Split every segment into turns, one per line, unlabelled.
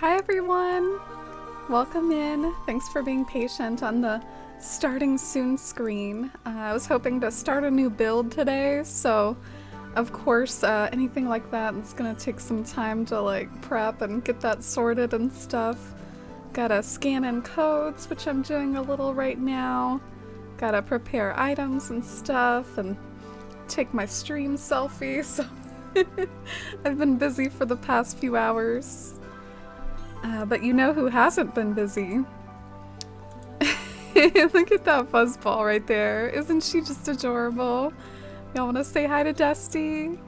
Hi everyone! Welcome in. Thanks for being patient on the starting soon screen. I was hoping to start a new build today, so of course anything like that is gonna take some time to like prep and get that sorted and stuff. Gotta scan in codes, which I'm doing a little right now. Gotta prepare items and stuff and take my stream selfie, so I've been busy for the past few hours. But you know who hasn't been busy? Look at that fuzzball right there. Isn't she just adorable? Y'all want to say hi to Dusty?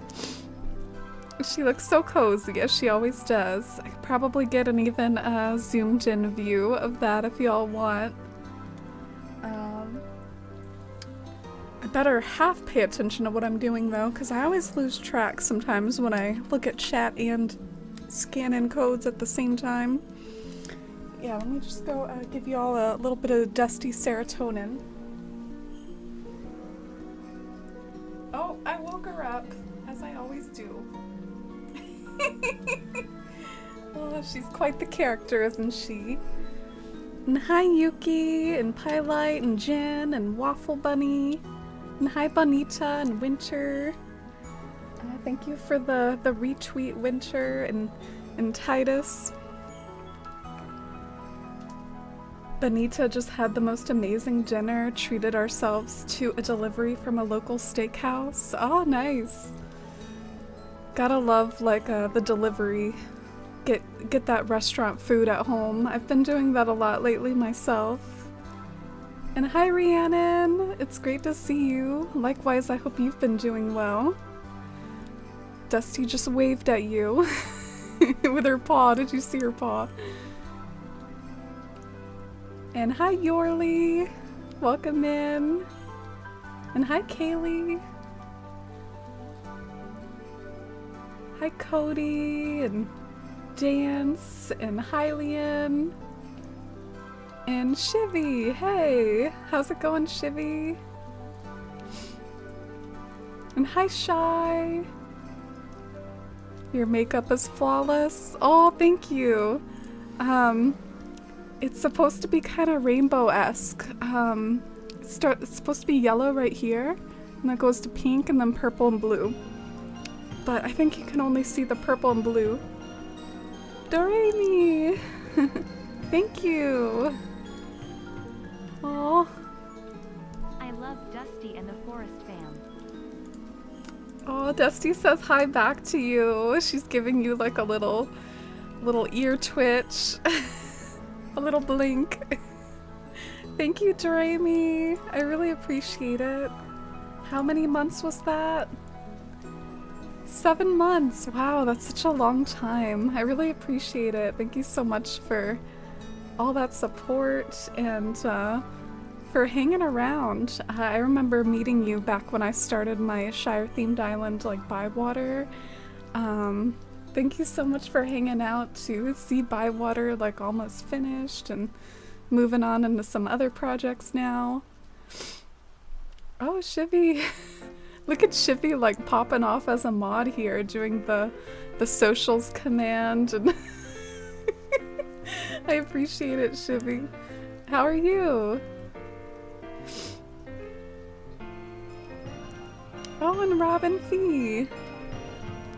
She looks so cozy, as she always does. I could probably get an even zoomed in view of that if y'all want. I better half pay attention to what I'm doing though, because I always lose track sometimes when I look at chat and scan in codes at the same time. Yeah, let me just go give you all a little bit of Dusty serotonin. Oh, I woke her up, as I always do. Oh, she's quite the character, isn't she? And hi Yuki, and Pylite, and Jen, and Waffle Bunny. And hi Bonita and Winter. Thank you for the retweet, Winter and Titus. Bonita just had the most amazing dinner, treated ourselves to a delivery from a local steakhouse. Oh, nice. Gotta love like the delivery. Get that restaurant food at home. I've been doing that a lot lately myself. And hi Rhiannon, it's great to see you. Likewise, I hope you've been doing well. Dusty just waved at you with her paw. Did you see her paw? And hi Yorley, welcome in. And hi Kaylee. Hi Cody and Dance and Hylian. And Shivy, hey! How's it going, Shivy? And hi, Shy! Your makeup is flawless. Oh, thank you! It's supposed to be kind of rainbow-esque. It's supposed to be yellow right here, and that goes to pink and then purple and blue. But I think you can only see the purple and blue. Doremi! Thank you! Aww.
I love Dusty and the Forest fam.
Oh, Dusty says hi back to you. She's giving you like a little ear twitch. A little blink. Thank you, Doremi. I really appreciate it. How many months was that? 7 months. Wow, that's such a long time. I really appreciate it. Thank you so much for all that support and for hanging around. I remember meeting you back when I started my Shire themed island like Bywater. Thank you so much for hanging out to see Bywater like almost finished and moving on into some other projects now. Oh, Shivy. Look at Shivy like popping off as a mod here doing the socials command and I appreciate it, Shivy. How are you? Oh, and Robin Fee.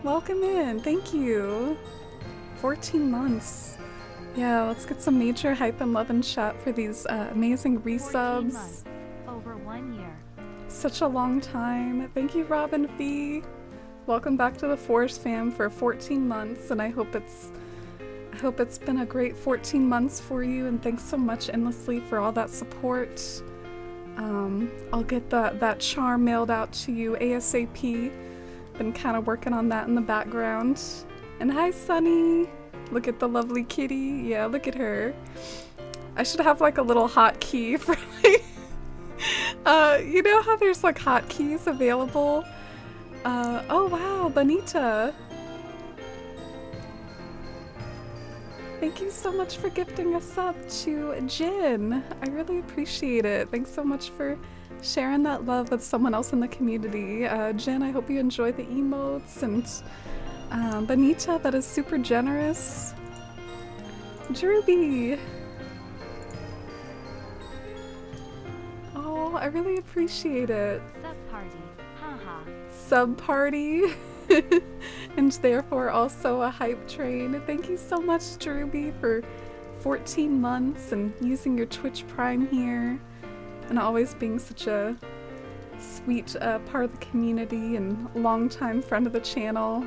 Welcome in. Thank you. 14 months. Yeah, let's get some major hype and love and chat for these amazing resubs.
Months. Over 1 year.
Such a long time. Thank you, Robin Fee. Welcome back to the Forest fam for 14 months, and I hope it's been a great 14 months for you, and thanks so much endlessly for all that support. I'll get that charm mailed out to you ASAP. Been kind of working on that in the background. And hi, Sunny. Look at the lovely kitty. Yeah, look at her. I should have like a little hotkey for like, you know how there's like hotkeys available? Oh wow, Bonita. Thank you so much for gifting a sub to Jin. I really appreciate it. Thanks so much for sharing that love with someone else in the community. Jen, I hope you enjoy the emotes, and Bonita, that is super generous. Druby. Oh, I really appreciate it.
Sub party. Haha.
Sub party. And therefore also a hype train. Thank you so much, Druby, for 14 months and using your Twitch Prime here. And always being such a sweet part of the community and longtime friend of the channel.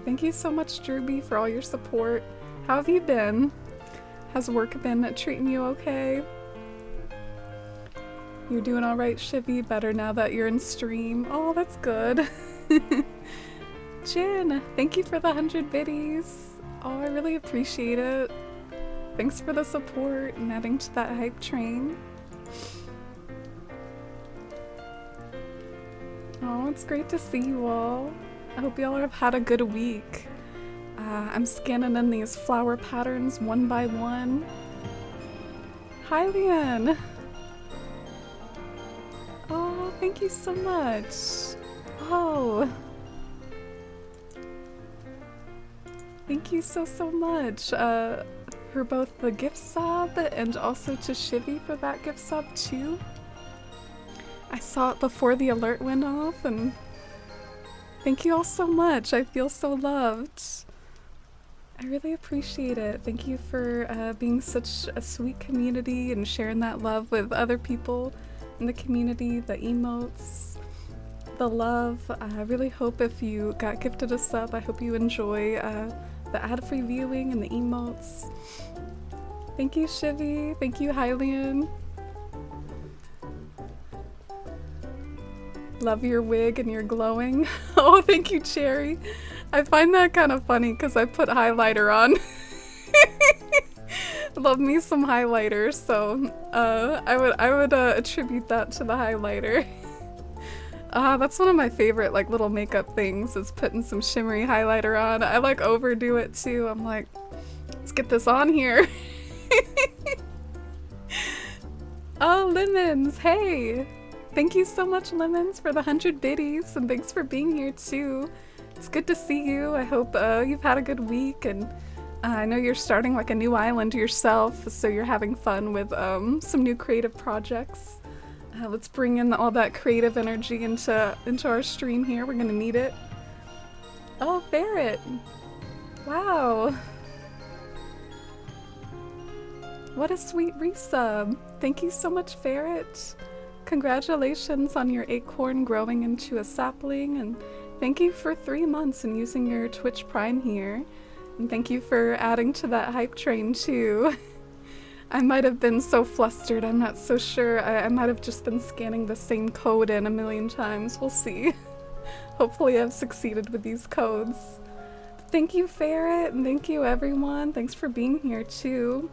Thank you so much, Druby, for all your support. How have you been? Has work been treating you okay? You're doing alright, Shivy? Better now that you're in stream. Oh, that's good. Jin, thank you for the 100 biddies. Oh, I really appreciate it. Thanks for the support and adding to that hype train. Oh, it's great to see you all. I hope y'all have had a good week. I'm scanning in these flower patterns one by one. Hi, Leanne. Oh, thank you so much. Oh. Thank you so much. for both the gift sub and also to Shivy for that gift sub too. I saw it before the alert went off, and thank you all so much. I feel so loved. I really appreciate it. Thank you for being such a sweet community and sharing that love with other people in the community, the emotes, the love. I really hope if you got gifted a sub, I hope you enjoy the ad-free viewing and the emotes. Thank you, Shivy. Thank you, Hylian. Love your wig and your glowing. Oh, thank you, Cherry. I find that kind of funny because I put highlighter on. Love me some highlighter, so I would attribute that to the highlighter. That's one of my favorite like little makeup things, is putting some shimmery highlighter on. I like overdo it too. I'm like, let's get this on here. Oh, Lemons, hey! Thank you so much, Lemons, for the 100 biddies, and thanks for being here too. It's good to see you. I hope you've had a good week, and I know you're starting like a new island yourself, so you're having fun with some new creative projects. Let's bring in all that creative energy into our stream here. We're gonna need it. Oh, Barrett! Wow! What a sweet resub! Thank you so much, Ferret. Congratulations on your acorn growing into a sapling, and thank you for 3 months and using your Twitch Prime here. And thank you for adding to that hype train too. I might have been so flustered, I'm not so sure. I might have just been scanning the same code in a million times. We'll see. Hopefully I've succeeded with these codes. Thank you, Ferret, and thank you, everyone. Thanks for being here too.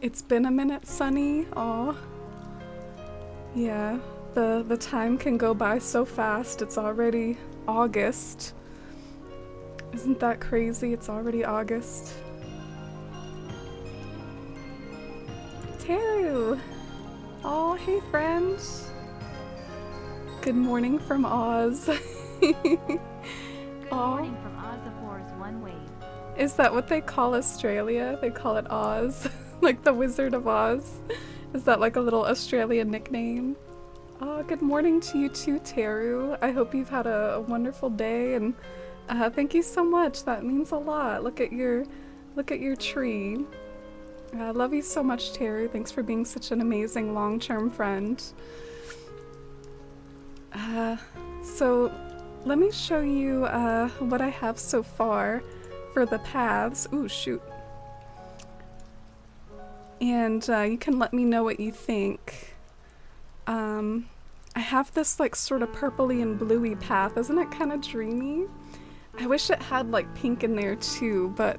It's been a minute, Sunny. Aw. Yeah, the time can go by so fast. It's already August. Isn't that crazy? It's already August. Teru! Aw, hey friends! Good morning from Oz.
Good morning from Oz one wave.
Is that what they call Australia? They call it Oz? Like the Wizard of Oz? Is that like a little Australian nickname? Oh, good morning to you too, Teru. I hope you've had a wonderful day, and thank you so much. That means a lot. Look at your tree. I love you so much, Teru. Thanks for being such an amazing long-term friend. So let me show you what I have so far for the paths. Ooh, shoot. And you can let me know what you think. I have this like sort of purpley and bluey path. Isn't it kind of dreamy? I wish it had like pink in there too, but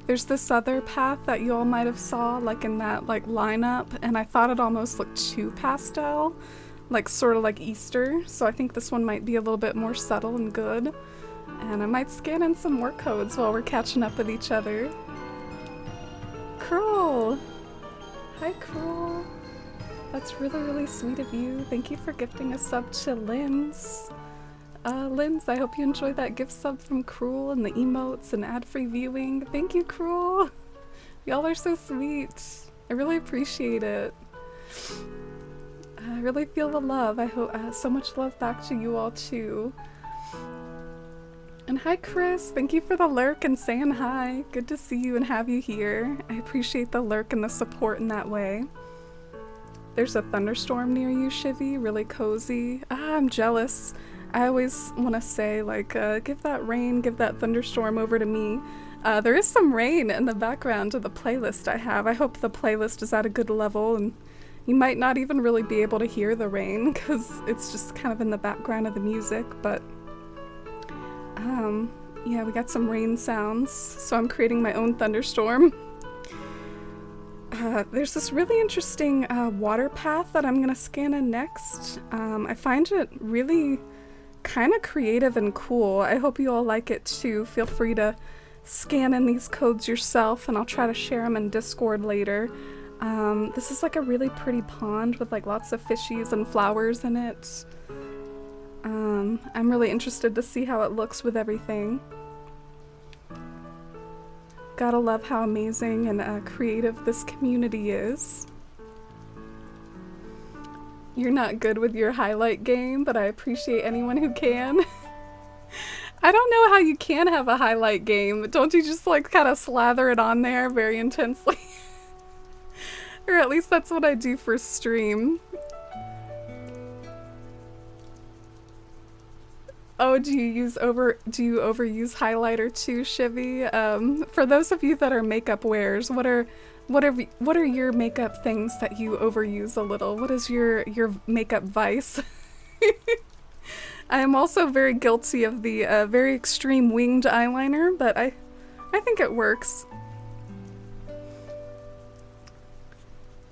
there's this other path that you all might have saw like in that like lineup, and I thought it almost looked too pastel, like sort of like Easter, so I think this one might be a little bit more subtle and good. And I might scan in some more codes while we're catching up with each other. Cruel! Hi, Cruel. That's really, really sweet of you. Thank you for gifting a sub to Linz. Linz, I hope you enjoyed that gift sub from Cruel and the emotes and ad-free viewing. Thank you, Cruel. Y'all are so sweet. I really appreciate it. I really feel the love. I hope so much love back to you all too. And hi, Chris. Thank you for the lurk and saying hi. Good to see you and have you here. I appreciate the lurk and the support in that way. There's a thunderstorm near you, Shivy. Really cozy. I'm jealous. I always want to say, like, give that rain, give that thunderstorm over to me. There is some rain in the background of the playlist I have. I hope the playlist is at a good level, and you might not even really be able to hear the rain because it's just kind of in the background of the music, but yeah, we got some rain sounds, so I'm creating my own thunderstorm. There's this really interesting water path that I'm gonna scan in next. I find it really kind of creative and cool. I hope you all like it too. Feel free to scan in these codes yourself, and I'll try to share them in Discord later. This is like a really pretty pond with like lots of fishies and flowers in it. I'm really interested to see how it looks with everything. Gotta love how amazing and creative this community is. You're not good with your highlight game, but I appreciate anyone who can. I don't know how you can have a highlight game. Don't you just like kind of slather it on there very intensely? Or at least that's what I do for stream. Oh, do you overuse highlighter too, Shivy? For those of you that are makeup wearers, what are your makeup things that you overuse a little? What is your makeup vice? I am also very guilty of the very extreme winged eyeliner, but I think it works.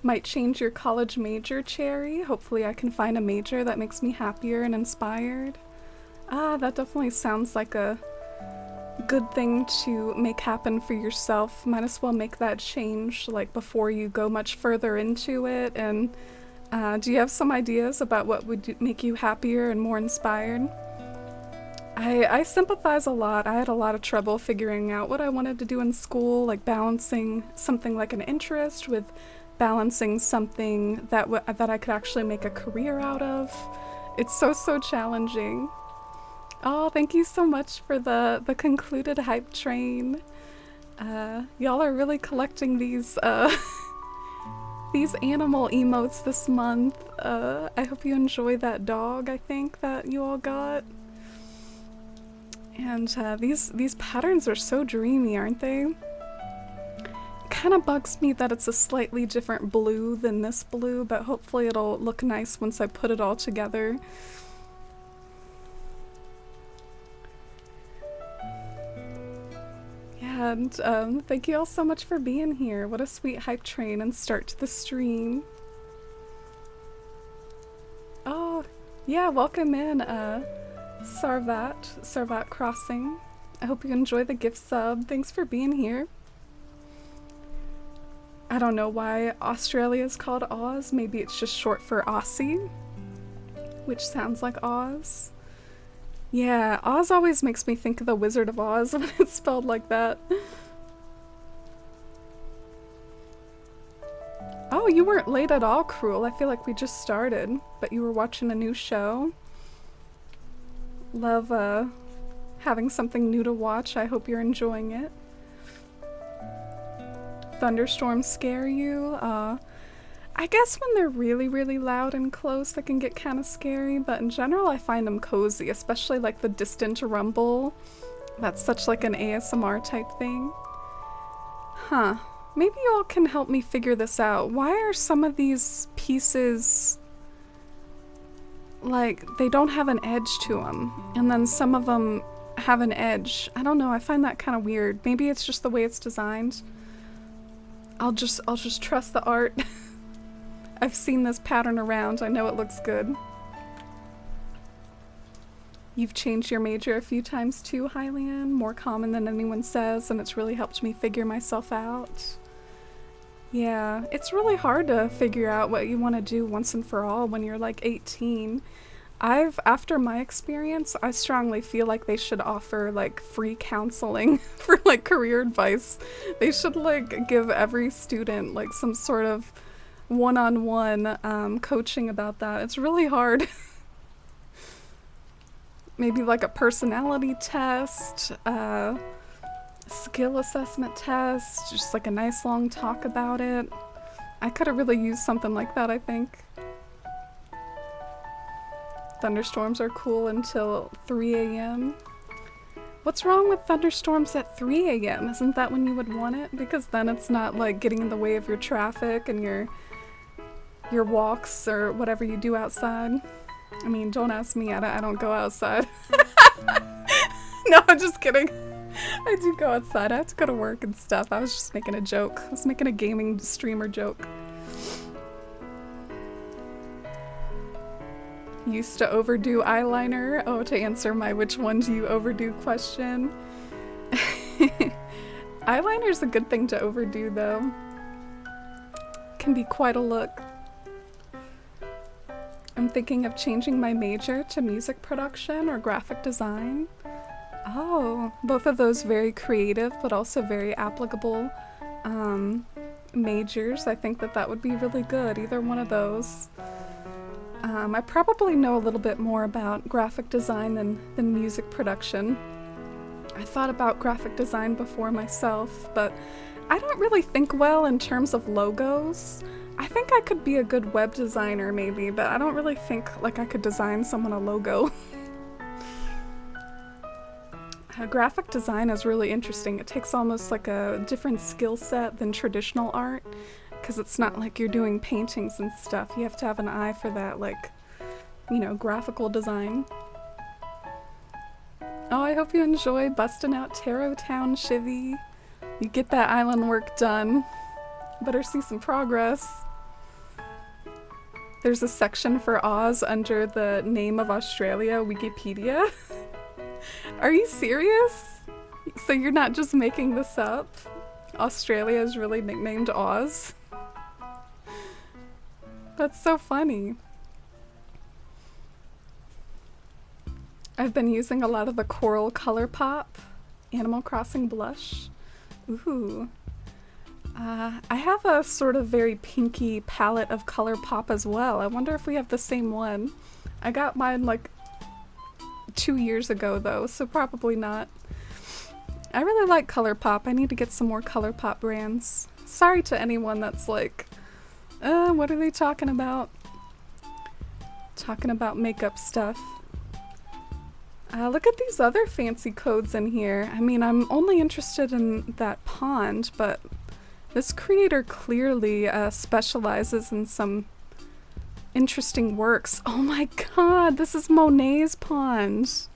Might change your college major, Cherry. Hopefully I can find a major that makes me happier and inspired. Ah, that definitely sounds like a good thing to make happen for yourself. Might as well make that change like before you go much further into it. And do you have some ideas about what would make you happier and more inspired? I sympathize a lot. I had a lot of trouble figuring out what I wanted to do in school, like balancing something like an interest with balancing something that I could actually make a career out of. It's so challenging. Oh, thank you so much for the concluded hype train. Y'all are really collecting these these animal emotes this month. I hope you enjoy that dog, I think, that you all got. And these patterns are so dreamy, aren't they? Kind of bugs me that it's a slightly different blue than this blue, but hopefully it'll look nice once I put it all together. Yeah, and thank you all so much for being here. What a sweet hype train and start to the stream. Oh, yeah, welcome in, Sarvat Crossing. I hope you enjoy the gift sub. Thanks for being here. I don't know why Australia is called Oz. Maybe it's just short for Aussie, which sounds like Oz. Yeah, Oz always makes me think of the Wizard of Oz when it's spelled like that. Oh, you weren't late at all, Cruel. I feel like we just started, but you were watching a new show. Love having something new to watch. I hope you're enjoying it. Thunderstorms scare you? I guess when they're really loud and close, they can get kind of scary, but in general I find them cozy, especially like the distant rumble. That's such like an ASMR type thing. Huh. Maybe you all can help me figure this out. Why are some of these pieces like they don't have an edge to them, and then some of them have an edge? I don't know, I find that kind of weird. Maybe it's just the way it's designed. I'll just trust the art. I've seen this pattern around. I know it looks good. You've changed your major a few times too, Hylian. More common than anyone says, and it's really helped me figure myself out. Yeah, it's really hard to figure out what you want to do once and for all when you're like 18. After my experience, I strongly feel like they should offer like free counseling for like career advice. They should like give every student like some sort of one-on-one coaching about that. It's really hard. Maybe like a personality test, skill assessment test, just like a nice long talk about it. I could have really used something like that, I think. Thunderstorms are cool until 3 a.m. What's wrong with thunderstorms at 3 a.m.? Isn't that when you would want it? Because then it's not like getting in the way of your traffic and your walks or whatever you do outside. I mean, don't ask me, I don't go outside. No, I'm just kidding. I do go outside. I have to go to work and stuff. I was just making a joke. I was making a gaming streamer joke. Used to overdo eyeliner. Oh, to answer my which one do you overdo question. Eyeliner's a good thing to overdo though. Can be quite a look. I'm thinking of changing my major to music production or graphic design. Oh, both of those very creative, but also very applicable majors. I think that that would be really good, either one of those. I probably know a little bit more about graphic design than music production. I thought about graphic design before myself, but I don't really think well in terms of logos. I think I could be a good web designer maybe, but I don't really think like I could design someone a logo. Graphic design is really interesting. It takes almost like a different skill set than traditional art, because it's not like you're doing paintings and stuff. You have to have an eye for that, like, you know, graphical design. Oh, I hope you enjoy busting out Tarot Town, Shivy. You get that island work done. Better see some progress. There's a section for Oz under the name of Australia, Wikipedia. Are you serious? So you're not just making this up? Australia is really nicknamed Oz? That's so funny. I've been using a lot of the Coral ColourPop Animal Crossing blush. Ooh. I have a sort of very pinky palette of ColourPop as well. I wonder if we have the same one. I got mine like 2 years ago though, so probably not. I really like ColourPop. I need to get some more ColourPop brands. Sorry to anyone that's like, what are they talking about? Talking about makeup stuff. Look at these other fancy codes in here. I mean, I'm only interested in that pond, but this creator clearly specializes in some interesting works. Oh my god, this is Monet's pond.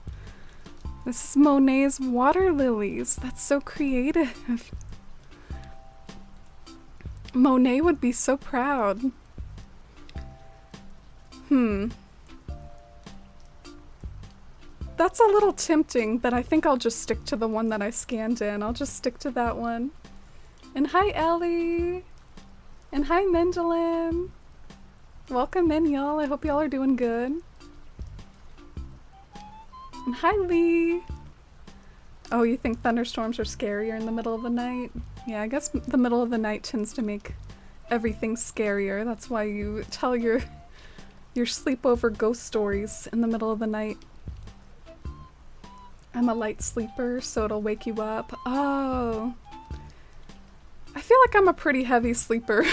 This is Monet's water lilies. That's so creative. Monet would be so proud. That's a little tempting, but I think I'll just stick to the one that I scanned in. I'll just stick to that one. And hi Ellie! And hi Mendelin! Welcome in, y'all. I hope y'all are doing good. And hi Lee! Oh, you think thunderstorms are scarier in the middle of the night? Yeah, I guess the middle of the night tends to make everything scarier. That's why you tell your sleepover ghost stories in the middle of the night. I'm a light sleeper, so it'll wake you up. Oh. I feel like I'm a pretty heavy sleeper.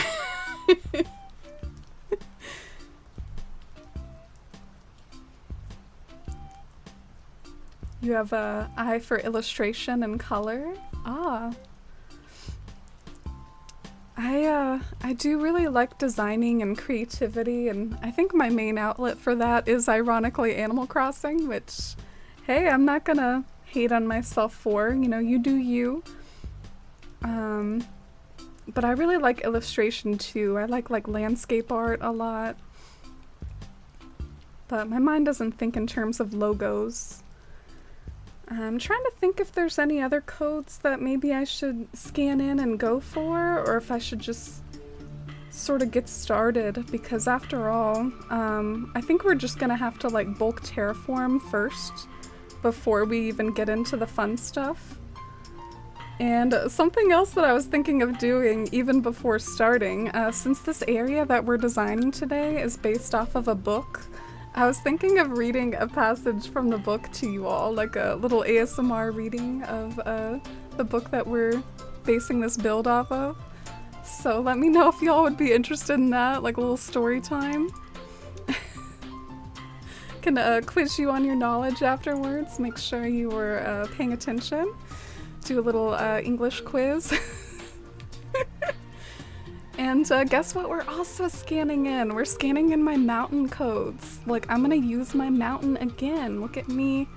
You have an eye for illustration and color? Ah. I do really like designing and creativity, and I think my main outlet for that is ironically Animal Crossing, which, hey, I'm not gonna hate on myself for, you know, you do you. But I really like illustration too. I like landscape art a lot. But my mind doesn't think in terms of logos. I'm trying to think if there's any other codes that maybe I should scan in and go for, or if I should just sort of get started, because after all, I think we're just gonna have to like bulk terraform first before we even get into the fun stuff. And something else that I was thinking of doing even before starting, since this area that we're designing today is based off of a book, I was thinking of reading a passage from the book to you all, like a little ASMR reading of the book that we're basing this build off of. So let me know if y'all would be interested in that, like a little story time. Can quiz you on your knowledge afterwards, make sure you were paying attention. Do a little English quiz. And guess what we're also scanning in? We're scanning in my mountain codes. Like, I'm gonna use my mountain again. Look at me,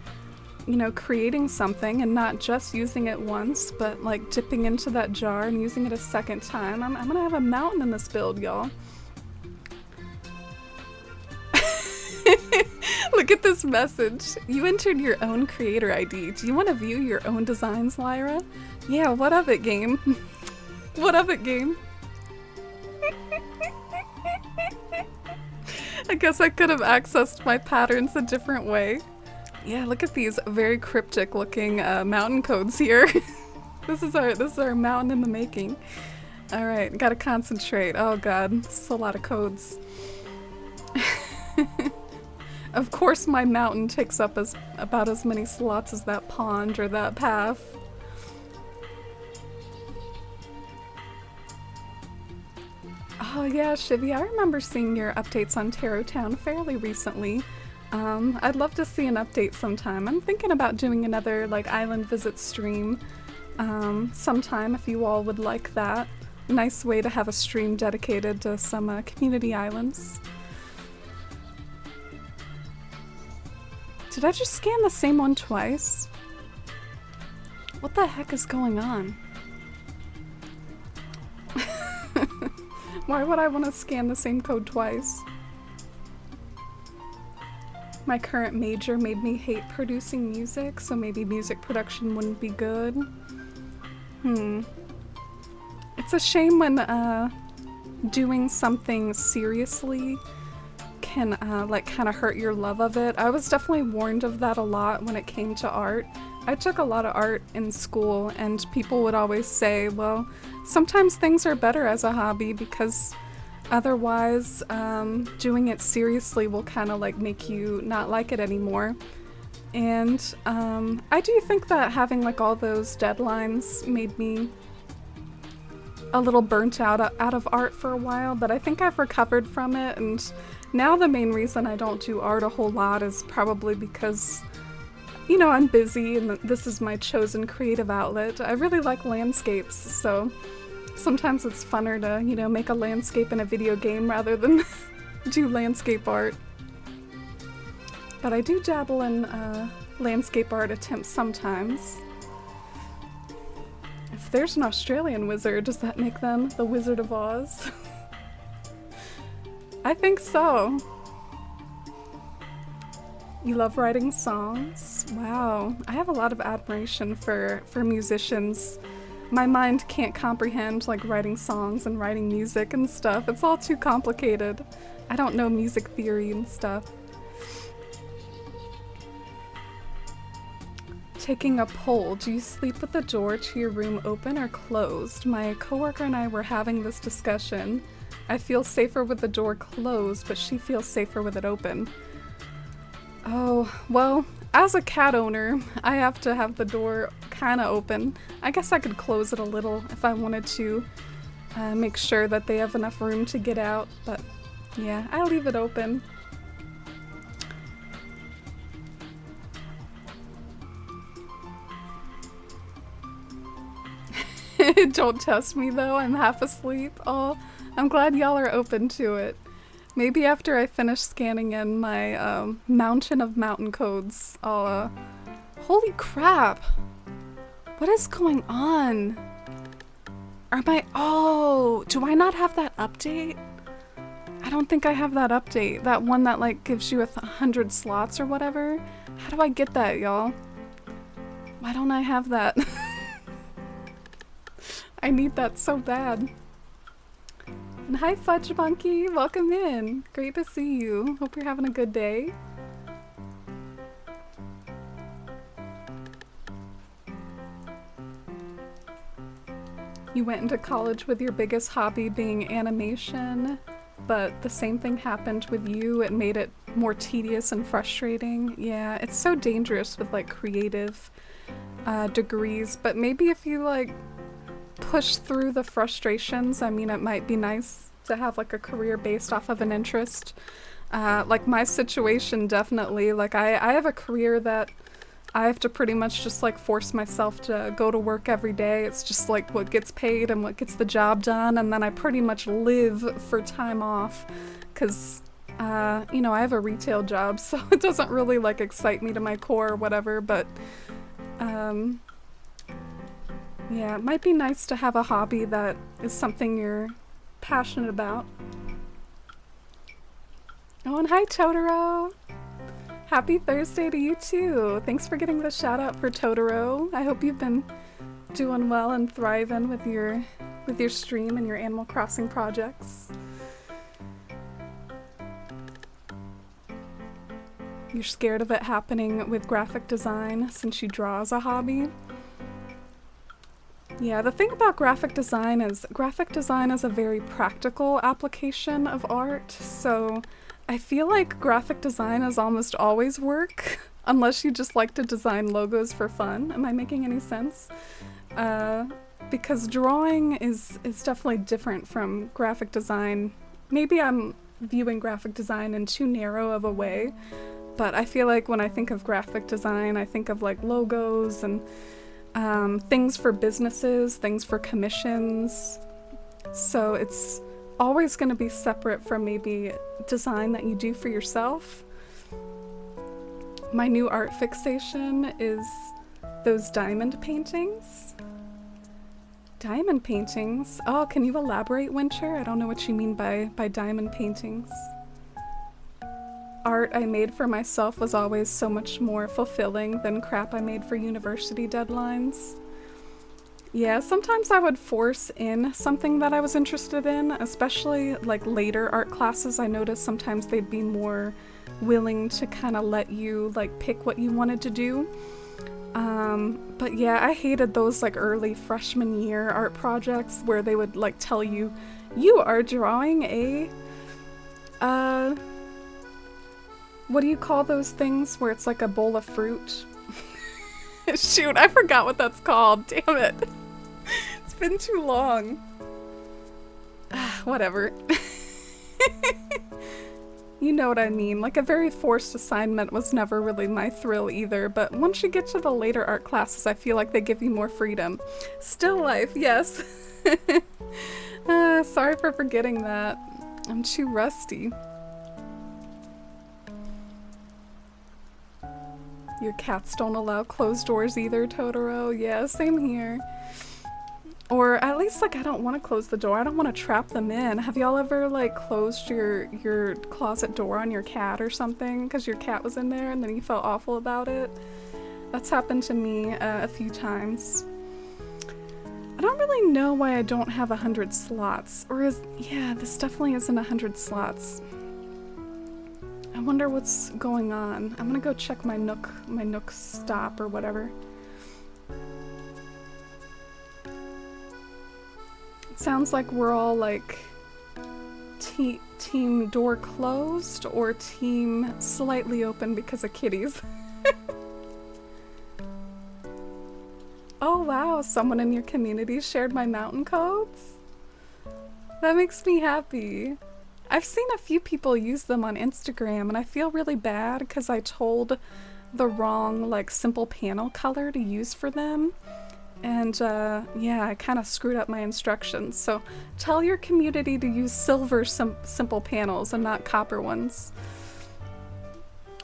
you know, creating something and not just using it once, but like dipping into that jar and using it a second time. I'm gonna have a mountain in this build, y'all. Look at this message. You entered your own creator ID. Do you want to view your own designs, Lyra? Yeah, what of it, game? What of it, game? I guess I could have accessed my patterns a different way. Yeah, look at these very cryptic looking mountain codes here. This is our mountain in the making. All right, gotta concentrate. Oh god, this is a lot of codes. Of course my mountain takes up about as many slots as that pond or that path. Oh yeah, Shivy, I remember seeing your updates on Tarot Town fairly recently. I'd love to see an update sometime. I'm thinking about doing another like island visit stream sometime if you all would like that. Nice way to have a stream dedicated to some community islands. Did I just scan the same one twice? What the heck is going on? Why would I want to scan the same code twice? My current major made me hate producing music, so maybe music production wouldn't be good. It's a shame when doing something seriously can like kind of hurt your love of it. I was definitely warned of that a lot when it came to art. I took a lot of art in school and people would always say, well, sometimes things are better as a hobby because otherwise doing it seriously will kind of like make you not like it anymore. And I do think that having like all those deadlines made me a little burnt out of art for a while, but I think I've recovered from it, and now the main reason I don't do art a whole lot is probably because, you know, I'm busy and this is my chosen creative outlet. I really like landscapes, so sometimes it's funner to, you know, make a landscape in a video game rather than do landscape art. But I do dabble in landscape art attempts sometimes. If there's an Australian wizard, does that make them the Wizard of Oz? I think so. You love writing songs? Wow. I have a lot of admiration for musicians. My mind can't comprehend like writing songs and writing music and stuff. It's all too complicated. I don't know music theory and stuff. Taking a poll. Do you sleep with the door to your room open or closed? My coworker and I were having this discussion. I feel safer with the door closed, but she feels safer with it open. Oh, well, as a cat owner, I have to have the door kind of open. I guess I could close it a little if I wanted to make sure that they have enough room to get out, but yeah, I leave it open. Don't test me though, I'm half asleep. Oh, I'm glad y'all are open to it. Maybe after I finish scanning in my mountain of mountain codes, I'll holy crap! What is going on? Oh, do I not have that update? I don't think I have that update. That one that like gives you 100 slots or whatever. How do I get that, y'all? Why don't I have that? I need that so bad. And hi Fudge Monkey, welcome in. Great to see you. Hope you're having a good day. You went into college with your biggest hobby being animation, but the same thing happened with you. It made it more tedious and frustrating. Yeah, it's so dangerous with like creative degrees, but maybe if you like push through the frustrations, I mean, it might be nice to have like a career based off of an interest. Like my situation, definitely, like I have a career that I have to pretty much just like force myself to go to work every day. It's just like what gets paid and what gets the job done, and then I pretty much live for time off because you know, I have a retail job, so it doesn't really like excite me to my core or whatever, but yeah, it might be nice to have a hobby that is something you're passionate about. Oh, and hi Totoro! Happy Thursday to you too! Thanks for getting the shout out for Totoro. I hope you've been doing well and thriving with your stream and your Animal Crossing projects. You're scared of it happening with graphic design since you draw as a hobby. Yeah, the thing about graphic design is a very practical application of art, so I feel like graphic design is almost always work, unless you just like to design logos for fun. Am I making any sense? Because drawing is definitely different from graphic design. Maybe I'm viewing graphic design in too narrow of a way, but I feel like when I think of graphic design, I think of like logos and things for businesses, things for commissions. So it's always going to be separate from maybe design that you do for yourself. My new art fixation is those diamond paintings. Diamond paintings? Oh, can you elaborate, Winter? I don't know what you mean by diamond paintings. Art I made for myself was always so much more fulfilling than crap I made for university deadlines. Yeah, sometimes I would force in something that I was interested in, especially like later art classes. I noticed sometimes they'd be more willing to kind of let you like pick what you wanted to do. But yeah, I hated those like early freshman year art projects where they would like tell you, you are drawing a, what do you call those things where it's like a bowl of fruit? Shoot, I forgot what that's called. Damn it. It's been too long. Whatever. You know what I mean. Like a very forced assignment was never really my thrill either, but once you get to the later art classes, I feel like they give you more freedom. Still life, yes. Sorry for forgetting that. I'm too rusty. Your cats don't allow closed doors either, Totoro. Yeah, same here. Or at least, like, I don't want to close the door. I don't want to trap them in. Have y'all ever, like, closed your closet door on your cat or something because your cat was in there and then you felt awful about it? That's happened to me a few times. I don't really know why I don't have 100 slots. Or yeah, this definitely isn't 100 slots. I wonder what's going on. I'm gonna go check my Nook stop or whatever. Sounds like we're all like team door closed or team slightly open because of kitties. Oh wow, someone in your community shared my mountain codes? That makes me happy. I've seen a few people use them on Instagram and I feel really bad because I told the wrong like simple panel color to use for them. And yeah, I kind of screwed up my instructions. So tell your community to use silver simple panels and not copper ones.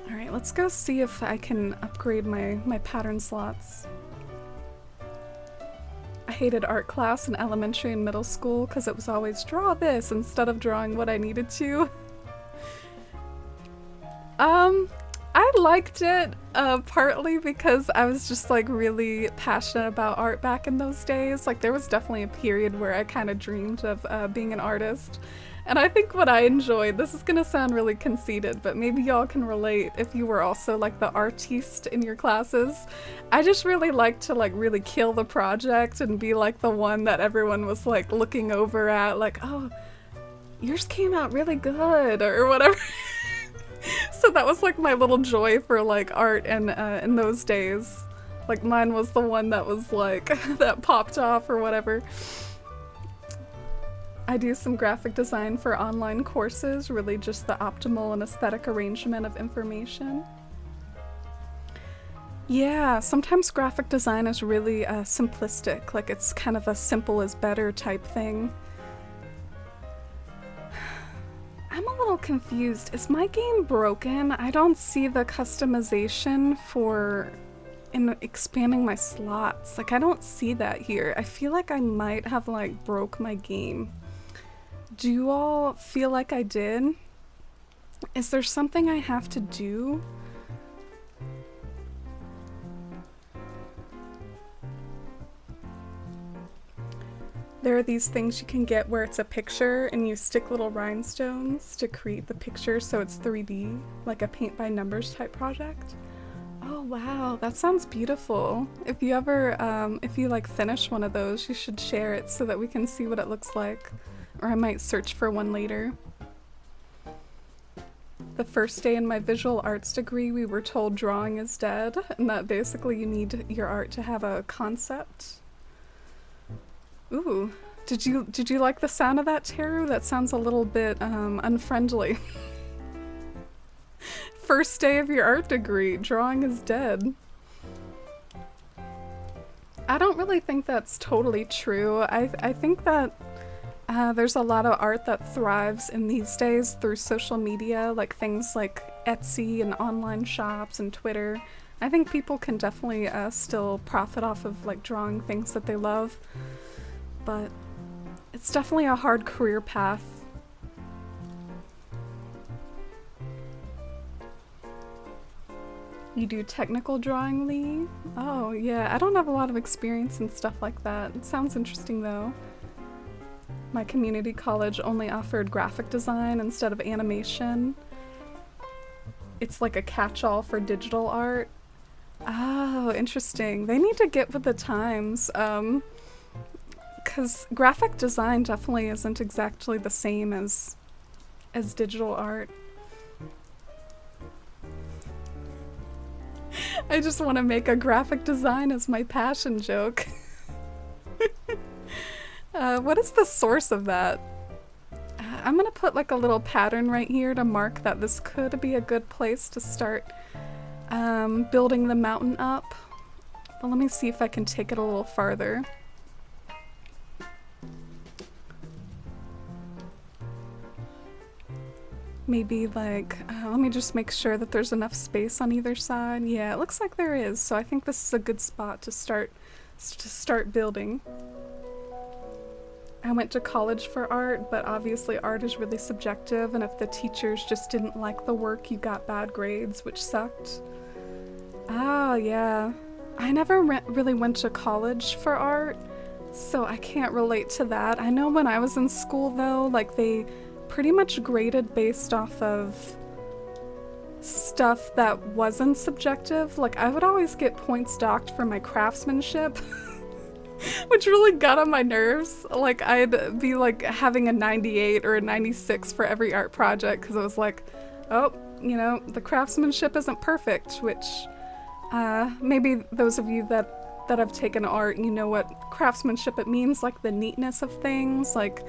All right, let's go see if I can upgrade my pattern slots. I hated art class in elementary and middle school because it was always draw this instead of drawing what I needed to. I liked it partly because I was just like really passionate about art back in those days. Like there was definitely a period where I kind of dreamed of being an artist. And I think what I enjoyed, this is gonna sound really conceited, but maybe y'all can relate if you were also like the artiste in your classes. I just really liked to like really kill the project and be like the one that everyone was like looking over at, like, oh, yours came out really good or whatever. So that was like my little joy for like art and in those days. Like mine was the one that was like, that popped off or whatever. I do some graphic design for online courses, really just the optimal and aesthetic arrangement of information. Yeah, sometimes graphic design is really simplistic, like it's kind of a simple is better type thing. I'm a little confused. Is my game broken? I don't see the customization for expanding my slots. Like I don't see that here. I feel like I might have like broke my game. Do you all feel like I did? Is there something I have to do? There are these things you can get where it's a picture and you stick little rhinestones to create the picture so it's 3D, like a paint by numbers type project. Oh wow, that sounds beautiful. If you ever, if you like finish one of those, you should share it so that we can see what it looks like. Or I might search for one later. The first day in my visual arts degree, we were told drawing is dead, and that basically you need your art to have a concept. Ooh, did you like the sound of that, Teru? That sounds a little bit unfriendly. First day of your art degree, drawing is dead. I don't really think that's totally true. I think that there's a lot of art that thrives in these days through social media, like things like Etsy and online shops and Twitter. I think people can definitely still profit off of like drawing things that they love, but it's definitely a hard career path. You do technical drawing, Lee? Oh yeah, I don't have a lot of experience in stuff like that. It sounds interesting though. My community college only offered graphic design instead of animation. It's like a catch-all for digital art. Oh, interesting. They need to get with the times, because graphic design definitely isn't exactly the same as digital art. I just want to make a graphic design as my passion joke. What is the source of that? I'm gonna put like a little pattern right here to mark that this could be a good place to start building the mountain up. But let me see if I can take it a little farther. Maybe like, let me just make sure that there's enough space on either side. Yeah, it looks like there is, so I think this is a good spot to start building. I went to college for art, but obviously art is really subjective, and if the teachers just didn't like the work, you got bad grades, which sucked. Oh, yeah. I never really went to college for art, so I can't relate to that. I know when I was in school, though, like they pretty much graded based off of stuff that wasn't subjective. Like I would always get points docked for my craftsmanship. Which really got on my nerves. Like I'd be like having a 98 or a 96 for every art project because I was like, oh, you know, the craftsmanship isn't perfect, which maybe those of you that have taken art, you know what craftsmanship it means, like the neatness of things, like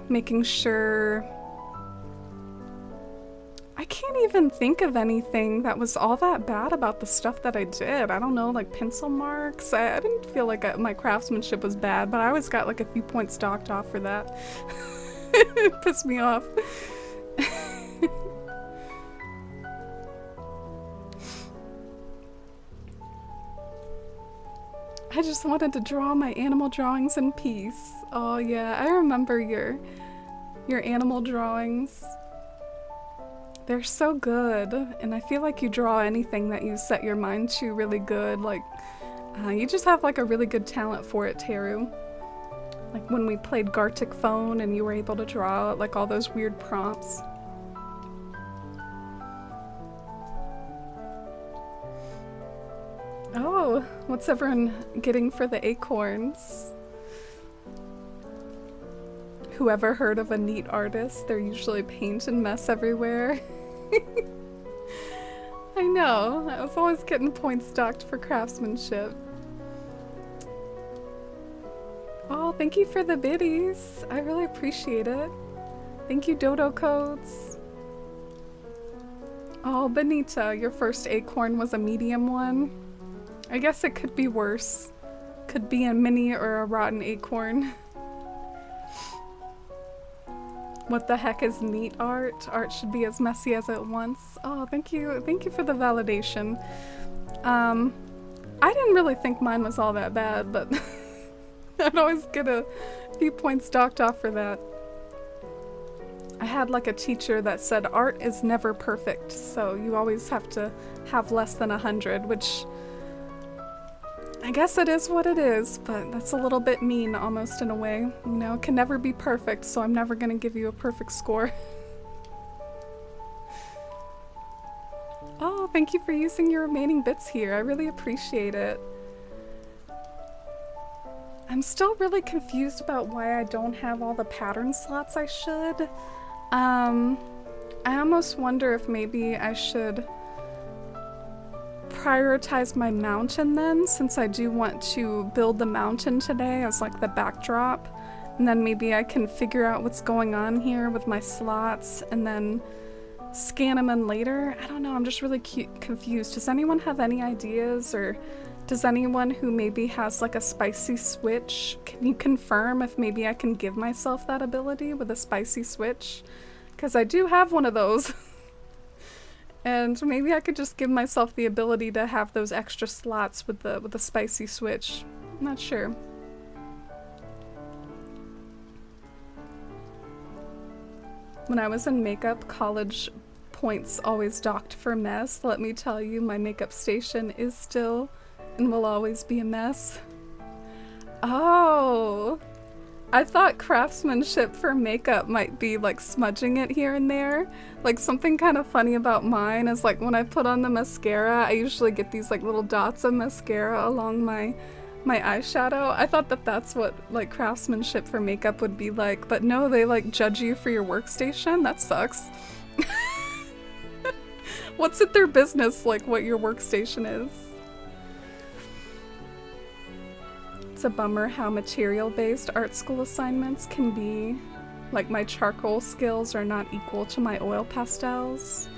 making sure. I can't even think of anything that was all that bad about the stuff that I did. I don't know, like pencil marks. I didn't feel like my craftsmanship was bad, but I always got like a few points docked off for that. It pissed me off. I just wanted to draw my animal drawings in peace. Oh yeah, I remember your animal drawings. They're so good, and I feel like you draw anything that you set your mind to really good. Like, you just have like a really good talent for it, Teru. Like when we played Gartic Phone and you were able to draw like all those weird prompts. Oh, what's everyone getting for the acorns? Whoever heard of a neat artist? They're usually paint and mess everywhere. I know, I was always getting points docked for craftsmanship. Oh, thank you for the biddies. I really appreciate it. Thank you, Dodo Codes. Oh, Benita, your first acorn was a medium one. I guess it could be worse. Could be a mini or a rotten acorn. What the heck is neat art? Art should be as messy as it wants. Oh, thank you for the validation. I didn't really think mine was all that bad, but I'd always get a few points docked off for that. I had like a teacher that said art is never perfect, so you always have to have less than 100, which I guess it is what it is, but that's a little bit mean almost in a way. You know, it can never be perfect, so I'm never gonna give you a perfect score. Oh, thank you for using your remaining bits here. I really appreciate it. I'm still really confused about why I don't have all the pattern slots I should. I almost wonder if maybe I should prioritize my mountain then, since I do want to build the mountain today as like the backdrop. And then maybe I can figure out what's going on here with my slots and then scan them in later. I don't know, I'm just really confused. Does anyone have any ideas, or does anyone who maybe has like a spicy switch, can you confirm if maybe I can give myself that ability with a spicy switch? Because I do have one of those. And maybe I could just give myself the ability to have those extra slots with the spicy switch. I'm not sure. When I was in makeup, college points always docked for mess. Let me tell you, my makeup station is still and will always be a mess. Oh, I thought craftsmanship for makeup might be like smudging it here and there. Like something kind of funny about mine is like when I put on the mascara, I usually get these like little dots of mascara along my eyeshadow. I thought that that's what like craftsmanship for makeup would be like, but no, they like judge you for your workstation? That sucks. What's it their business like what your workstation is? It's a bummer how material-based art school assignments can be. Like my charcoal skills are not equal to my oil pastels.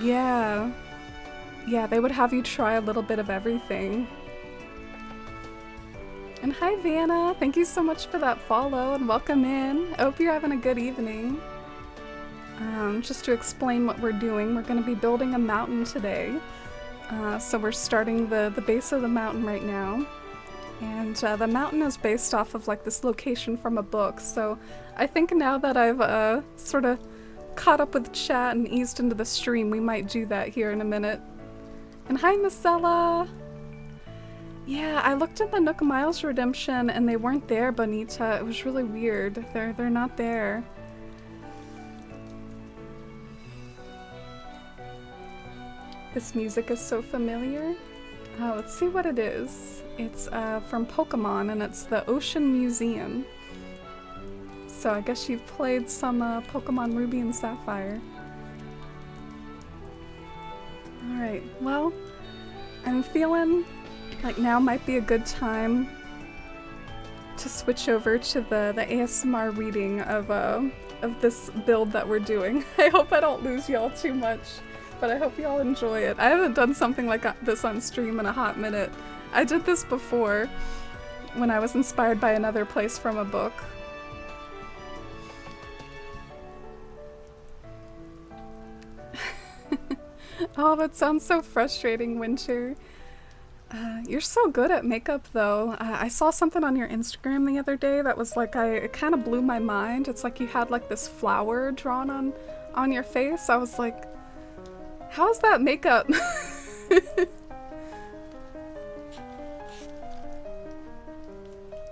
Yeah. Yeah, they would have you try a little bit of everything. And hi Vanna, thank you so much for that follow and welcome in. I hope you're having a good evening. Just to explain what we're doing, we're going to be building a mountain today. So we're starting the base of the mountain right now. And the mountain is based off of like this location from a book. So I think now that I've sort of caught up with chat and eased into the stream, we might do that here in a minute. And hi Marcella! Yeah, I looked at the Nook Miles Redemption and they weren't there, Bonita. It was really weird. They're not there. This music is so familiar. Let's see what it is. It's from Pokemon and it's the Ocean Museum. So I guess you've played some Pokemon Ruby and Sapphire. Alright, well, I'm feeling like now might be a good time to switch over to the ASMR reading of this build that we're doing. I hope I don't lose y'all too much, but I hope y'all enjoy it. I haven't done something like this on stream in a hot minute. I did this before when I was inspired by another place from a book. Oh, that sounds so frustrating, Winter. You're so good at makeup, though. I saw something on your Instagram the other day that was like, it kind of blew my mind. It's like you had like this flower drawn on your face. I was like, how is that makeup?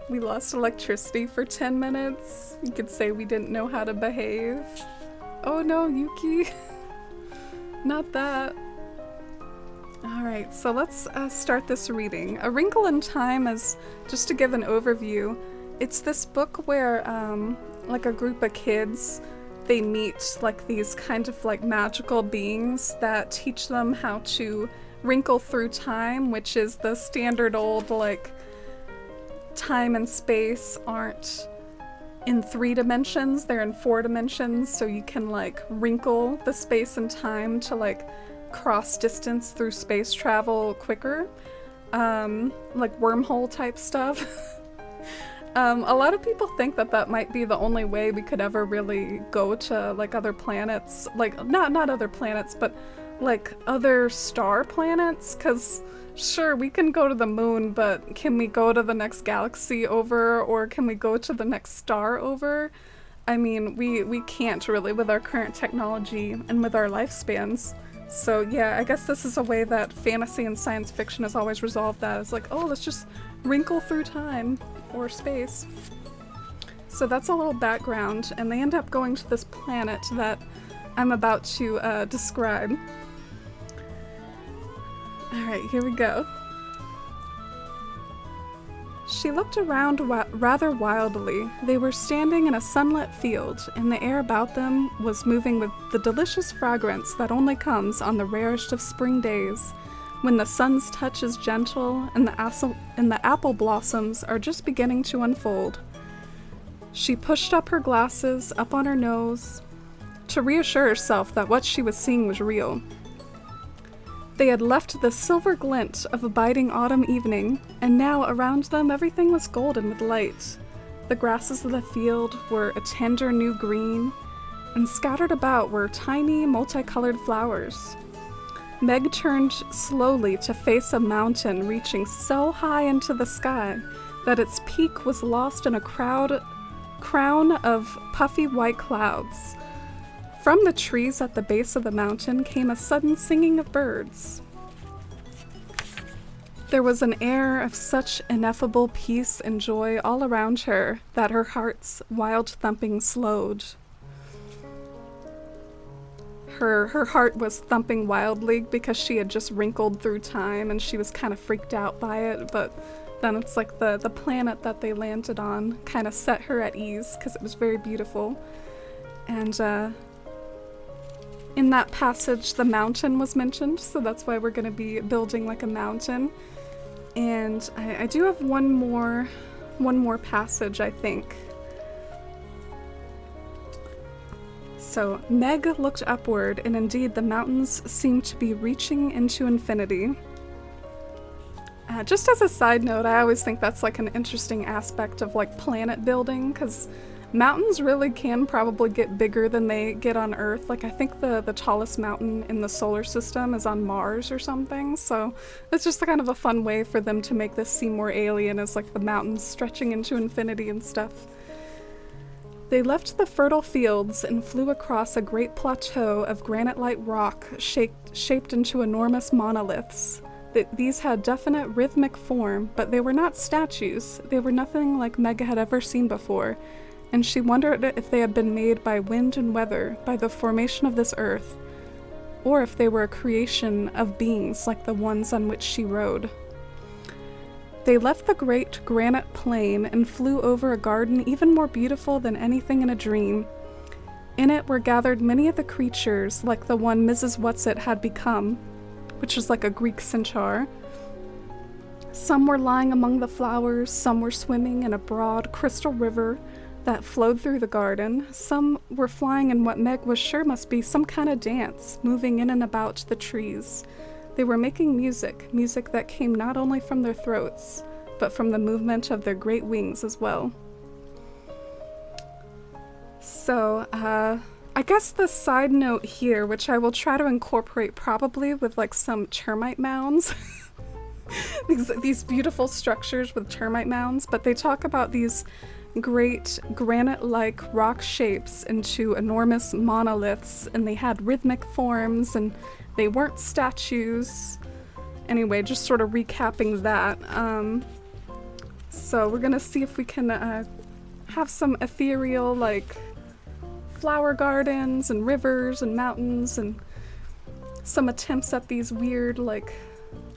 We lost electricity for 10 minutes. You could say we didn't know how to behave. Oh no, Yuki. Not that. Alright, so let's start this reading. A Wrinkle in Time is, just to give an overview, it's this book where like a group of kids, they meet like these kind of like magical beings that teach them how to wrinkle through time, which is the standard old like time and space aren't in 3 dimensions, they're in 4 dimensions, so you can like wrinkle the space and time to like cross distance through space travel quicker, like wormhole type stuff. A lot of people think that that might be the only way we could ever really go to like other planets, like not other planets, but like other star planets, because sure, we can go to the moon, but can we go to the next galaxy over, or can we go to the next star over? I mean, we can't really with our current technology and with our lifespans. So yeah, I guess this is a way that fantasy and science fiction has always resolved that. It's like, oh, let's just wrinkle through time or space. So that's a little background, and they end up going to this planet that I'm about to describe. Alright, here we go. She looked around rather wildly. They were standing in a sunlit field, and the air about them was moving with the delicious fragrance that only comes on the rarest of spring days, when the sun's touch is gentle and the apple blossoms are just beginning to unfold. She pushed up her glasses up on her nose to reassure herself that what she was seeing was real. They had left the silver glint of a biting autumn evening, and now around them everything was golden with light. The grasses of the field were a tender new green, and scattered about were tiny, multicolored flowers. Meg turned slowly to face a mountain reaching so high into the sky that its peak was lost in a crown of puffy white clouds. From the trees at the base of the mountain came a sudden singing of birds. There was an air of such ineffable peace and joy all around her that her heart's wild thumping slowed. Her heart was thumping wildly because she had just wrinkled through time and she was kind of freaked out by it, but then it's like the planet that they landed on kind of set her at ease because it was very beautiful. And in that passage, the mountain was mentioned, so that's why we're going to be building like a mountain. And I do have one more passage, I think. So, Meg looked upward, and indeed the mountains seemed to be reaching into infinity. Just as a side note, I always think that's like an interesting aspect of like planet building, because mountains really can probably get bigger than they get on Earth. Like, I think the tallest mountain in the solar system is on Mars or something, so it's just kind of a fun way for them to make this seem more alien, as like the mountains stretching into infinity and stuff. They left the fertile fields and flew across a great plateau of granite-like rock shaped into enormous monoliths. These had definite rhythmic form, but they were not statues. They were nothing like Meg had ever seen before, and she wondered if they had been made by wind and weather, by the formation of this earth, or if they were a creation of beings like the ones on which she rode. They left the great granite plain and flew over a garden even more beautiful than anything in a dream. In it were gathered many of the creatures like the one Mrs. Whatsit had become, which was like a Greek centaur. Some were lying among the flowers, some were swimming in a broad crystal river that flowed through the garden, some were flying in what Meg was sure must be some kind of dance, moving in and about the trees. They were making music that came not only from their throats, but from the movement of their great wings as well. So, I guess the side note here, which I will try to incorporate probably with like some termite mounds, these beautiful structures with termite mounds, but they talk about these great granite-like rock shapes into enormous monoliths, and they had rhythmic forms, and they weren't statues. Anyway, just sort of recapping that. So we're gonna see if we can have some ethereal, like, flower gardens and rivers and mountains and some attempts at these weird, like,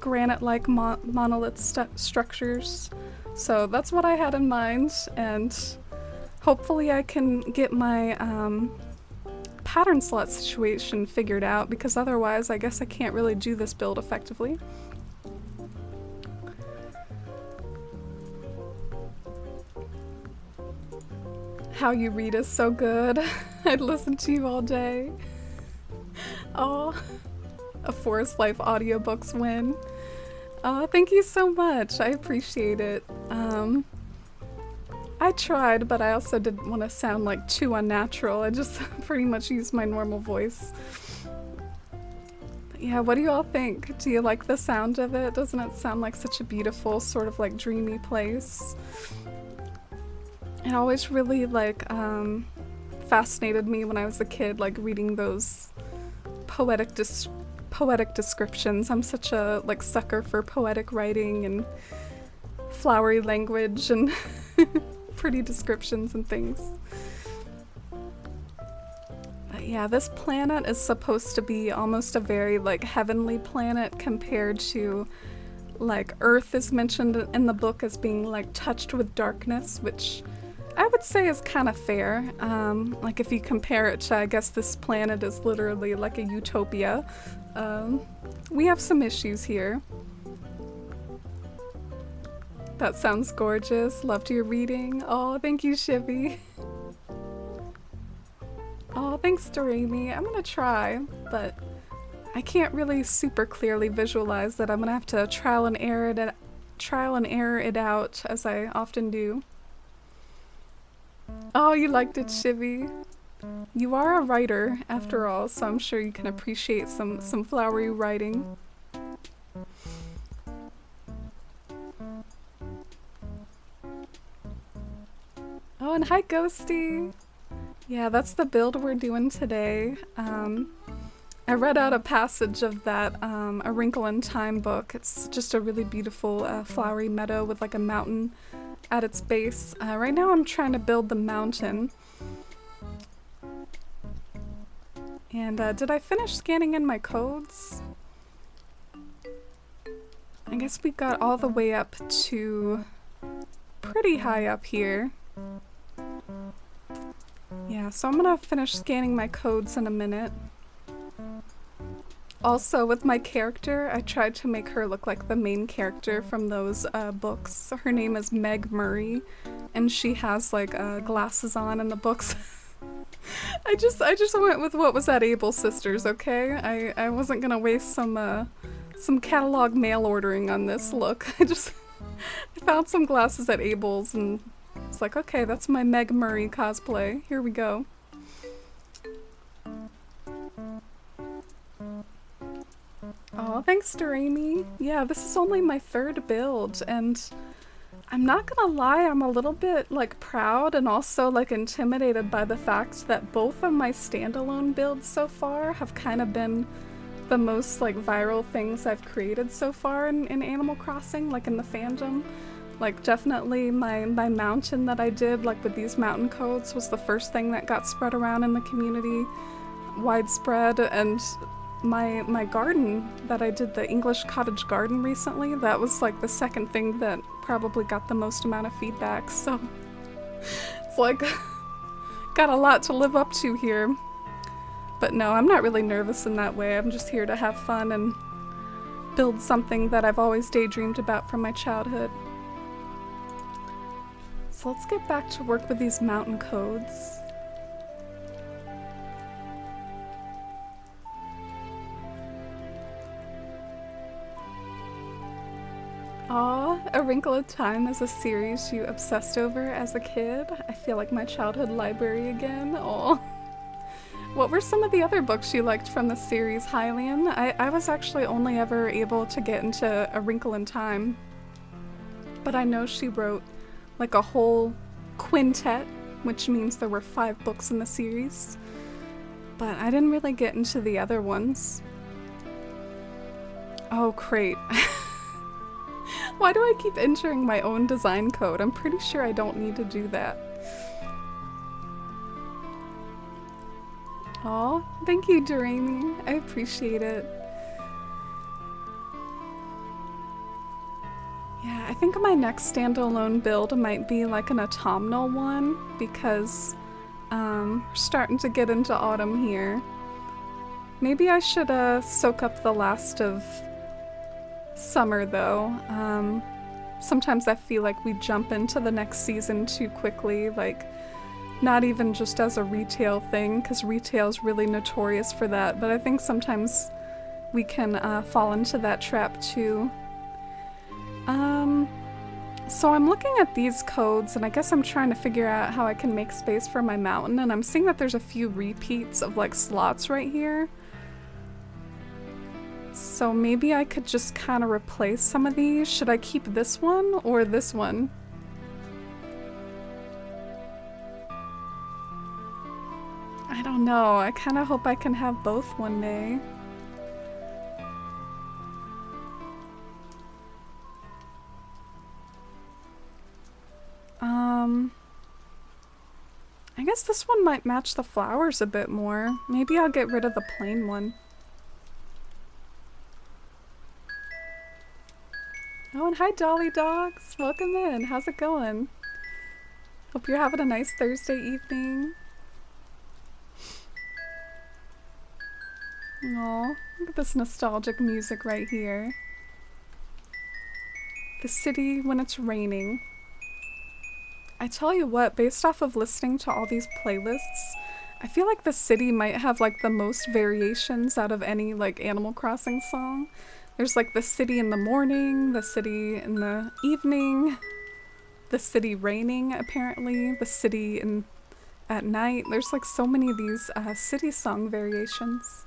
granite-like monolith structures. So that's what I had in mind, and hopefully I can get my pattern slot situation figured out, because otherwise I guess I can't really do this build effectively. How you read is so good. I'd listen to you all day. Oh, a Forest Life audiobooks win. Thank you so much. I appreciate it. I tried, but I also didn't want to sound like too unnatural. I just pretty much used my normal voice. But yeah, what do you all think? Do you like the sound of it? Doesn't it sound like such a beautiful, sort of like dreamy place? It always really like fascinated me when I was a kid, like reading those poetic poetic descriptions. I'm such a like sucker for poetic writing and flowery language and pretty descriptions and things. But yeah, this planet is supposed to be almost a very like heavenly planet compared to like Earth is mentioned in the book as being like touched with darkness, which I would say is kind of fair. Like if you compare it to, I guess this planet is literally like a utopia. We have some issues here. That sounds gorgeous. Loved your reading. Oh, thank you, Shivy. Oh, thanks, Doremi. I'm gonna try, but I can't really super clearly visualize that. I'm gonna have to trial and error it out, as I often do. Oh, you liked it, Shivy. You are a writer, after all, so I'm sure you can appreciate some flowery writing. Oh, and hi, Ghosty! Yeah, that's the build we're doing today. I read out a passage of that A Wrinkle in Time book. It's just a really beautiful flowery meadow with like a mountain at its base. Right now I'm trying to build the mountain. And did I finish scanning in my codes? I guess we got all the way up to pretty high up here. Yeah, so I'm gonna finish scanning my codes in a minute. Also, with my character, I tried to make her look like the main character from those books. Her name is Meg Murray, and she has like glasses on in the books. I just went with what was at Able Sisters, okay? I wasn't gonna waste some catalog mail ordering on this look. I found some glasses at Able's and it's like, okay, that's my Meg Murray cosplay. Here we go. Oh, thanks, Doremi. Yeah, this is only my third build, and I'm not gonna lie, I'm a little bit like proud and also like intimidated by the fact that both of my standalone builds so far have kind of been the most like viral things I've created so far in Animal Crossing, like in the fandom. Like definitely my mountain that I did like with these mountain codes was the first thing that got spread around in the community, widespread, and my garden that I did, the English cottage garden recently, that was like the second thing that probably got the most amount of feedback, so it's like got a lot to live up to here. But no, I'm not really nervous in that way. I'm just here to have fun and build something that I've always daydreamed about from my childhood. So let's get back to work with these mountain codes. Aw, A Wrinkle in Time is a series you obsessed over as a kid. I feel like my childhood library again. Aw. What were some of the other books you liked from the series, Hylian? I was actually only ever able to get into A Wrinkle in Time. But I know she wrote like a whole quintet, which means there were 5 books in the series. But I didn't really get into the other ones. Oh, great. Why do I keep entering my own design code? I'm pretty sure I don't need to do that. Aw, thank you, Doremi. I appreciate it. Yeah, I think my next standalone build might be like an autumnal one because we're starting to get into autumn here. Maybe I should soak up the last of summer though. Sometimes I feel like we jump into the next season too quickly, like not even just as a retail thing, because retail is really notorious for that, but I think sometimes we can fall into that trap too. So I'm looking at these codes and I guess I'm trying to figure out how I can make space for my mountain, and I'm seeing that there's a few repeats of like slots right here. So maybe I could just kind of replace some of these. Should I keep this one or this one? I don't know. I kind of hope I can have both one day. guess this one might match the flowers a bit more. Maybe I'll get rid of the plain one. Oh, and hi Dolly Dogs. Welcome in. How's it going? Hope you're having a nice Thursday evening. Aw, look at this nostalgic music right here. The city when it's raining. I tell you what, based off of listening to all these playlists, I feel like the city might have like the most variations out of any like Animal Crossing song. There's like the city in the morning, the city in the evening, the city raining apparently, the city at night. There's like so many of these city song variations.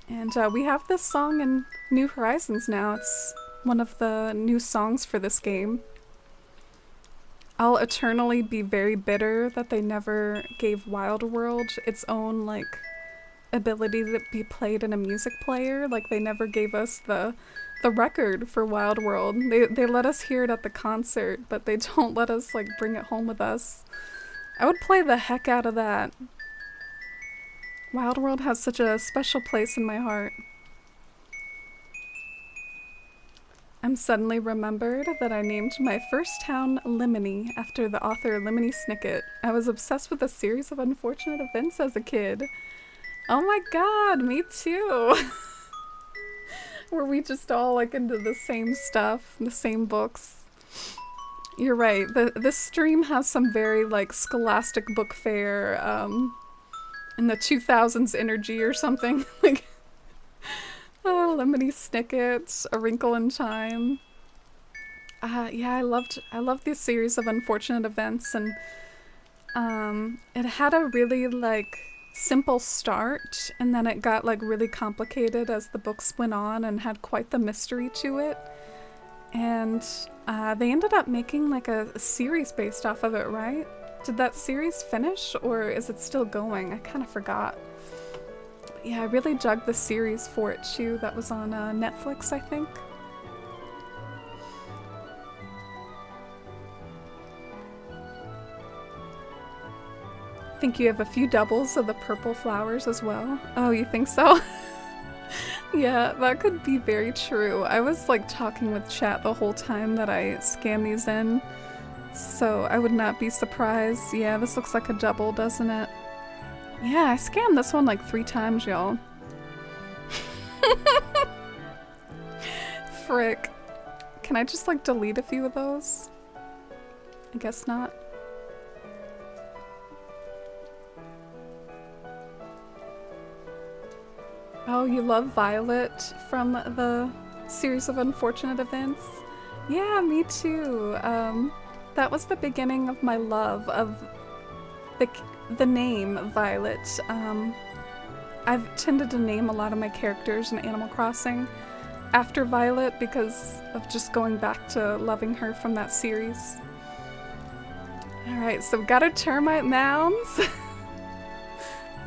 And we have this song in New Horizons now. It's one of the new songs for this game. I'll eternally be very bitter that they never gave Wild World its own like ability to be played in a music player. Like they never gave us the record for Wild World. They let us hear it at the concert, but they don't let us like bring it home with us. I would play the heck out of that. Wild World has such a special place in my heart. I'm suddenly remembered that I named my first town Limony after the author Lemony Snicket. I was obsessed with a series of unfortunate events as a kid. Oh my god, me too! Were we just all like into the same stuff, the same books? You're right, this stream has some very like scholastic book fair, in the 2000s energy or something. Like, oh, Lemony Snicket, A Wrinkle in Time. Yeah, I loved this series of unfortunate events, and it had a really like simple start, and then it got like really complicated as the books went on and had quite the mystery to it. And they ended up making like a series based off of it, right? Did that series finish, or is it still going? I kind of forgot. But yeah, I really dug the series for it too. That was on Netflix, I think. I think you have a few doubles of the purple flowers as well. Oh, you think so? Yeah, that could be very true. I was like talking with chat the whole time that I scanned these in, so I would not be surprised. Yeah, this looks like a double, doesn't it? Yeah, I scanned this one like 3 times, y'all. Frick. Can I just like delete a few of those? I guess not. Oh, you love Violet from the series of unfortunate events? Yeah, me too. That was the beginning of my love of the name Violet. I've tended to name a lot of my characters in Animal Crossing after Violet because of just going back to loving her from that series. Alright, so we've got our termite mounds.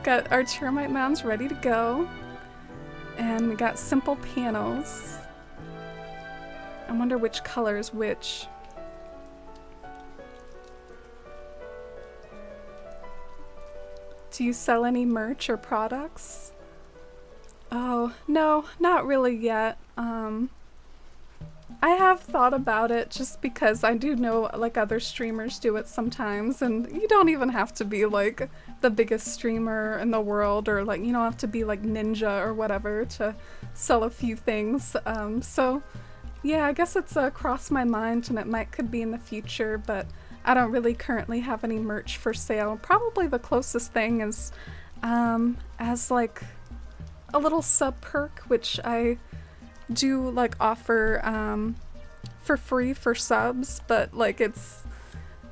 Got our termite mounds ready to go. And we got simple panels. I wonder which color is which. Do you sell any merch or products? Oh, no, not really yet. I have thought about it just because I do know like other streamers do it sometimes, and you don't even have to be like the biggest streamer in the world, or like you don't have to be like Ninja or whatever to sell a few things. So yeah, I guess it's crossed my mind, and it could be in the future, but I don't really currently have any merch for sale. Probably the closest thing is as like a little sub perk, which I do like offer for free for subs, but like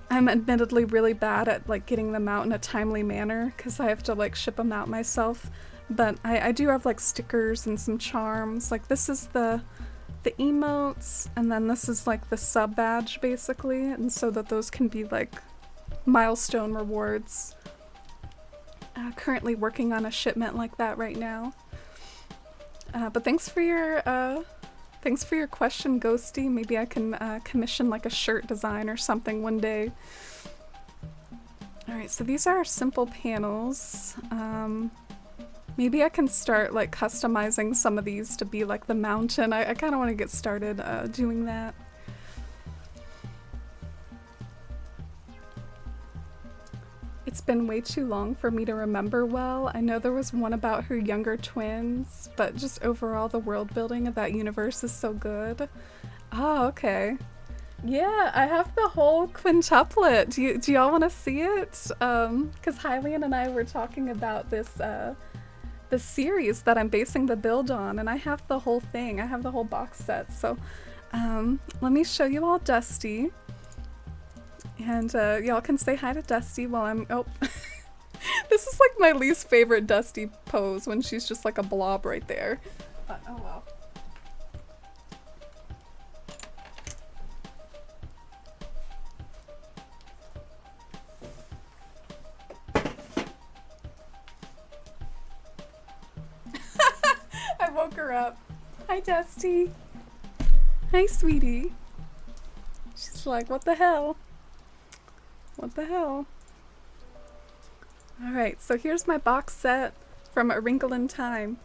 I'm admittedly really bad at like getting them out in a timely manner because I have to like ship them out myself. But I do have like stickers and some charms. Like this is the emotes, and then this is like the sub badge basically, and so that those can be like milestone rewards. Currently working on a shipment like that right now. But thanks for your question, Ghosty. Maybe I can commission like a shirt design or something one day. Alright, so these are our simple panels. Maybe I can start like customizing some of these to be like the mountain. I kind of want to get started doing that. It's been way too long for me to remember well. I know there was one about her younger twins, but just overall the world building of that universe is so good. Oh, okay. Yeah, I have the whole quintuplet. Do y'all want to see it? Because Hylian and I were talking about this series that I'm basing the build on, and I have the whole thing. I have the whole box set. So let me show you all Dusty. And y'all can say hi to Dusty while I'm... Oh, this is like my least favorite Dusty pose when she's just like a blob right there. But oh well. I woke her up. Hi, Dusty. Hi, sweetie. She's like, what the hell? What the hell? Alright, so here's my box set from A Wrinkle in Time.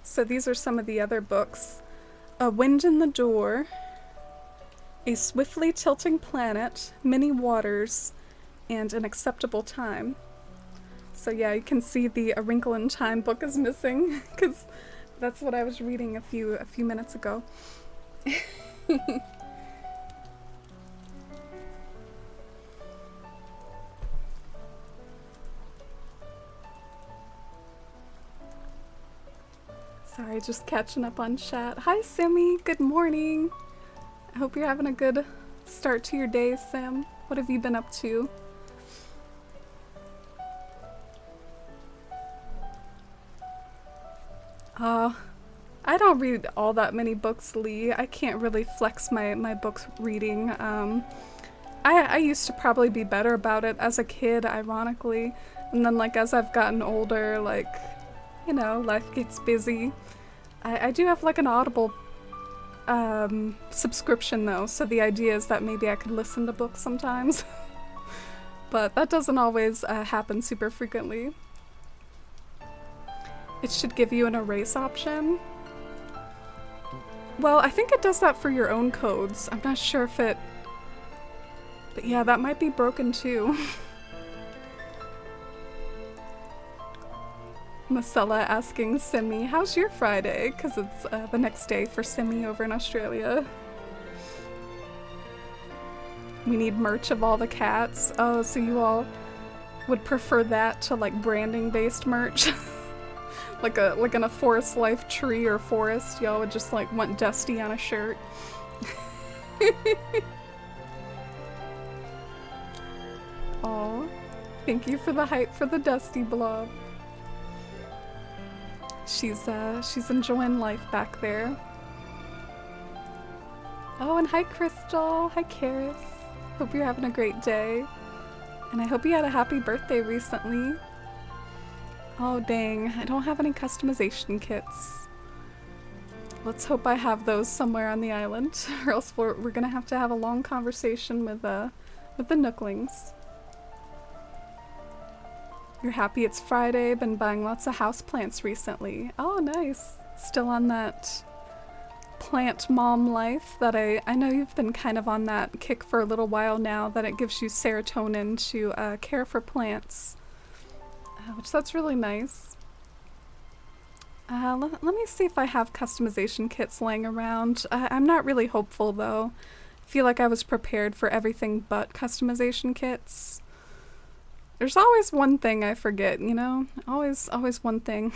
So these are some of the other books. A Wind in the Door, A Swiftly Tilting Planet, Many Waters, and An Acceptable Time. So yeah, you can see the A Wrinkle in Time book is missing, because that's what I was reading a few minutes ago. Sorry, just catching up on chat. Hi, Simmy. Good morning. I hope you're having a good start to your day, Sim. What have you been up to? I don't read all that many books, Lee. I can't really flex my book reading. I used to probably be better about it as a kid, ironically. And then, like, as I've gotten older, like, you know, life gets busy. I do have, like, an Audible subscription, though, so the idea is that maybe I could listen to books sometimes. But that doesn't always happen super frequently. It should give you an erase option. Well, I think it does that for your own codes. I'm not sure if it... But yeah, that might be broken too. Marcella asking Simmy, how's your Friday? Because it's the next day for Simmy over in Australia. We need merch of all the cats. Oh, so you all would prefer that to like branding-based merch? like in a forest life tree or forest, y'all would just like want Dusty on a shirt. Aw, thank you for the hype for the Dusty blob. She's enjoying life back there. Oh, and hi Crystal, hi Karis. Hope you're having a great day. And I hope you had a happy birthday recently. Oh dang, I don't have any customization kits. Let's hope I have those somewhere on the island, or else we're gonna have to have a long conversation with the Nooklings. You're happy it's Friday, been buying lots of houseplants recently. Oh nice. Still on that plant mom life that I know you've been kind of on that kick for a little while now, that it gives you serotonin to care for plants. Which that's really nice. Let me see if I have customization kits laying around. I'm not really hopeful though. I feel like I was prepared for everything but customization kits. There's always one thing I forget, you know? Always one thing.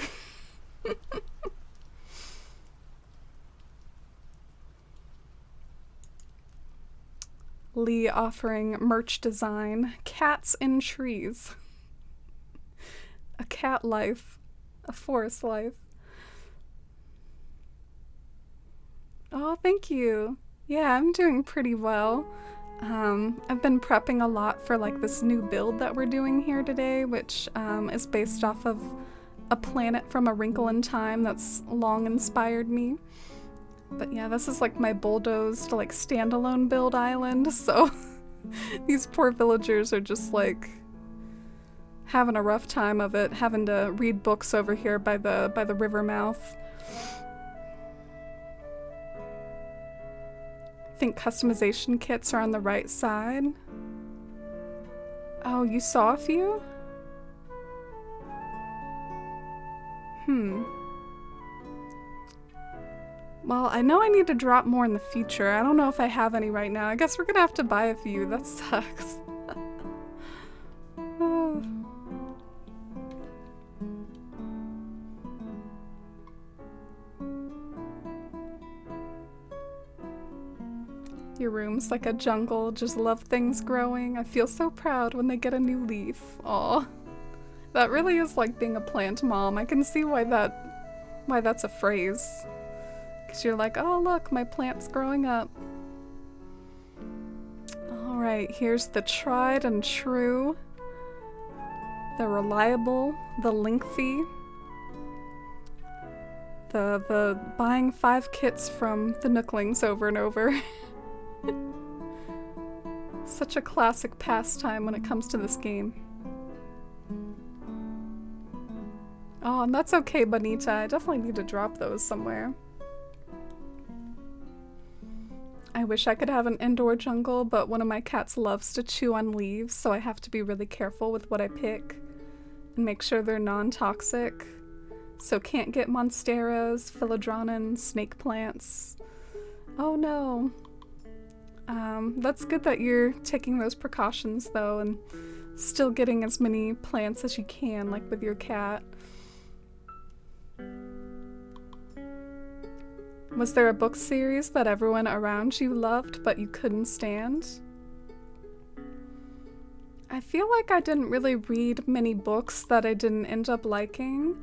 Lee offering merch design. Cats in trees. A cat life. A forest life. Oh, thank you. Yeah, I'm doing pretty well. I've been prepping a lot for like this new build that we're doing here today, which is based off of a planet from A Wrinkle in Time that's long inspired me. But yeah, this is like my bulldozed like standalone build island, so These poor villagers are just like having a rough time of it, having to read books over here by the river mouth. I think customization kits are on the right side. Oh, you saw a few? Well, I know I need to drop more in the future. I don't know if I have any right now. I guess we're gonna have to buy a few. That sucks. Oh. Your room's like a jungle, just love things growing. I feel so proud when they get a new leaf. Aw. That really is like being a plant mom. I can see why that's a phrase. Because you're like, oh look, my plant's growing up. Alright, here's the tried and true, the reliable, the lengthy, the buying 5 kits from the Nooklings over and over. Such a classic pastime when it comes to this game. Oh, and that's okay, Bonita. I definitely need to drop those somewhere. I wish I could have an indoor jungle, but one of my cats loves to chew on leaves, so I have to be really careful with what I pick and make sure they're non-toxic. So can't get monsteras, philodendrons, snake plants. Oh no. That's good that you're taking those precautions though, and still getting as many plants as you can, like with your cat. Was there a book series that everyone around you loved but you couldn't stand? I feel like I didn't really read many books that I didn't end up liking.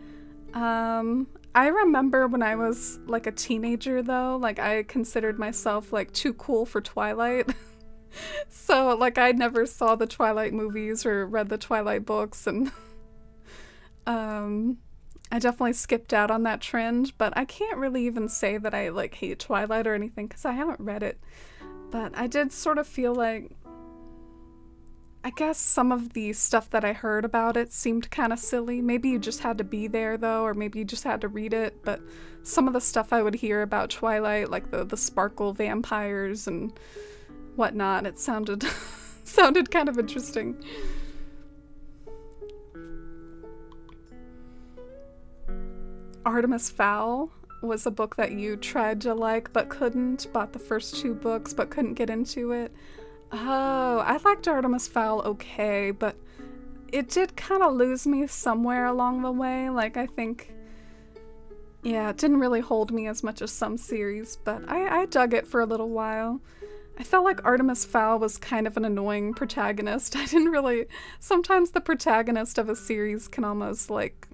I remember when I was like a teenager though, like I considered myself like too cool for Twilight. So like I never saw the Twilight movies or read the Twilight books, and I definitely skipped out on that trend, but I can't really even say that I like hate Twilight or anything because I haven't read it. But I did sort of feel like, I guess some of the stuff that I heard about it seemed kind of silly. Maybe you just had to be there though, or maybe you just had to read it, but some of the stuff I would hear about Twilight, like the sparkle vampires and whatnot, it sounded sounded kind of interesting. Artemis Fowl was a book that you tried to like but couldn't, bought the first 2 books but couldn't get into it. Oh, I liked Artemis Fowl okay, but it did kind of lose me somewhere along the way. Like, I think, yeah, it didn't really hold me as much as some series, but I dug it for a little while. I felt like Artemis Fowl was kind of an annoying protagonist. I didn't really... Sometimes the protagonist of a series can almost, like,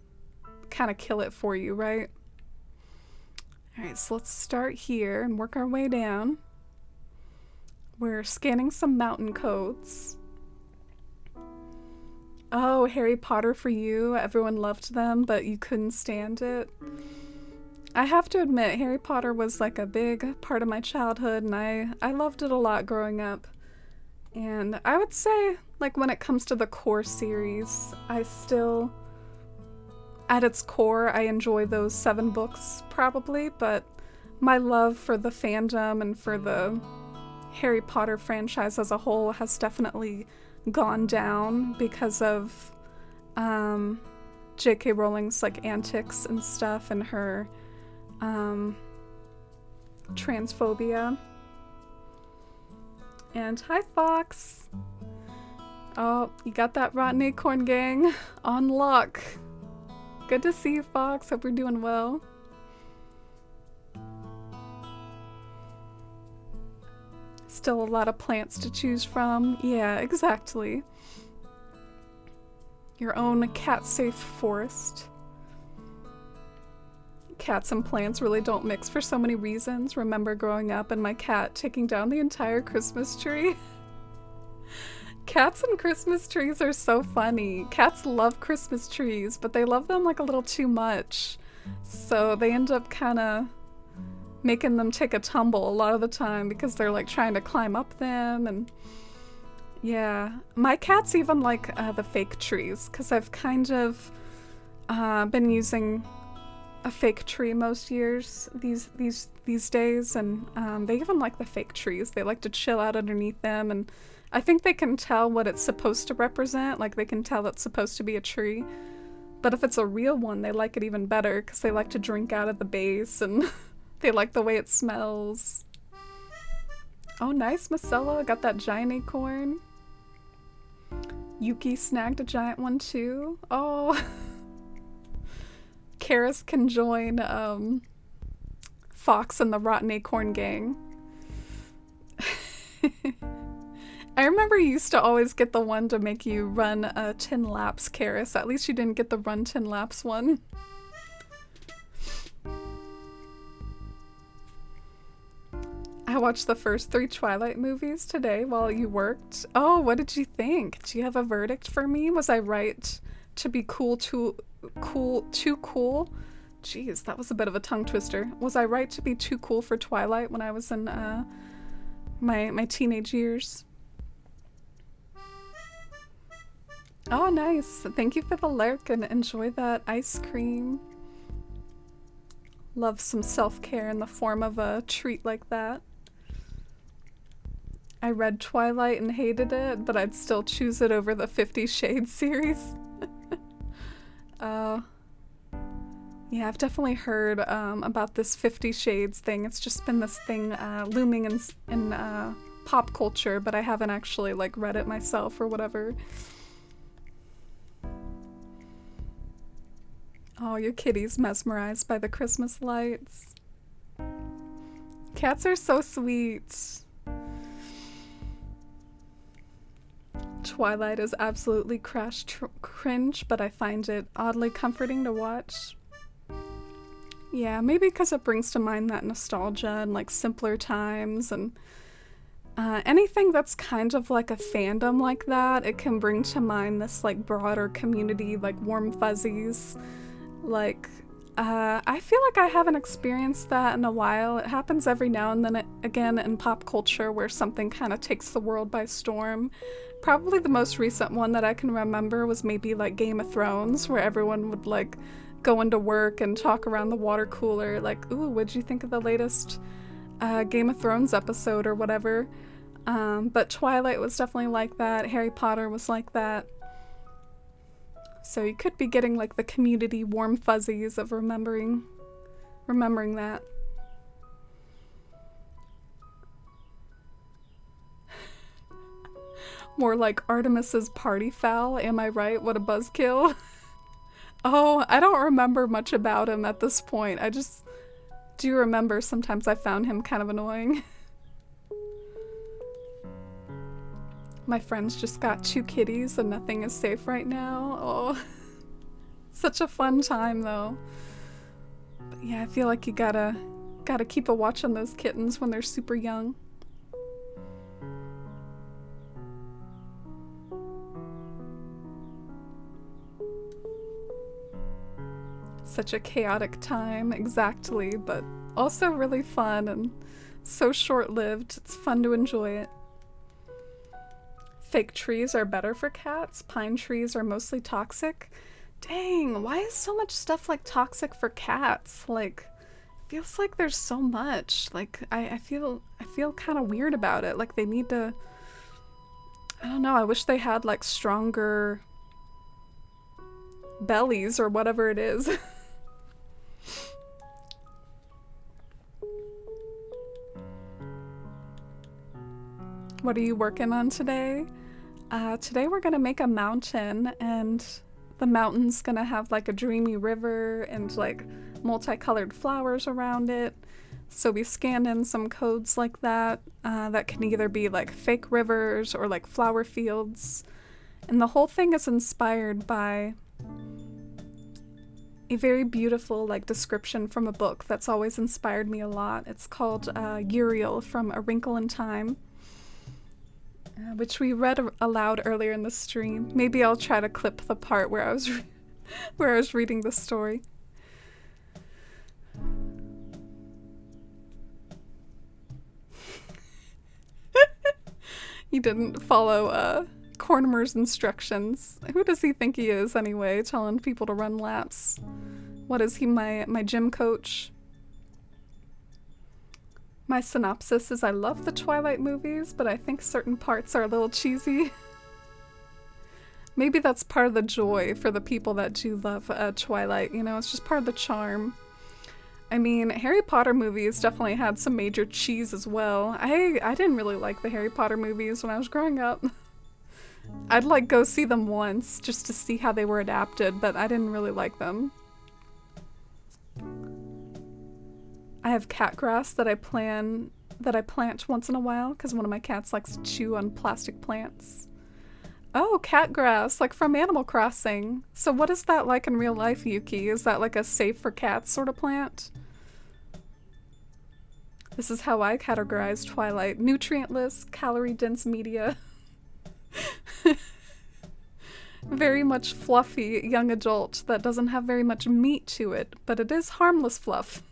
kind of kill it for you, right? Alright, so let's start here and work our way down. We're scanning some mountain codes. Oh, Harry Potter for you. Everyone loved them, but you couldn't stand it. I have to admit, Harry Potter was like a big part of my childhood, and I loved it a lot growing up. And I would say, like, when it comes to the core series, I still, at its core, I enjoy those 7 books, probably, but my love for the fandom and for the Harry Potter franchise as a whole has definitely gone down because of J.K. Rowling's like antics and stuff, and her transphobia. And hi, Fox. Oh, you got that Rotten Acorn gang on lock. Good to see you, Fox. Hope you're doing well. Still a lot of plants to choose from. Yeah, exactly. Your own cat-safe forest. Cats and plants really don't mix for so many reasons. Remember growing up and my cat taking down the entire Christmas tree? Cats and Christmas trees are so funny. Cats love Christmas trees, but they love them like a little too much. So they end up kind of making them take a tumble a lot of the time because they're like trying to climb up them, and Yeah, my cats even like the fake trees because I've kind of been using a fake tree most years these days, and they even like the fake trees. They like to chill out underneath them, and I think they can tell what it's supposed to represent. Like they can tell it's supposed to be a tree, but if it's a real one, they like it even better because they like to drink out of the base and they like the way it smells. Oh, nice, Marcella. Got that giant acorn. Yuki snagged a giant one too. Oh. Karis can join Fox and the Rotten Acorn Gang. I remember you used to always get the one to make you run 10 laps, Karis. At least you didn't get the run 10 laps one. I watched the first 3 Twilight movies today while you worked. Oh, what did you think? Do you have a verdict for me? Was I right to be too cool? Jeez, that was a bit of a tongue twister. Was I right to be too cool for Twilight when I was in my teenage years? Oh, nice. Thank you for the lurk and enjoy that ice cream. Love some self-care in the form of a treat like that. I read Twilight and hated it, but I'd still choose it over the 50 Shades series. Yeah, I've definitely heard about this 50 Shades thing. It's just been this thing looming in pop culture, but I haven't actually like read it myself or whatever. Oh, your kitty's mesmerized by the Christmas lights. Cats are so sweet. Twilight is absolutely cringe, but I find it oddly comforting to watch. Yeah, maybe because it brings to mind that nostalgia and like simpler times, and anything that's kind of like a fandom like that, it can bring to mind this like broader community, like warm fuzzies. Like, I feel like I haven't experienced that in a while. It happens every now and then again in pop culture where something kind of takes the world by storm. Probably the most recent one that I can remember was maybe like Game of Thrones, where everyone would like go into work and talk around the water cooler like, ooh, what'd you think of the latest Game of Thrones episode or whatever. But Twilight was definitely like that. Harry Potter was like that. So you could be getting like the community warm fuzzies of remembering that. More like Artemis's party foul, am I right? What a buzzkill. Oh, I don't remember much about him at this point. I just do remember sometimes I found him kind of annoying. My friends just got 2 kitties and nothing is safe right now. Oh, such a fun time though. But yeah, I feel like you gotta keep a watch on those kittens when they're super young. Such a chaotic time, exactly, but also really fun and so short-lived. It's fun to enjoy it. Fake trees are better for cats. Pine trees are mostly toxic. Dang, why is so much stuff like toxic for cats? Like, feels like there's so much. Like, I feel kind of weird about it. Like they need to, I don't know, I wish they had like stronger bellies or whatever it is. What are you working on today? Today we're gonna make a mountain, and the mountain's gonna have like a dreamy river and like multicolored flowers around it. So we scanned in some codes like that that can either be like fake rivers or like flower fields. And the whole thing is inspired by a very beautiful like description from a book that's always inspired me a lot. It's called Uriel from A Wrinkle in Time, which we read aloud earlier in the stream. Maybe I'll try to clip the part where I was where I was reading the story. He didn't follow Cornimer's instructions. Who does he think he is anyway, telling people to run laps? What is he, my gym coach? My synopsis is I love the Twilight movies, but I think certain parts are a little cheesy. Maybe that's part of the joy for the people that do love Twilight, you know, it's just part of the charm. I mean, Harry Potter movies definitely had some major cheese as well. I didn't really like the Harry Potter movies when I was growing up. I'd like go see them once just to see how they were adapted, but I didn't really like them. I have cat grass that I plant once in a while because one of my cats likes to chew on plastic plants. Oh, cat grass, like from Animal Crossing. So what is that like in real life, Yuki? Is that like a safe for cats sort of plant? This is how I categorize Twilight. Nutrient-less, calorie-dense media. Very much fluffy young adult that doesn't have very much meat to it, but it is harmless fluff.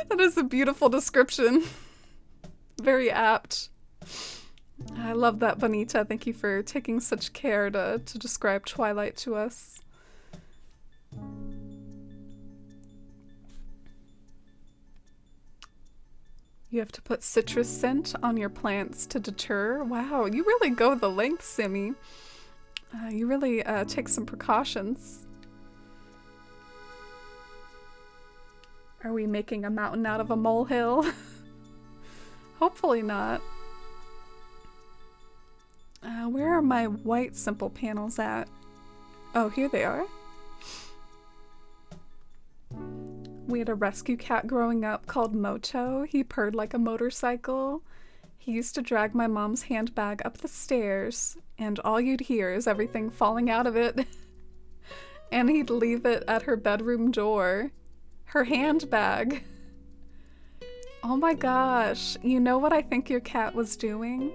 That is a beautiful description. Very apt. I love that, Bonita. Thank you for taking such care to describe Twilight to us. You have to put citrus scent on your plants to deter. Wow, you really go the length, Simi. You really take some precautions. Are we making a mountain out of a molehill? Hopefully not. Where are my white simple panels at? Oh, here they are. We had a rescue cat growing up called Moto. He purred like a motorcycle. He used to drag my mom's handbag up the stairs, and all you'd hear is everything falling out of it. And he'd leave it at her bedroom door. Her handbag. Oh my gosh. You know what I think your cat was doing?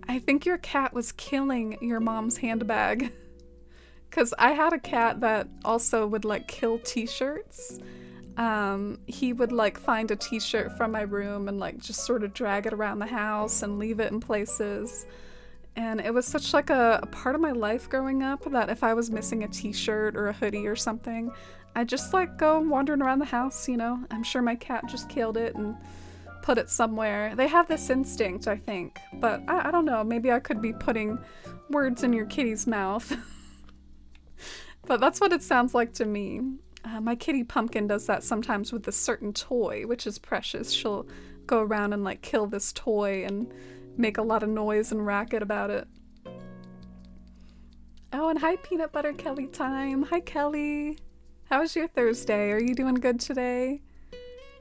I think your cat was killing your mom's handbag. Because I had a cat that also would like kill t-shirts. He would like find a t-shirt from my room and like just sort of drag it around the house and leave it in places. And it was such like a part of my life growing up that if I was missing a t-shirt or a hoodie or something, I'd just like go wandering around the house, you know. I'm sure my cat just killed it and put it somewhere. They have this instinct, I think, but I don't know. Maybe I could be putting words in your kitty's mouth. But that's what it sounds like to me. My kitty Pumpkin does that sometimes with a certain toy, which is precious. She'll go around and like kill this toy and make a lot of noise and racket about it. Oh, and hi Peanut Butter Kelly time. Hi Kelly. How was your Thursday? Are you doing good today?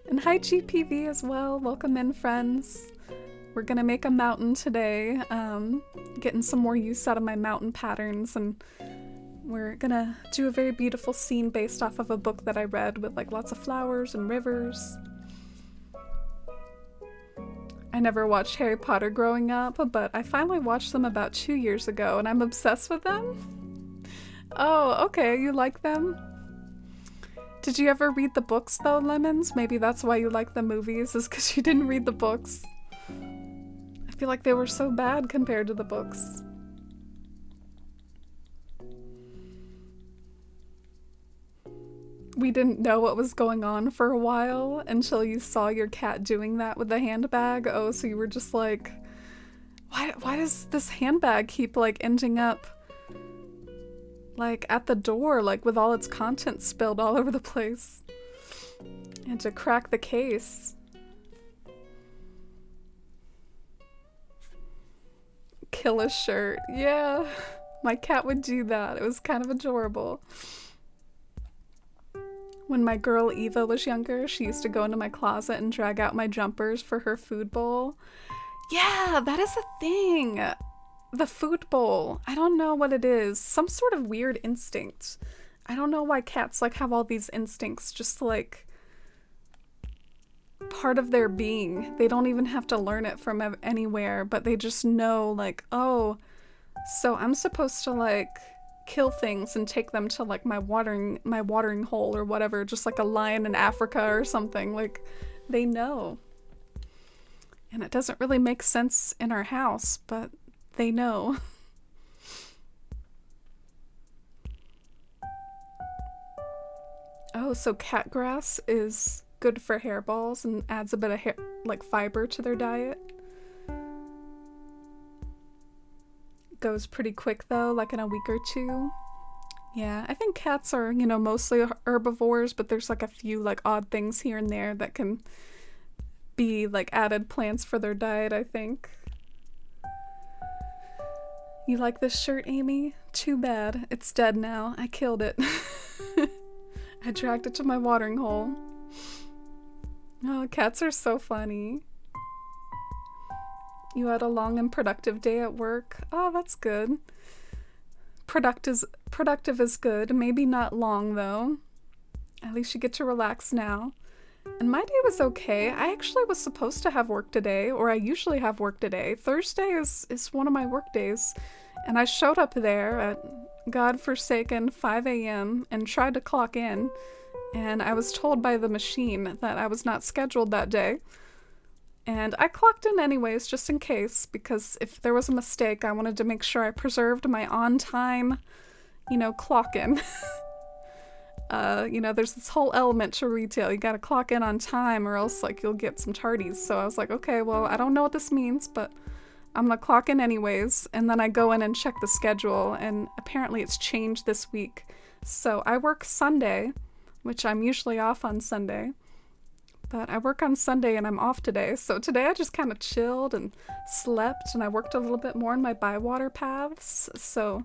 And hi GPV as well. Welcome in, friends. We're gonna make a mountain today. Getting some more use out of my mountain patterns, and we're gonna do a very beautiful scene based off of a book that I read with like lots of flowers and rivers. I never watched Harry Potter growing up, but I finally watched them about 2 years ago and I'm obsessed with them. Oh, okay, you like them? Did you ever read the books though, Lemons? Maybe that's why you like the movies, is because you didn't read the books. I feel like they were so bad compared to the books. We didn't know what was going on for a while until you saw your cat doing that with the handbag. Oh, so you were just like, why does this handbag keep like ending up like at the door, like with all its contents spilled all over the place? And to crack the case. Kill a shirt. Yeah, my cat would do that. It was kind of adorable. When my girl Eva was younger, she used to go into my closet and drag out my jumpers for her food bowl. Yeah, that is a thing. The food bowl. I don't know what it is. Some sort of weird instinct. I don't know why cats like have all these instincts, just like part of their being. They don't even have to learn it from anywhere, but they just know like, oh, so I'm supposed to like kill things and take them to like my watering hole or whatever, just like a lion in Africa or something. Like, they know. And it doesn't really make sense in our house, but they know. Oh, so cat grass is good for hairballs and adds a bit of hair, like fiber to their diet. Goes pretty quick though, like in a week or two. Yeah, I think cats are, mostly herbivores, but there's like a few like odd things here and there that can be like added plants for their diet, I think. You like this shirt, Amy? Too bad. It's dead now. I killed it. I dragged it to my watering hole. Oh, cats are so funny. You had a long and productive day at work. Oh, that's good. Productive is good. Maybe not long, though. At least you get to relax now. And my day was okay. I actually was supposed to have work today, or I usually have work today. Thursday is one of my work days. And I showed up there at godforsaken 5 a.m. and tried to clock in. And I was told by the machine that I was not scheduled that day. And I clocked in anyways, just in case, because if there was a mistake, I wanted to make sure I preserved my on-time, clock in. There's this whole element to retail. You gotta clock in on time or else, you'll get some tardies. So I was like, okay, well, I don't know what this means, but I'm gonna clock in anyways. And then I go in and check the schedule, and apparently it's changed this week. So I work Sunday, which I'm usually off on Sunday. But I work on Sunday and I'm off today. So today I just kind of chilled and slept, and I worked a little bit more in my bywater paths. So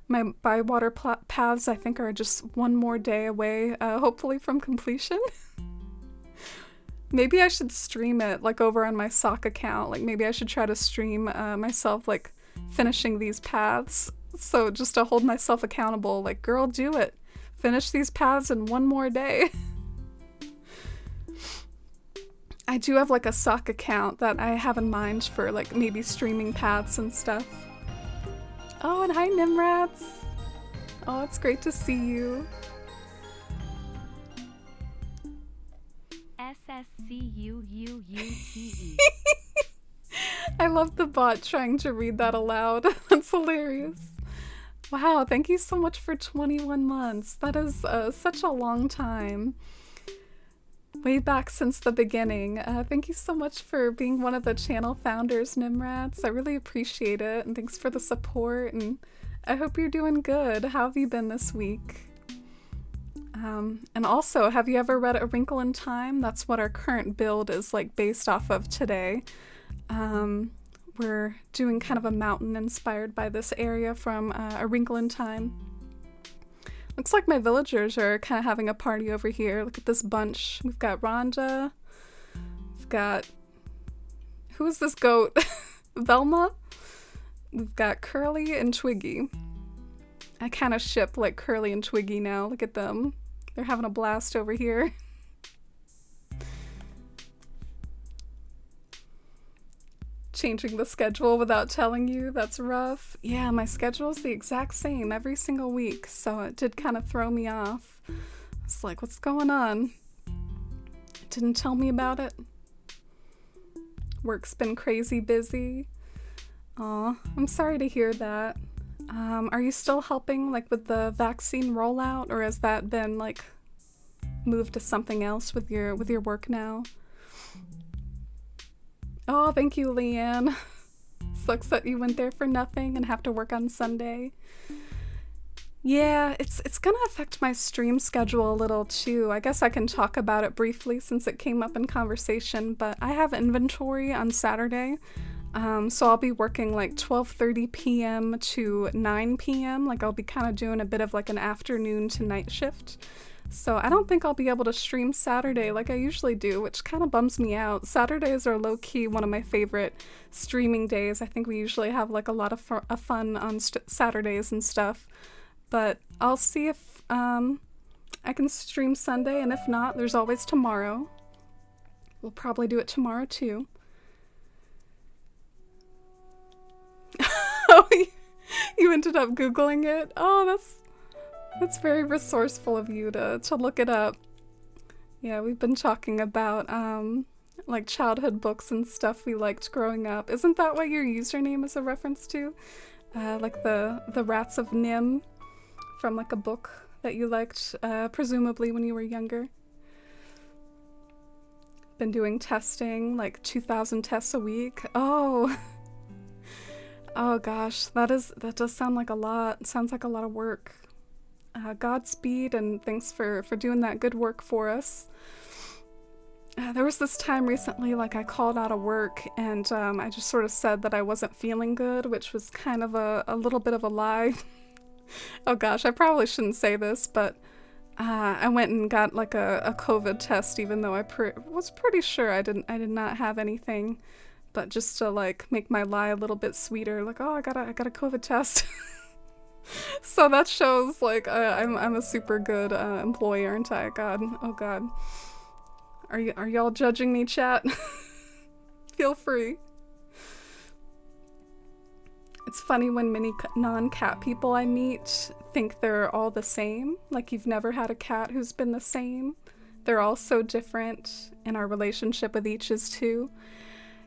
my bywater paths, I think, are just one more day away, hopefully from completion. Maybe I should stream it, over on my sock account. Maybe I should try to stream myself, finishing these paths. So just to hold myself accountable, girl, do it. Finish these paths in one more day. I do have a sock account that I have in mind for maybe streaming paths and stuff. Oh, and hi Nimrads. Oh, it's great to see you.
SSCUUUTE.
I love the bot trying to read that aloud. That's hilarious. Wow, thank you so much for 21 months. That is such a long time. Way back since the beginning. Thank you so much for being one of the channel founders, Nimrads. I really appreciate it, and thanks for the support, and I hope you're doing good. How have you been this week? And also, have you ever read A Wrinkle in Time? That's what our current build is based off of today. We're doing kind of a mountain inspired by this area from A Wrinkle in Time. Looks like my villagers are kind of having a party over here. Look at this bunch. We've got Rhonda. We've got... Who is this goat? Velma? We've got Curly and Twiggy. I kind of ship Curly and Twiggy now. Look at them. They're having a blast over here. Changing the schedule without telling you, that's rough. Yeah, my schedule's the exact same every single week, so it did kind of throw me off. It's what's going on? Didn't tell me about it. Work's been crazy busy. Aw, I'm sorry to hear that. Are you still helping with the vaccine rollout, or has that been moved to something else with your work now? Oh, thank you, Leanne. Sucks that you went there for nothing and have to work on Sunday. Yeah, it's gonna affect my stream schedule a little too. I guess I can talk about it briefly since it came up in conversation, but I have inventory on Saturday. So I'll be working 12:30 p.m. to 9 p.m. I'll be kind of doing a bit of an afternoon to night shift. So I don't think I'll be able to stream Saturday like I usually do, which kind of bums me out. Saturdays are low-key one of my favorite streaming days. I think we usually have a lot of fun on Saturdays and stuff. But I'll see if I can stream Sunday, and if not, there's always tomorrow. We'll probably do it tomorrow too. Oh, you ended up Googling it? Oh, that's very resourceful of you to look it up. Yeah, we've been talking about like childhood books and stuff we liked growing up. Isn't that what your username is a reference to? Like the Rats of Nim from like a book that you liked, presumably when you were younger. Been doing testing, like 2,000 tests a week. Oh, oh gosh, that does sound like a lot. It sounds like a lot of work. Godspeed, and thanks for doing that good work for us. There was this time recently, like I called out of work and I just sort of said that I wasn't feeling good, which was kind of a little bit of a lie. Oh gosh, I probably shouldn't say this, but I went and got like a COVID test, even though I was pretty sure I did not have anything, but just to like make my lie a little bit sweeter, like, oh, I got a COVID test. So that shows like I'm a super good employee, aren't I? God, oh God, are y'all judging me, chat? Feel free. It's funny when many non-cat people I meet think they're all the same, like you've never had a cat who's been the same. They're all so different, and our relationship with each is too.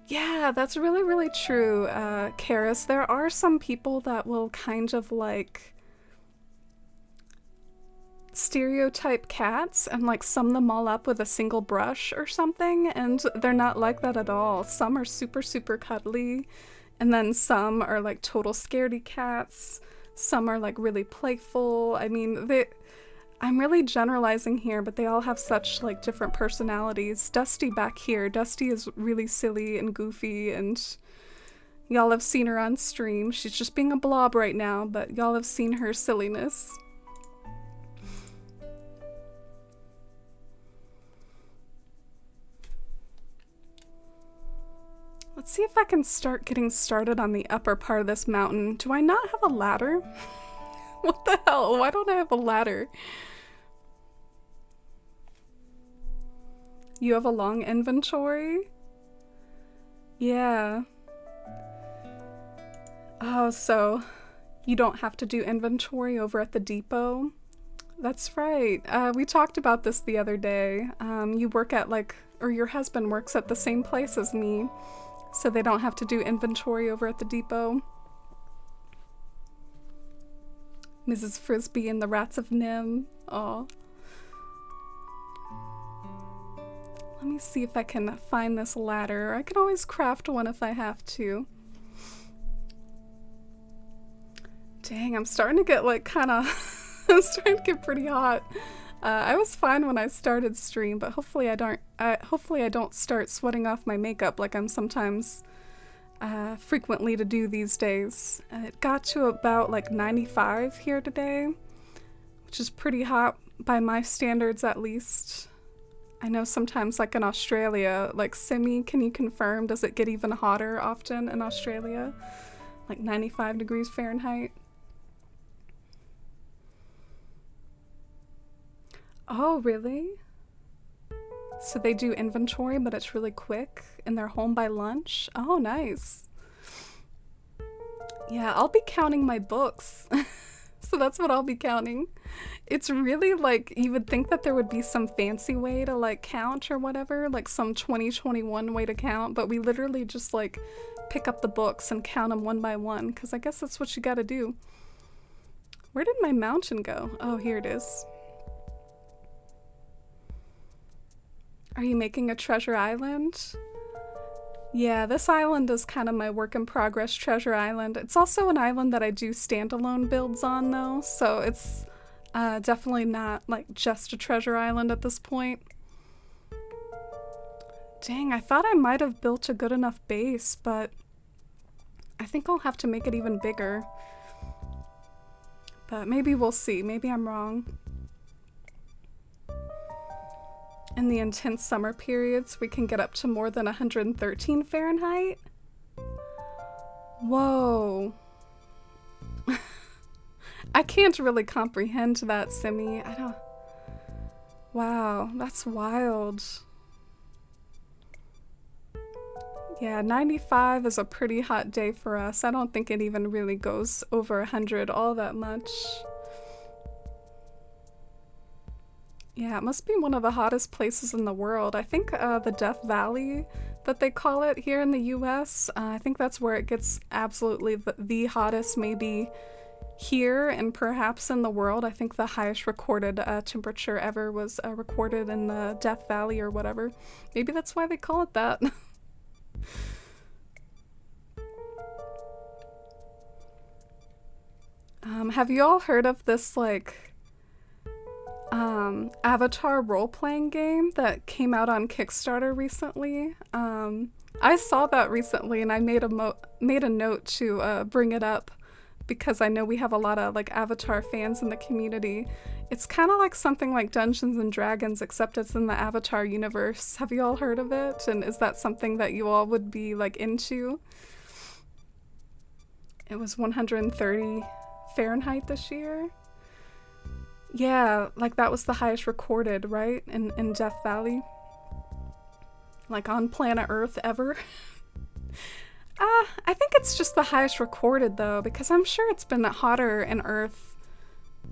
Yeah, that's really, really true, Karis. There are some people that will kind of like stereotype cats and like sum them all up with a single brush or something, and they're not like that at all. Some are super, super cuddly, and then some are like total scaredy cats. Some are like really playful. I mean, I'm really generalizing here, but they all have such like different personalities. Dusty back here, Dusty is really silly and goofy, and y'all have seen her on stream. She's just being a blob right now, but y'all have seen her silliness. Let's see if I can start getting started on the upper part of this mountain. Do I not have a ladder? What the hell? Why don't I have a ladder? You have a long inventory? Yeah. Oh, so you don't have to do inventory over at the depot? That's right. We talked about this the other day. You work at like, or your husband works at the same place as me, so they don't have to do inventory over at the depot. Mrs. Frisbee and the Rats of Nim. Aw. Let me see if I can find this ladder. I can always craft one if I have to. Dang, I'm starting to get like kind of I'm starting to get pretty hot. I was fine when I started stream, but hopefully I don't start sweating off my makeup like I'm sometimes frequently to do these days. It got to about like 95 here today, which is pretty hot by my standards at least. I know sometimes like in Australia, like Simi, can you confirm, does it get even hotter often in Australia? Like 95 degrees Fahrenheit? Oh, really? So they do inventory, but it's really quick, and they're home by lunch? Oh, nice. Yeah, I'll be counting my books. So that's what I'll be counting. It's really like, you would think that there would be some fancy way to like count or whatever, like some 2021 way to count, but we literally just like pick up the books and count them one by one, because I guess that's what you gotta do. Where did my mountain go? Oh, here it is. Are you making a treasure island? Yeah, this island is kind of my work in progress treasure island. It's also an island that I do standalone builds on though, so it's definitely not like just a treasure island at this point. Dang, I thought I might have built a good enough base, but I think I'll have to make it even bigger. But maybe we'll see. Maybe I'm wrong. In the intense summer periods, we can get up to more than 113 Fahrenheit. Whoa. I can't really comprehend that, Simi. I don't... Wow, that's wild. Yeah, 95 is a pretty hot day for us. I don't think it even really goes over 100 all that much. Yeah, it must be one of the hottest places in the world. I think the Death Valley that they call it here in the US, I think that's where it gets absolutely the hottest, maybe here and perhaps in the world. I think the highest recorded temperature ever was recorded in the Death Valley or whatever. Maybe that's why they call it that. Have you all heard of this, like, Avatar role-playing game that came out on Kickstarter recently? I saw that recently and I made a note to bring it up because I know we have a lot of like Avatar fans in the community. It's kind of like something like Dungeons and Dragons, except it's in the Avatar universe. Have you all heard of it? And is that something that you all would be like into? It was 130 Fahrenheit this year. Yeah, like that was the highest recorded, right? In Death Valley. Like on planet Earth ever. I think it's just the highest recorded though, because I'm sure it's been hotter in Earth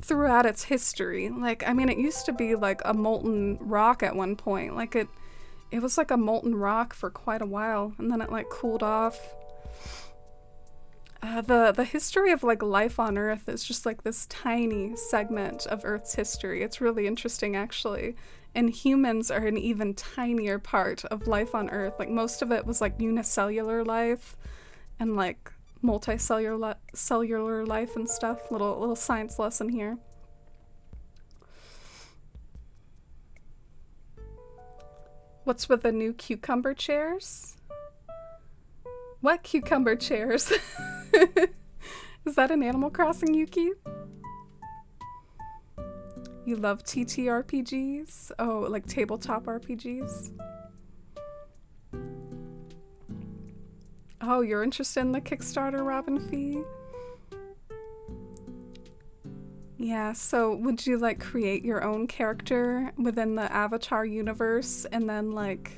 throughout its history. Like, I mean, it used to be like a molten rock at one point. Like it was like a molten rock for quite a while, and then it like cooled off. The history of like life on Earth is just like this tiny segment of Earth's history. It's really interesting actually. And humans are an even tinier part of life on Earth. Like most of it was like unicellular life and like cellular life and stuff. Little science lesson here. What's with the new cucumber chairs? What cucumber chairs? Is that an Animal Crossing, Yuki? You love TTRPGs? Oh, like tabletop RPGs? Oh, you're interested in the Kickstarter, Robin Fee? Yeah, so would you like create your own character within the Avatar universe and then like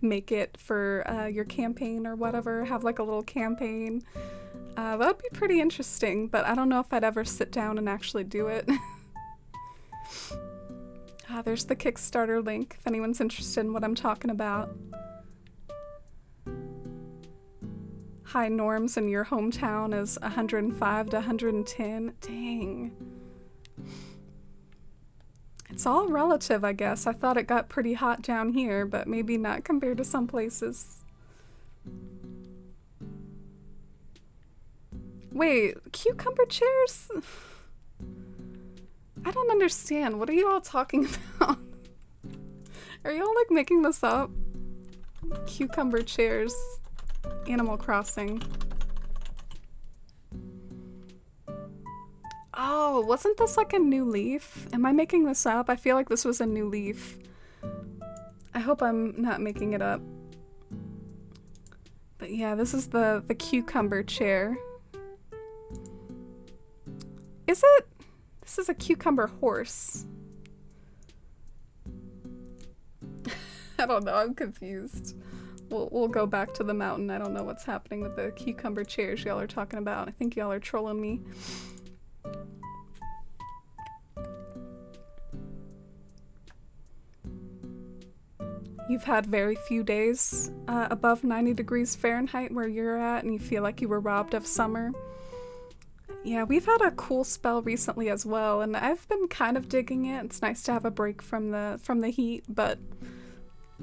make it for your campaign or whatever? Have like a little campaign? That would be pretty interesting, but I don't know if I'd ever sit down and actually do it. There's the Kickstarter link if anyone's interested in what I'm talking about. High norms in your hometown is 105 to 110. Dang. It's all relative, I guess. I thought it got pretty hot down here, but maybe not compared to some places. Wait, cucumber chairs? I don't understand. What are you all talking about? Are y'all like making this up? Cucumber chairs. Animal Crossing. Oh, wasn't this like a new leaf? Am I making this up? I feel like this was a new leaf. I hope I'm not making it up. But yeah, this is the cucumber chair. Is it? This is a cucumber horse. I don't know, I'm confused. We'll go back to the mountain. I don't know what's happening with the cucumber chairs y'all are talking about. I think y'all are trolling me. You've had very few days above 90 degrees Fahrenheit where you're at and you feel like you were robbed of summer. Yeah, we've had a cool spell recently as well, and I've been kind of digging it. It's nice to have a break from the heat, but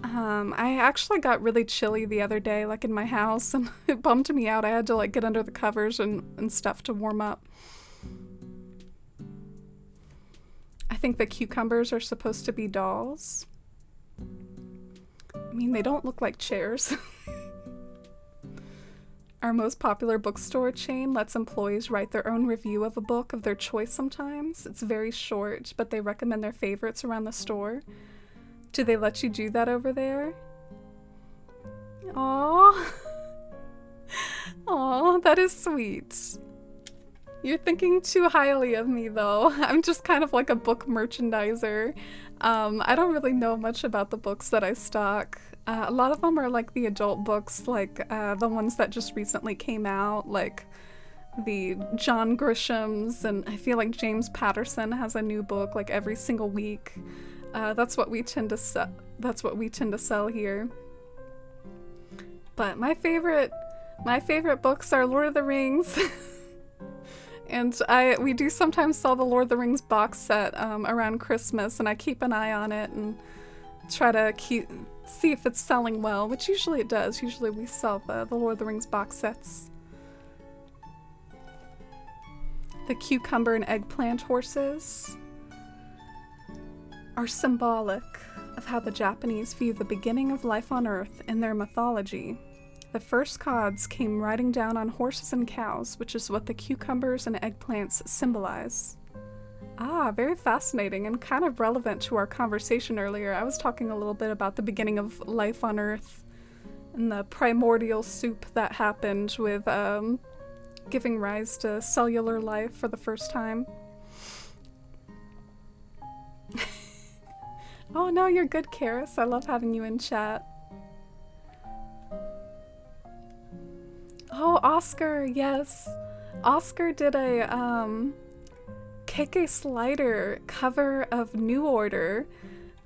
I actually got really chilly the other day, like in my house, and it bummed me out. I had to like get under the covers and stuff to warm up. I think the cucumbers are supposed to be dolls. I mean, they don't look like chairs. Our most popular bookstore chain lets employees write their own review of a book of their choice sometimes. It's very short, but they recommend their favorites around the store. Do they let you do that over there? Aww. Aww, that is sweet. You're thinking too highly of me, though. I'm just kind of like a book merchandiser. I don't really know much about the books that I stock. A lot of them are like the adult books, like the ones that just recently came out, like the John Grishams, and I feel like James Patterson has a new book like every single week. That's what we tend to sell. That's what we tend to sell here. But my favorite books are Lord of the Rings. And we do sometimes sell the Lord of the Rings box set around Christmas, and I keep an eye on it and try to see if it's selling well, which usually it does. Usually we sell the Lord of the Rings box sets. The cucumber and eggplant horses are symbolic of how the Japanese view the beginning of life on Earth in their mythology. The first gods came riding down on horses and cows, which is what the cucumbers and eggplants symbolize. Ah, very fascinating and kind of relevant to our conversation earlier. I was talking a little bit about the beginning of life on Earth and the primordial soup that happened with giving rise to cellular life for the first time. Oh no, you're good, Karis. I love having you in chat. Oh, Oscar, yes. Oscar did a KK Slider cover of New Order.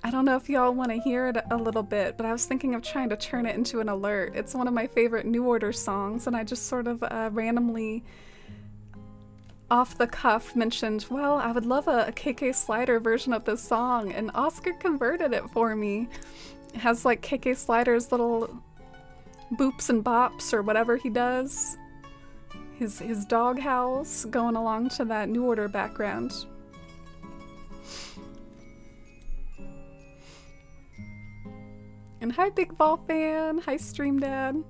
I don't know if y'all want to hear it a little bit, but I was thinking of trying to turn it into an alert. It's one of my favorite New Order songs, and I just sort of randomly, off the cuff, mentioned, well, I would love a KK Slider version of this song, and Oscar converted it for me. It has like KK Slider's little boops and bops or whatever he does. His dog howls going along to that New Order background. And hi Big Vol fan, hi Stream Dad.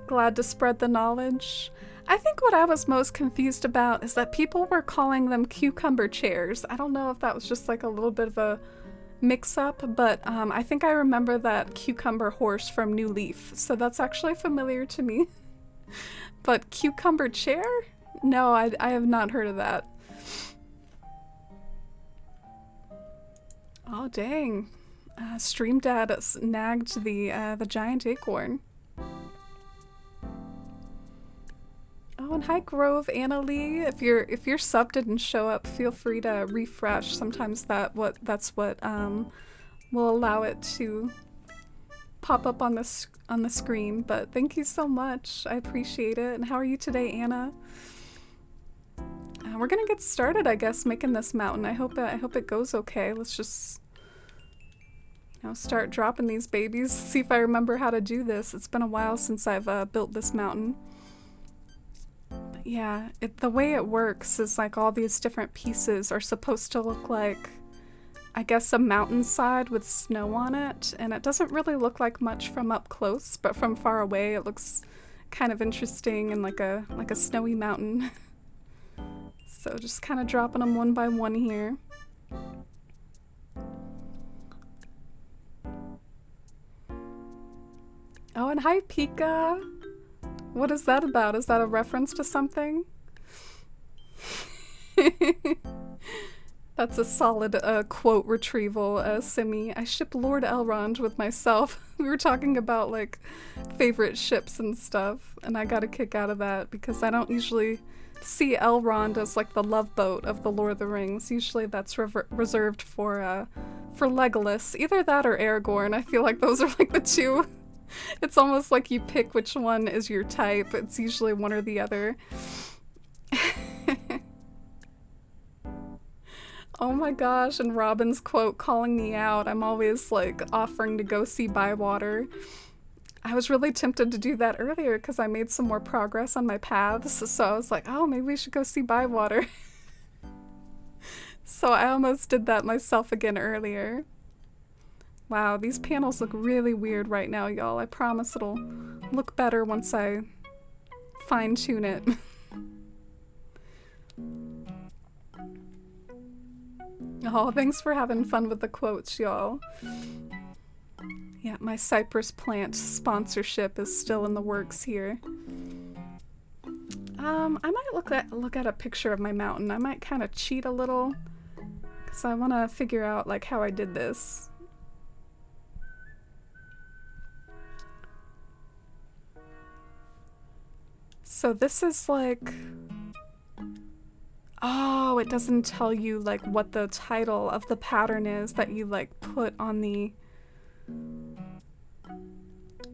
Glad to spread the knowledge. I think what I was most confused about is that people were calling them cucumber chairs. I don't know if that was just like a little bit of a mix-up, but I think I remember that cucumber horse from New Leaf, so that's actually familiar to me. But cucumber chair? No, I have not heard of that. Oh dang. Stream Dad snagged the giant acorn. Oh, and hi Grove Anna Lee. If your sub didn't show up, feel free to refresh. Sometimes that's what will allow it to pop up on the screen. But thank you so much. I appreciate it. And how are you today, Anna? We're gonna get started, I guess, making this mountain. I hope it goes okay. Let's just start dropping these babies. See if I remember how to do this. It's been a while since I've built this mountain. But yeah, the way it works is like all these different pieces are supposed to look like, I guess, a mountainside with snow on it, and it doesn't really look like much from up close, but from far away it looks kind of interesting and like a snowy mountain. So just kind of dropping them one by one here. Oh, and hi Pika! What is that about? Is that a reference to something? That's a solid quote retrieval, Simi. I ship Lord Elrond with myself. We were talking about like favorite ships and stuff, and I got a kick out of that because I don't usually see Elrond as like the love boat of the Lord of the Rings. Usually that's reserved for Legolas. Either that or Aragorn. I feel like those are like the two. It's almost like you pick which one is your type. It's usually one or the other. Oh my gosh, and Robin's quote calling me out. I'm always like offering to go see Bywater. I was really tempted to do that earlier because I made some more progress on my paths, so I was like, oh, maybe we should go see Bywater. So I almost did that myself again earlier. Wow, these panels look really weird right now, y'all. I promise it'll look better once I fine-tune it. Oh, thanks for having fun with the quotes, y'all. Yeah, my cypress plant sponsorship is still in the works here. I might look at a picture of my mountain. I might kind of cheat a little because I want to figure out like how I did this. So this is like, oh, Oh, it doesn't tell you like what the title of the pattern is that you like put on the...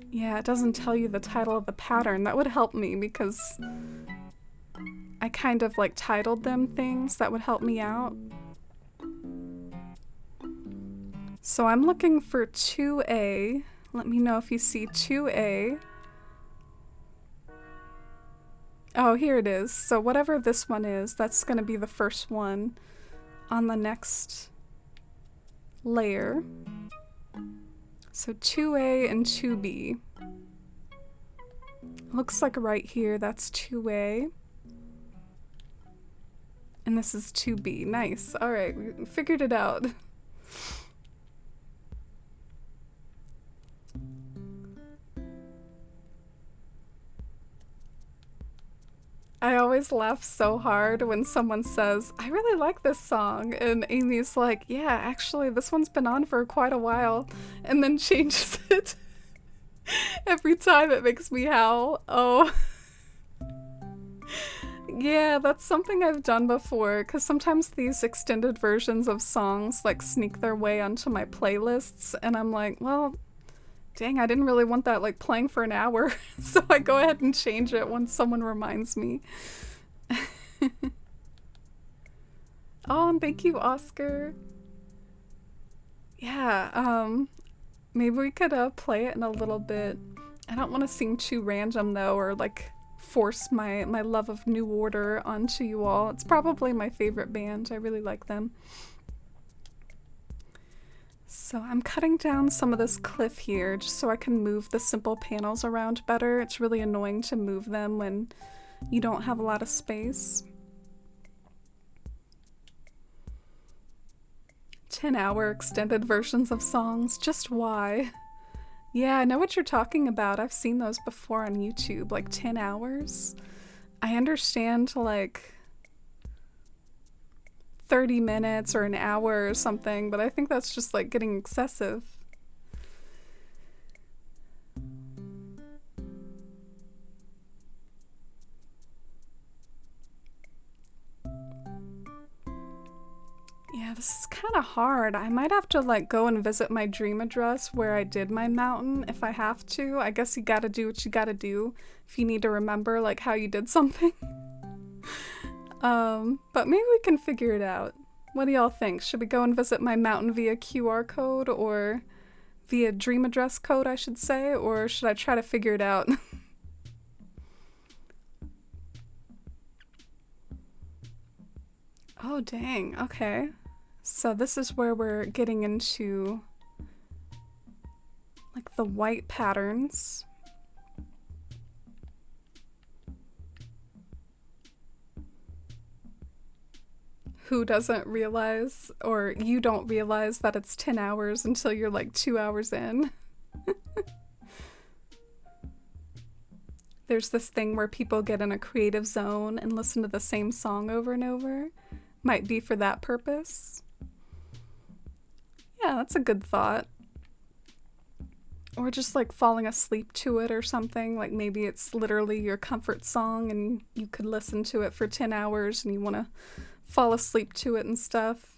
Yeah, it doesn't tell you the title of the pattern. That would help me because I kind of like titled them things that would help me out. So I'm looking for 2A. Let me know if you see 2A. Oh, here it is. So whatever this one is, that's going to be the first one on the next layer. So 2A and 2B. Looks like right here, that's 2A. And this is 2B. Nice. All right, we figured it out. I always laugh so hard when someone says, I really like this song. And Amy's like, yeah, actually, this one's been on for quite a while. And then changes it. Every time it makes me howl. Oh. Yeah, that's something I've done before. Because sometimes these extended versions of songs like sneak their way onto my playlists. And I'm like, well, dang, I didn't really want that like playing for an hour, so I go ahead and change it once someone reminds me. Oh, and thank you, Oscar. Yeah, maybe we could play it in a little bit. I don't want to seem too random though, or like force my love of New Order onto you all. It's probably my favorite band. I really like them. So I'm cutting down some of this cliff here just so I can move the simple panels around better. It's really annoying to move them when you don't have a lot of space. 10-hour extended versions of songs, just why? Yeah, I know what you're talking about. I've seen those before on YouTube, like 10 hours. I understand like 30 minutes or an hour or something, but I think that's just like getting excessive. Yeah, this is kind of hard. I might have to like go and visit my dream address where I did my mountain if I have to. I guess you gotta do what you gotta do if you need to remember like how you did something. But maybe we can figure it out. What do y'all think? Should we go and visit my mountain via QR code or via dream address code, I should say, or should I try to figure it out? Oh, dang. Okay. So this is where we're getting into like the white patterns. Who doesn't realize, or you don't realize that it's 10 hours until you're like 2 hours in. There's this thing where people get in a creative zone and listen to the same song over and over. Might be for that purpose. Yeah, that's a good thought. Or just like falling asleep to it or something. Like maybe it's literally your comfort song and you could listen to it for 10 hours and you want to fall asleep to it and stuff.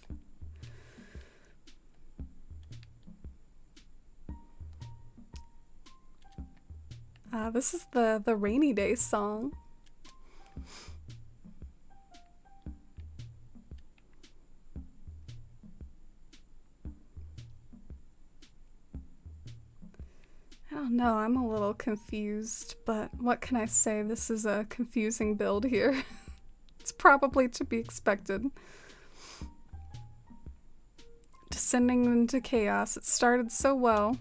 This is the rainy day song. I don't know, I'm a little confused, but what can I say? This is a confusing build here. It's probably to be expected. Descending into chaos. It started so well.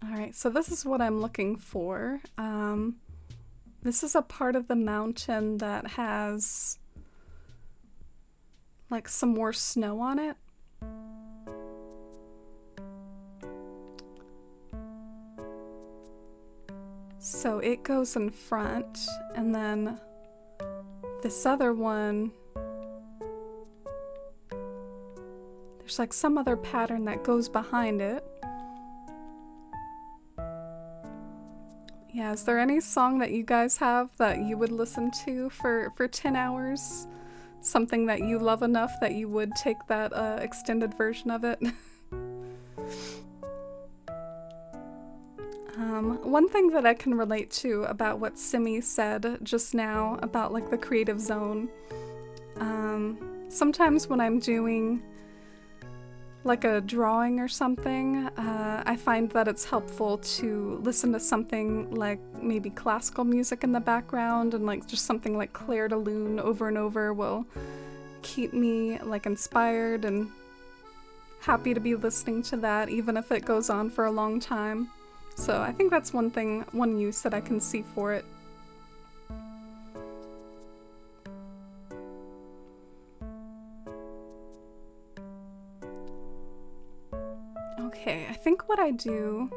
Alright, so this is what I'm looking for. This is a part of the mountain that has like some more snow on it. So it goes in front, and then this other one, there's like some other pattern that goes behind it. Yeah, is there any song that you guys have that you would listen to for 10 hours? Something that you love enough that you would take that extended version of it? One thing that I can relate to about what Simi said just now about like the creative zone, sometimes when I'm doing like a drawing or something, I find that it's helpful to listen to something like maybe classical music in the background, and like just something like Claire de Lune over and over will keep me like inspired and happy to be listening to that, even if it goes on for a long time. So I think that's one use that I can see for it. Okay, I think what I do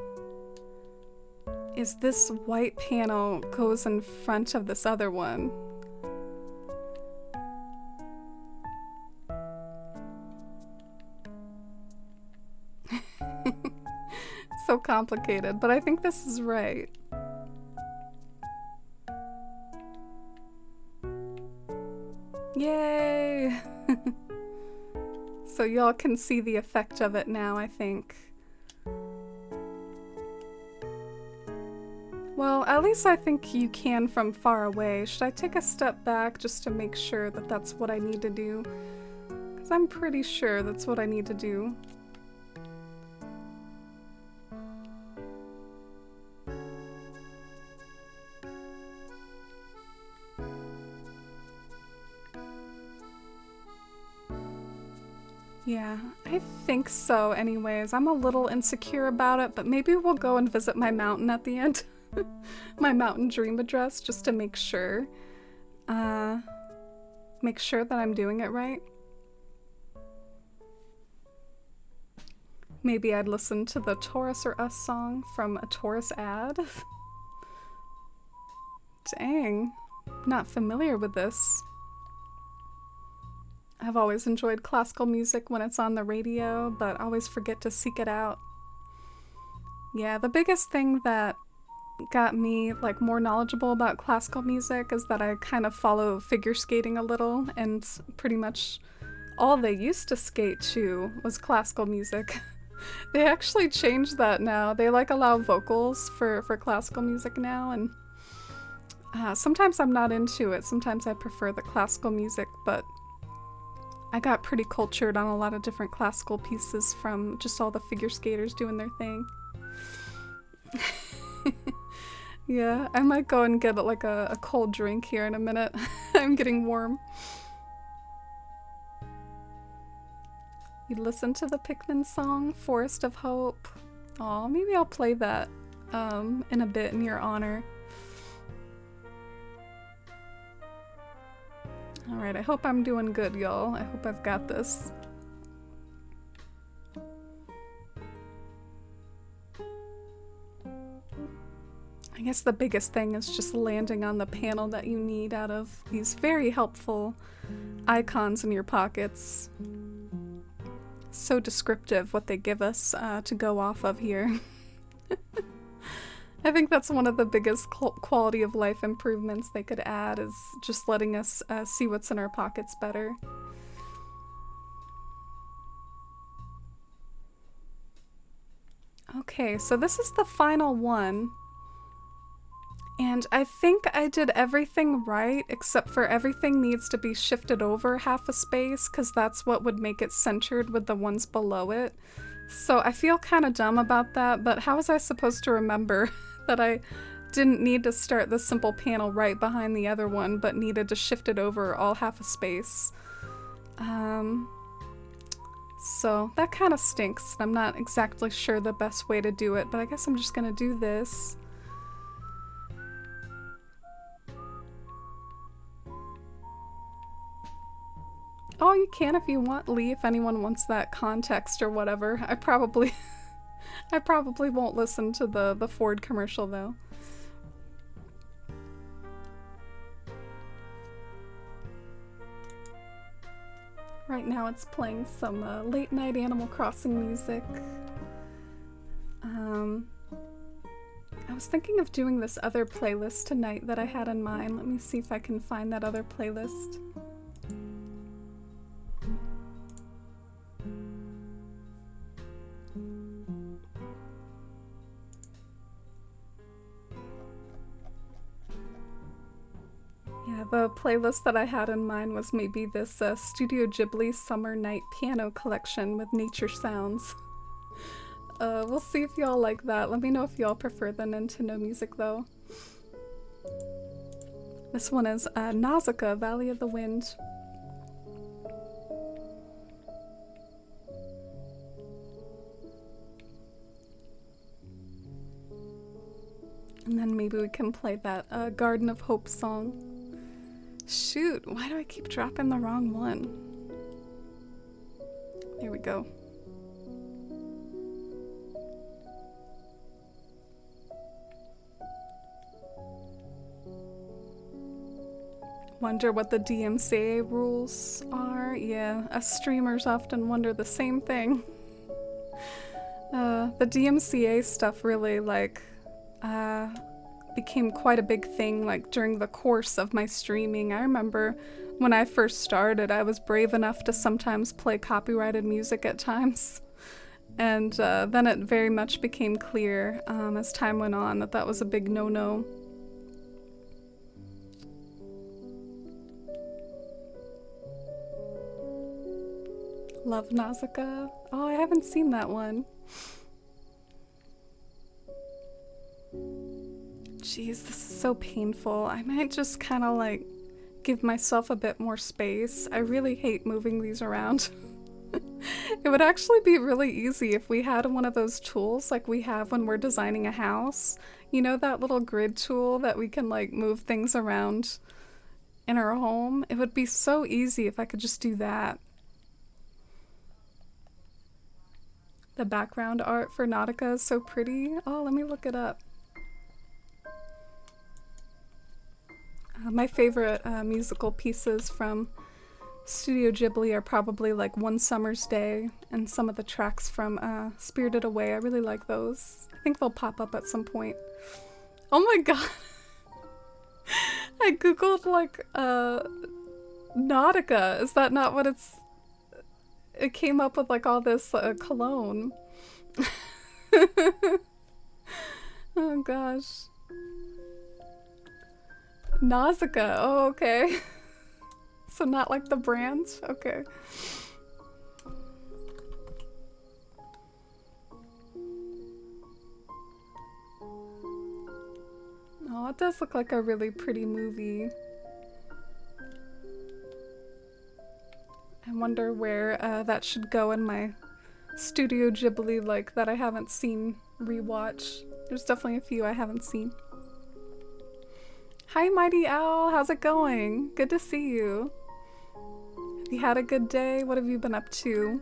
is this white panel goes in front of this other one. So complicated, but I think this is right. Yay! So y'all can see the effect of it now, I think. Well, at least I think you can from far away. Should I take a step back just to make sure that that's what I need to do? Because I'm pretty sure that's what I need to do. Yeah, I think so anyways. I'm a little insecure about it, but maybe we'll go and visit my mountain at the end. My mountain dream address, just to make sure. Make sure that I'm doing it right. Maybe I'd listen to the Taurus or Us song from a Taurus ad. Dang, not familiar with this. I've always enjoyed classical music when it's on the radio, but I always forget to seek it out. Yeah, the biggest thing that got me like more knowledgeable about classical music is that I kind of follow figure skating a little, and pretty much all they used to skate to was classical music. They actually changed that now. They like allow vocals for classical music now, and sometimes I'm not into it. Sometimes I prefer the classical music, but I got pretty cultured on a lot of different classical pieces from just all the figure skaters doing their thing. Yeah, I might go and get like a cold drink here in a minute. I'm getting warm. You listen to the Pikmin song, Forest of Hope? Aw, maybe I'll play that in a bit in your honor. Alright, I hope I'm doing good, y'all. I hope I've got this. I guess the biggest thing is just landing on the panel that you need out of these very helpful icons in your pockets. So descriptive what they give us to go off of here. I think that's one of the biggest quality of life improvements they could add, is just letting us see what's in our pockets better. Okay, so this is the final one. And I think I did everything right, except for everything needs to be shifted over half a space, because that's what would make it centered with the ones below it. So I feel kind of dumb about that, but how was I supposed to remember that I didn't need to start the simple panel right behind the other one, but needed to shift it over all half a space? So that kind of stinks. I'm not exactly sure the best way to do it, but I guess I'm just gonna do this. Oh, you can if you want, Lee, if anyone wants that context or whatever. I probably won't listen to the Ford commercial though. Right now it's playing some late night Animal Crossing music. I was was thinking of doing this other playlist tonight that I had in mind. Let me see if I can find that other playlist. Yeah, the playlist that I had in mind was maybe this Studio Ghibli Summer Night Piano Collection with nature sounds. We'll see if y'all like that. Let me know if y'all prefer the Nintendo music though. This one is Nausicaa, Valley of the Wind. And then maybe we can play that Garden of Hope song. Shoot, why do I keep dropping the wrong one? There we go. Wonder what the DMCA rules are? Yeah, us streamers often wonder the same thing. The DMCA stuff really, became quite a big thing, during the course of my streaming. I remember when I first started, I was brave enough to sometimes play copyrighted music at times. And then it very much became clear as time went on that that was a big no-no. Love Nausicaa. Oh, I haven't seen that one. Jeez, this is so painful. I might just kind of give myself a bit more space. I really hate moving these around. It would actually be really easy if we had one of those tools like we have when we're designing a house. You know, that little grid tool that we can move things around in our home? It would be so easy if I could just do that. The background art for Nautica is so pretty. Oh, let me look it up. My favorite musical pieces from Studio Ghibli are probably One Summer's Day and some of the tracks from Spirited Away. I really like those. I think they'll pop up at some point. Oh my god! I googled Nautica. Is that not what it's... It came up with all this cologne. Oh gosh. Nausicaa. Oh, okay. So not like the brand? Okay. Oh, it does look like a really pretty movie. I wonder where that should go in my Studio Ghibli that I haven't seen rewatch. There's definitely a few I haven't seen. Hi Mighty Owl, how's it going? Good to see you. Have you had a good day? What have you been up to?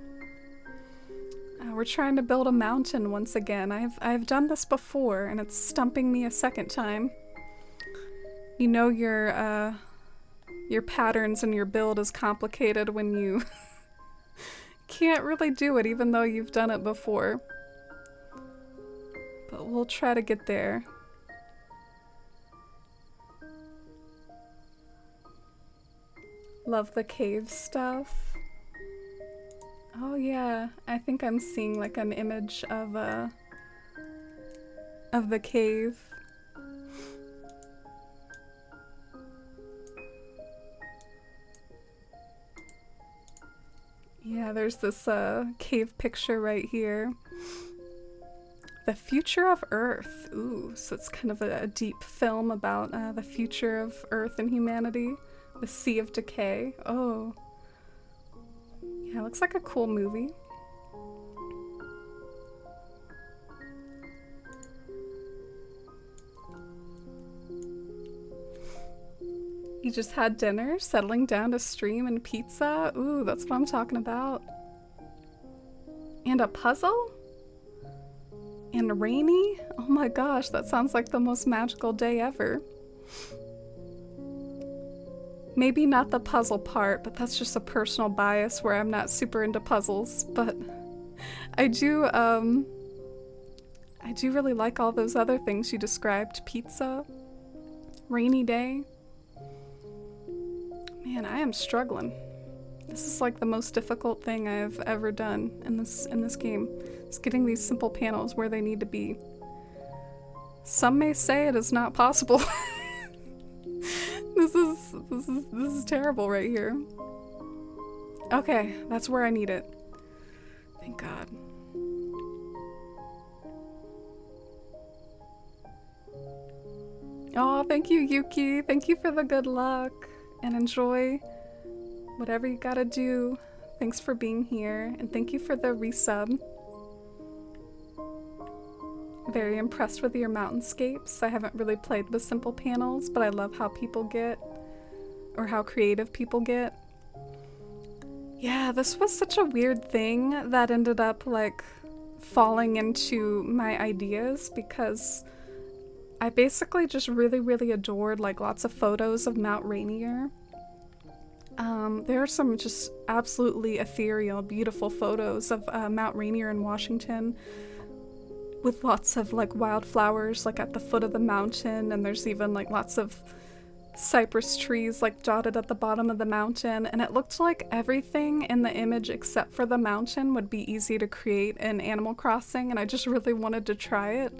We're trying to build a mountain once again. I've done this before and it's stumping me a second time. You know your patterns and your build is complicated when you can't really do it even though you've done it before. But we'll try to get there. Love the cave stuff. Oh yeah, I think I'm seeing an image of the cave. Yeah, there's this cave picture right here. The future of Earth. Ooh, so it's kind of a deep film about the future of Earth and humanity. The Sea of Decay. Oh. Yeah, looks like a cool movie. You just had dinner, settling down to stream and pizza? Ooh, that's what I'm talking about. And a puzzle? And rainy? Oh my gosh, that sounds like the most magical day ever. Maybe not the puzzle part, but that's just a personal bias where I'm not super into puzzles, but I I do really like all those other things you described. Pizza, rainy day. Man, I am struggling. This is like the most difficult thing I've ever done in this game. It's getting these simple panels where they need to be. Some may say it is not possible. This is terrible right here. Okay, that's where I need it. Thank God. Oh, thank you, Yuki. Thank you for the good luck. And enjoy whatever you gotta do. Thanks for being here. And thank you for the resub. Very impressed with your mountainscapes. I haven't really played the simple panels, but I love how people get, or how creative people get. Yeah, this was such a weird thing that ended up like falling into my ideas because I basically just really adored like lots of photos of Mount Rainier. There are some just absolutely ethereal, beautiful photos of Mount Rainier in Washington with lots of like wildflowers like at the foot of the mountain, and there's even like lots of cypress trees like dotted at the bottom of the mountain, and it looked like everything in the image except for the mountain would be easy to create in Animal Crossing, and I just really wanted to try it.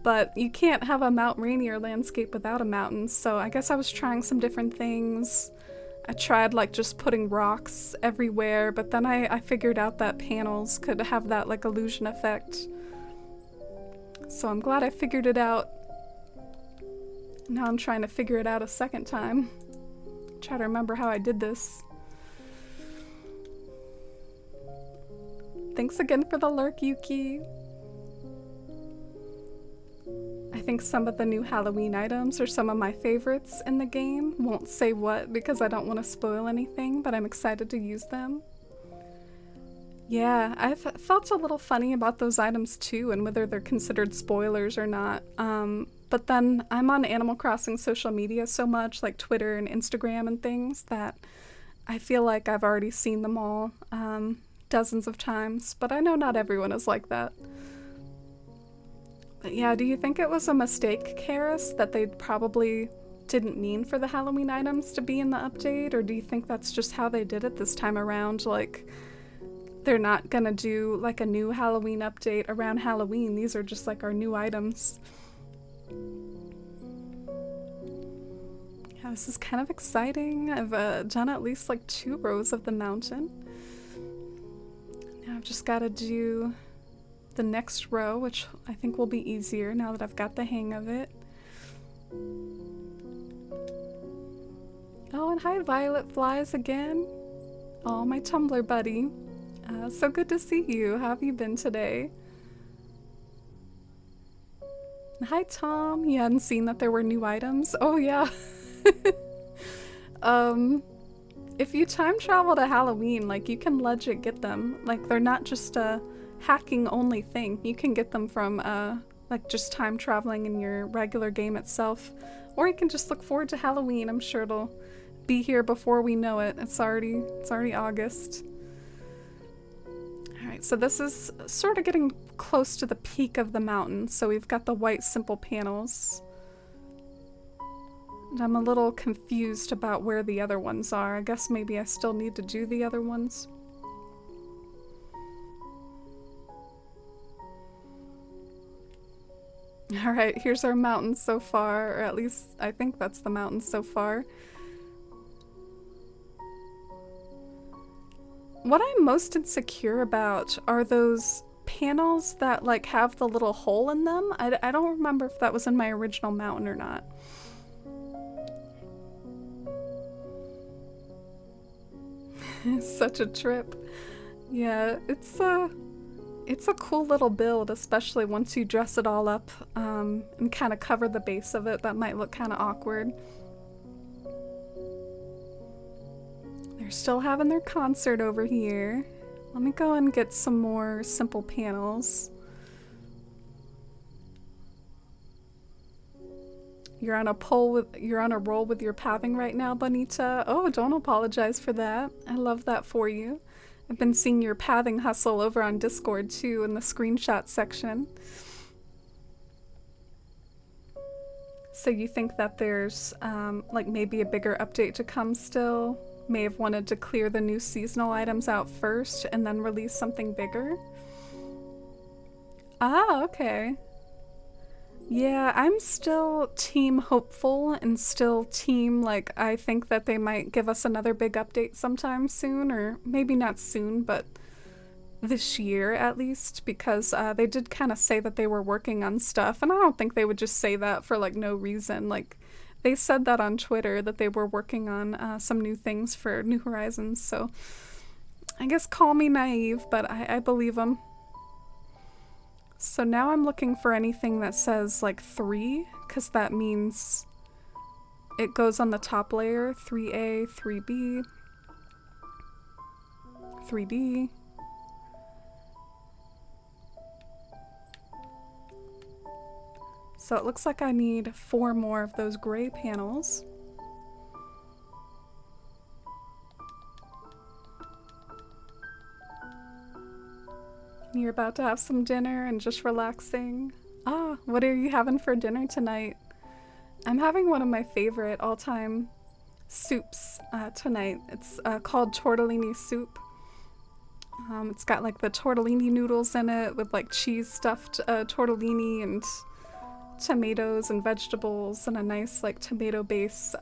But you can't have a Mount Rainier landscape without a mountain, so I guess I was trying some different things. I tried like just putting rocks everywhere, but then I figured out that panels could have that like illusion effect. So I'm glad I figured it out. Now I'm trying to figure it out a second time. Try to remember how I did this. Thanks again for the lurk, Yuki. I think some of the new Halloween items are some of my favorites in the game. Won't say what because I don't want to spoil anything, but I'm excited to use them. Yeah, I've felt a little funny about those items too, and whether they're considered spoilers or not. But then I'm on Animal Crossing social media so much, like Twitter and Instagram and things, that I feel like I've already seen them all dozens of times, but I know not everyone is like that. But yeah, do you think it was a mistake, Karis, that they probably didn't mean for the Halloween items to be in the update, or do you think that's just how they did it this time around? Like, they're not gonna do like a new Halloween update around Halloween. These are just like our new items. Yeah, this is kind of exciting. I've done at least like 2 rows of the mountain. Now I've just gotta do the next row, which I think will be easier now that I've got the hang of it. Oh, and hi Violet Flies again. Oh, my Tumblr buddy. So good to see you. How have you been today? Hi Tom. You hadn't seen that there were new items? Oh yeah. If you time travel to Halloween, like you can legit get them. Like they're not just a hacking only thing. You can get them from like just time traveling in your regular game itself, or you can just look forward to Halloween. I'm sure it'll be here before we know it. It's already August. All right, so this is sort of getting close to the peak of the mountain. So we've got the white simple panels. And I'm a little confused about where the other ones are. I guess maybe I still need to do the other ones. Alright, here's our mountain so far, or at least I think that's the mountain so far. What I'm most insecure about are those panels that like have the little hole in them. I don't remember if that was in my original mountain or not. Such a trip. Yeah, it's a cool little build, especially once you dress it all up and kind of cover the base of it. That might look kind of awkward. They're still having their concert over here. Let me go and get some more simple panels. You're on a roll with your pathing right now, Bonita. Oh, don't apologize for that. I love that for you. I've been seeing your pathing hustle over on Discord too in the screenshot section. So you think that there's like maybe a bigger update to come still? May have wanted to clear the new seasonal items out first and then release something bigger? Ah, okay. Yeah, I'm still team hopeful and still team like I think that they might give us another big update sometime soon, or maybe not soon, but this year at least, because they did kind of say that they were working on stuff, and I don't think they would just say that for like no reason. Like they said that on Twitter that they were working on some new things for New Horizons, so I guess call me naive, but I believe them. So now I'm looking for anything that says like 3, because that means it goes on the top layer. 3A, 3B, 3D. So it looks like I need 4 more of those gray panels. You're about to have some dinner and just relaxing. Ah, what are you having for dinner tonight? I'm having one of my favorite all-time soups tonight. It's called tortellini soup. It's got like the tortellini noodles in it with like cheese stuffed tortellini and tomatoes and vegetables and a nice like tomato base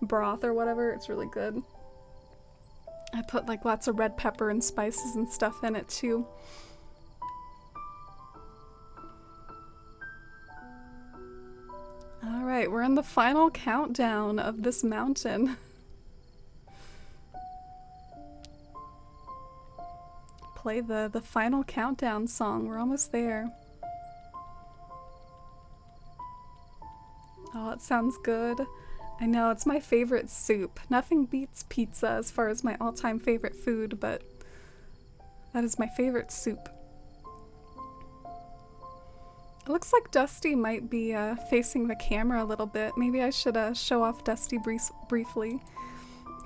broth or whatever. It's really good. I put like lots of red pepper and spices and stuff in it too. Alright, we're in the final countdown of this mountain. Play the final countdown song. We're almost there. Oh, it sounds good. I know, it's my favorite soup. Nothing beats pizza as far as my all-time favorite food, but that is my favorite soup. It looks like Dusty might be facing the camera a little bit. Maybe I should show off Dusty briefly.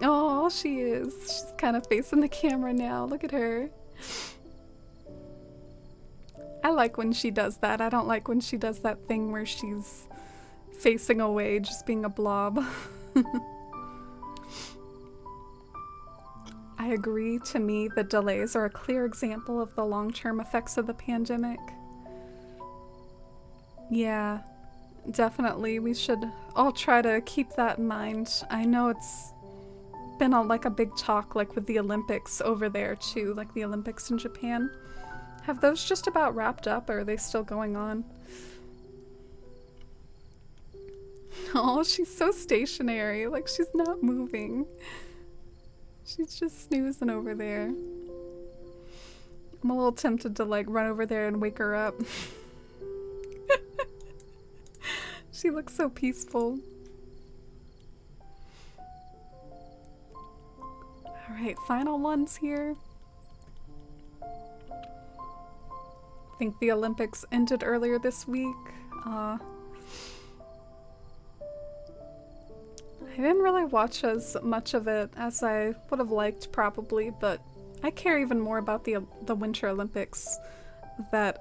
Oh, she is. She's kind of facing the camera now. Look at her. I like when she does that. I don't like when she does that thing where she's facing away, just being a blob. I agree. To me, the delays are a clear example of the long-term effects of the pandemic. Yeah, definitely. We should all try to keep that in mind. I know it's been like a big talk, like with the Olympics over there too, like the Olympics in Japan. Have those just about wrapped up, or are they still going on? Oh, she's so stationary, like she's not moving. She's just snoozing over there. I'm a little tempted to like run over there and wake her up. She looks so peaceful. Alright, final ones here. I think the Olympics ended earlier this week. I didn't really watch as much of it as I would have liked probably, but I care even more about the Winter Olympics. That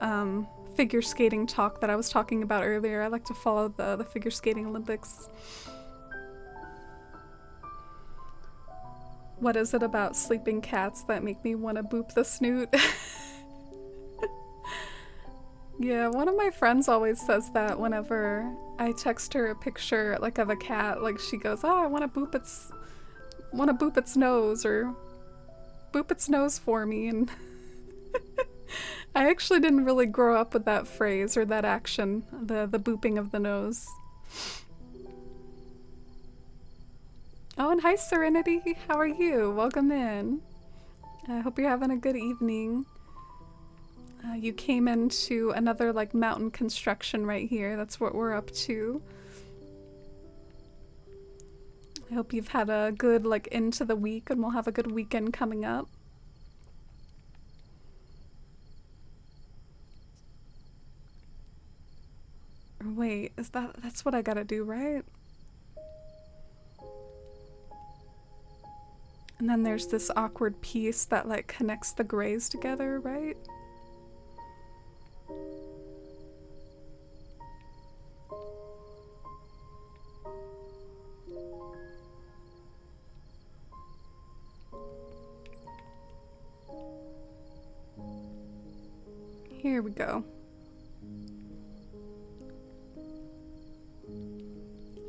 figure skating talk that I was talking about earlier. I like to follow the figure skating Olympics. What is it about sleeping cats that make me want to boop the snoot? Yeah, one of my friends always says that whenever I text her a picture like of a cat, like she goes, "Oh, I want to boop its nose," or "boop its nose for me," and I actually didn't really grow up with that phrase or that action, the booping of the nose. Oh, and hi Serenity, how are you? Welcome in. I hope you're having a good evening. You came into another like mountain construction right here. That's what we're up to. I hope you've had a good like end to the week, and we'll have a good weekend coming up. Or wait, that's what I gotta do, right? And then there's this awkward piece that like connects the grays together, right? Here we go.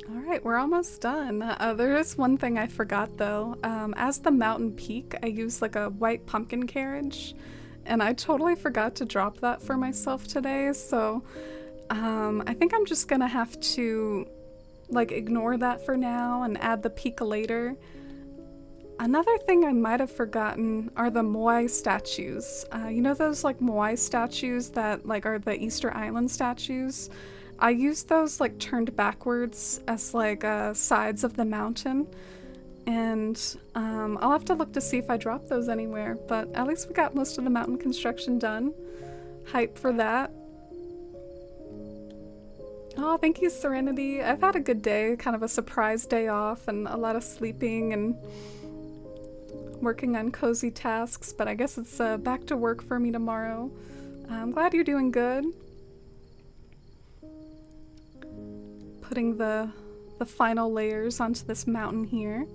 Alright, we're almost done. There is one thing I forgot though. As the mountain peak, I use like a white pumpkin carriage, and I totally forgot to drop that for myself today, so I think I'm just gonna have to like ignore that for now and add the peak later. Another thing I might have forgotten are the Moai statues. You know those like Moai statues that like are the Easter Island statues? I used those like turned backwards as like sides of the mountain, and I'll have to look to see if I dropped those anywhere, but at least we got most of the mountain construction done. Hype for that. Oh, thank you, Serenity. I've had a good day, kind of a surprise day off and a lot of sleeping and working on cozy tasks, but I guess it's back to work for me tomorrow. I'm glad you're doing good. Putting the final layers onto this mountain here.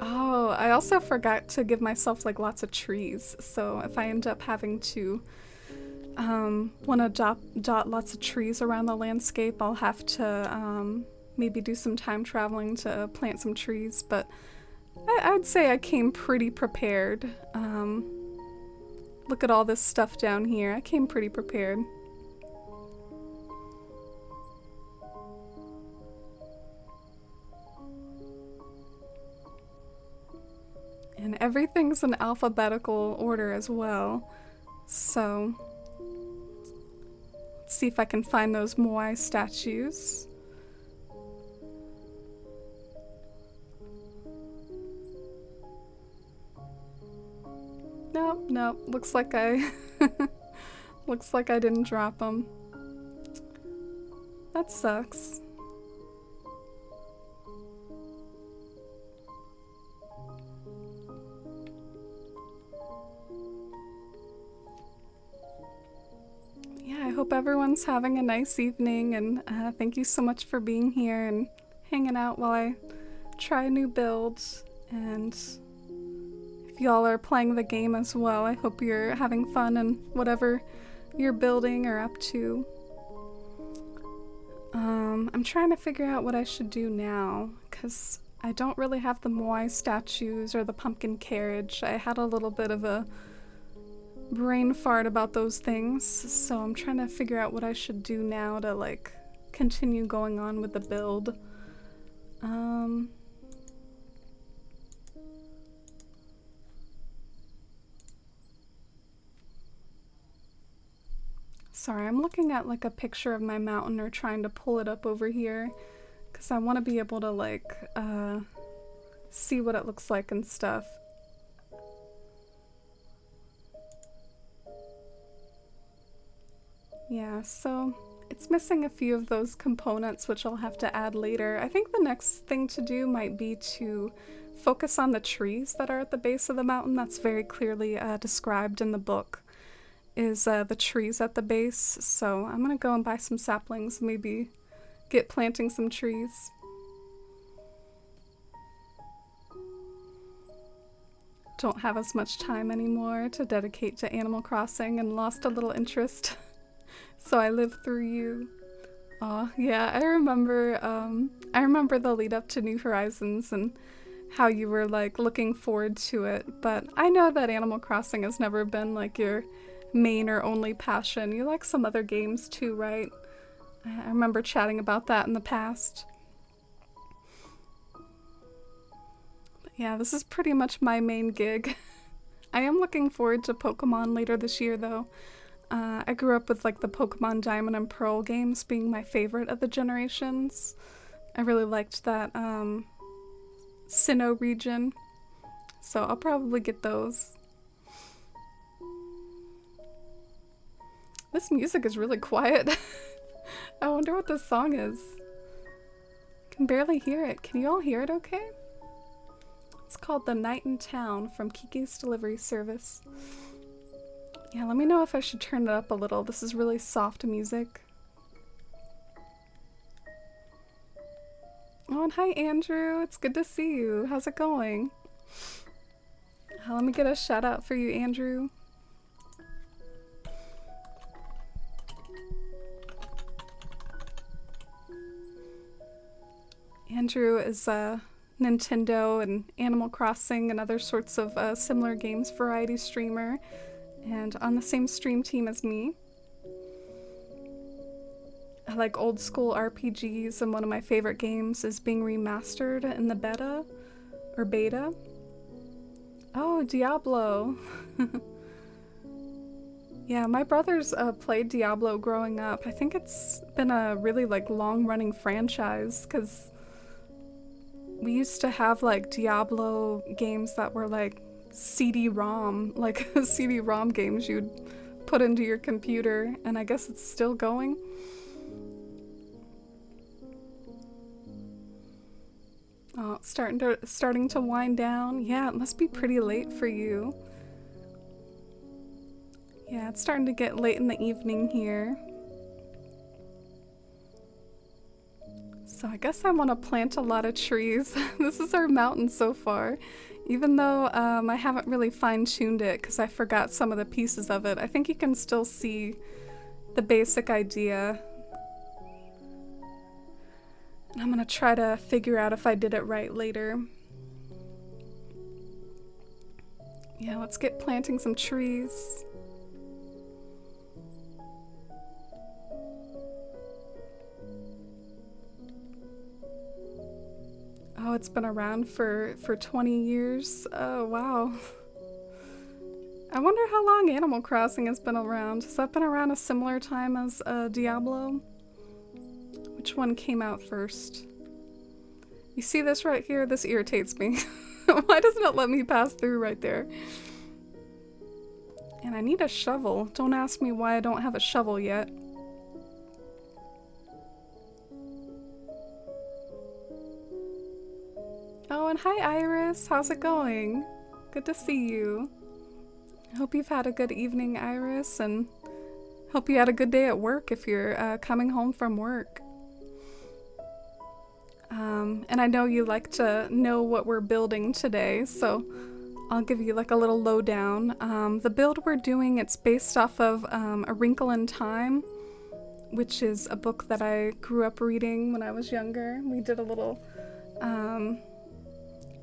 Oh, I also forgot to give myself like lots of trees, so if I end up having to want to dot lots of trees around the landscape, I'll have to maybe do some time traveling to plant some trees, but I'd say I came pretty prepared. Look at all this stuff down here. I came pretty prepared. And everything's in alphabetical order as well, so let's see if I can find those Moai statues. Nope, looks like I looks like I didn't drop them. That sucks. Yeah, I hope everyone's having a nice evening, and thank you so much for being here and hanging out while I try a new build. And if y'all are playing the game as well, I hope you're having fun in whatever you're building or up to. I'm trying to figure out what I should do now, because I don't really have the Moai statues or the pumpkin carriage. I had a little bit of a brain fart about those things, so I'm trying to figure out what I should do now to like continue going on with the build. Sorry, I'm looking at like a picture of my mountain or trying to pull it up over here because I want to be able to like see what it looks like and stuff. Yeah, so it's missing a few of those components, which I'll have to add later. I think the next thing to do might be to focus on the trees that are at the base of the mountain. That's very clearly described in the book, is the trees at the base. So I'm gonna go and buy some saplings, maybe get planting some trees. Don't have as much time anymore to dedicate to Animal Crossing and lost a little interest. So I live through you. Aw, yeah, I remember the lead up to New Horizons and how you were like looking forward to it, but I know that Animal Crossing has never been like your main or only passion. You like some other games too, right? I remember chatting about that in the past. But yeah, this is pretty much my main gig. I am looking forward to Pokemon later this year though. I grew up with like the Pokemon Diamond and Pearl games being my favorite of the generations. I really liked that Sinnoh region, so I'll probably get those. This music is really quiet. wonder what this song is. Can barely hear it. Can you all hear it okay? It's called The Night in Town from Kiki's Delivery Service. Yeah, let me know if I should turn it up a little. This is really soft music. Oh, and hi Andrew. It's good to see you. How's it going? Let me get a shout out for you, Andrew. Andrew is Nintendo and Animal Crossing and other sorts of similar games variety streamer, and on the same stream team as me. I like old school RPGs, and one of my favorite games is being remastered in the beta. Oh, Diablo. Yeah, my brothers played Diablo growing up. I think it's been a really like long-running franchise, because we used to have like Diablo games that were like CD-ROM, like CD-ROM games you'd put into your computer, and I guess it's still going. Oh, starting to wind down. Yeah, it must be pretty late for you. Yeah, it's starting to get late in the evening here. So I guess I want to plant a lot of trees. This is our mountain so far. Even though I haven't really fine-tuned it because I forgot some of the pieces of it, I think you can still see the basic idea. And I'm gonna try to figure out if I did it right later. Yeah, let's get planting some trees. Oh, it's been around for 20 years. Oh, wow. I wonder how long Animal Crossing has been around. Has that been around a similar time as Diablo? Which one came out first? You see this right here? This irritates me. Why doesn't it let me pass through right there? And I need a shovel. Don't ask me why I don't have a shovel yet. Oh, and hi Iris. How's it going? Good to see you. I hope you've had a good evening, Iris, and hope you had a good day at work if you're coming home from work. And I know you like to know what we're building today, so I'll give you like a little lowdown. The build we're doing, it's based off of A Wrinkle in Time, which is a book that I grew up reading when I was younger. We did a little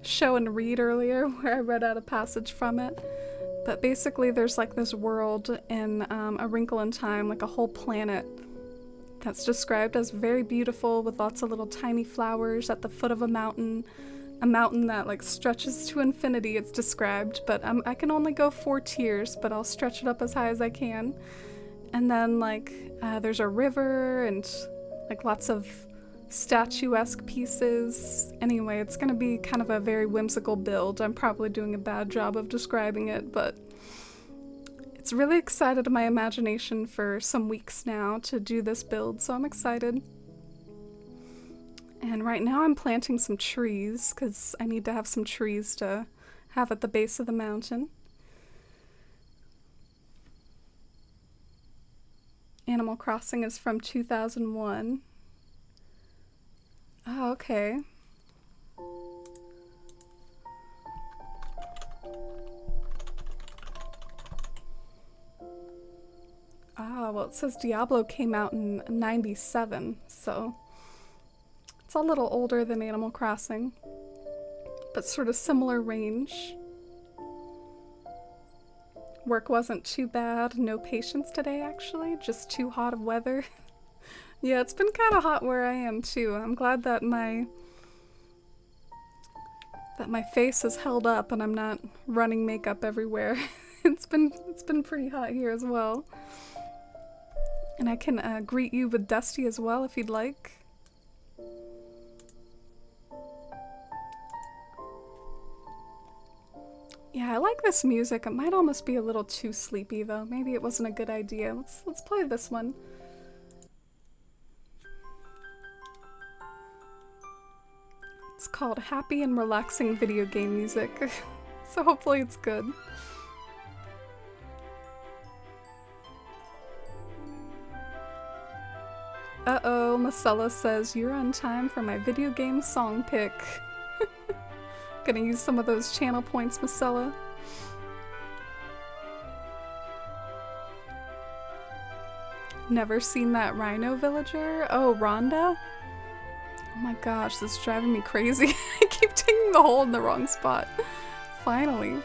show and read earlier where I read out a passage from it. But basically there's like this world in A Wrinkle in Time, like a whole planet that's described as very beautiful with lots of little tiny flowers at the foot of a mountain that like stretches to infinity, it's described, but I can only go 4 tiers, but I'll stretch it up as high as I can. And then like there's a river and like lots of statuesque pieces. Anyway, it's gonna be kind of a very whimsical build. I'm probably doing a bad job of describing it, but it's really excited my imagination for some weeks now to do this build, so I'm excited. And right now I'm planting some trees because I need to have some trees to have at the base of the mountain. Animal Crossing is from 2001. Oh, okay. Ah, well, it says Diablo came out in 97, so it's a little older than Animal Crossing, but sort of similar range. Work wasn't too bad. No patients today, actually. Just too hot of weather. Yeah, it's been kind of hot where I am, too. I'm glad that my face is held up and I'm not running makeup everywhere. It's been pretty hot here as well. And I can greet you with Dusty as well if you'd like. Yeah, I like this music. It might almost be a little too sleepy though. Maybe it wasn't a good idea. Let's play this one. It's called Happy and Relaxing Video Game Music. So hopefully it's good. Uh-oh, Marcella says, you're on time for my video game song pick. Gonna use some of those channel points, Marcella. Never seen that rhino villager? Oh, Rhonda? Oh my gosh, this is driving me crazy. I keep taking the hole in the wrong spot. Finally.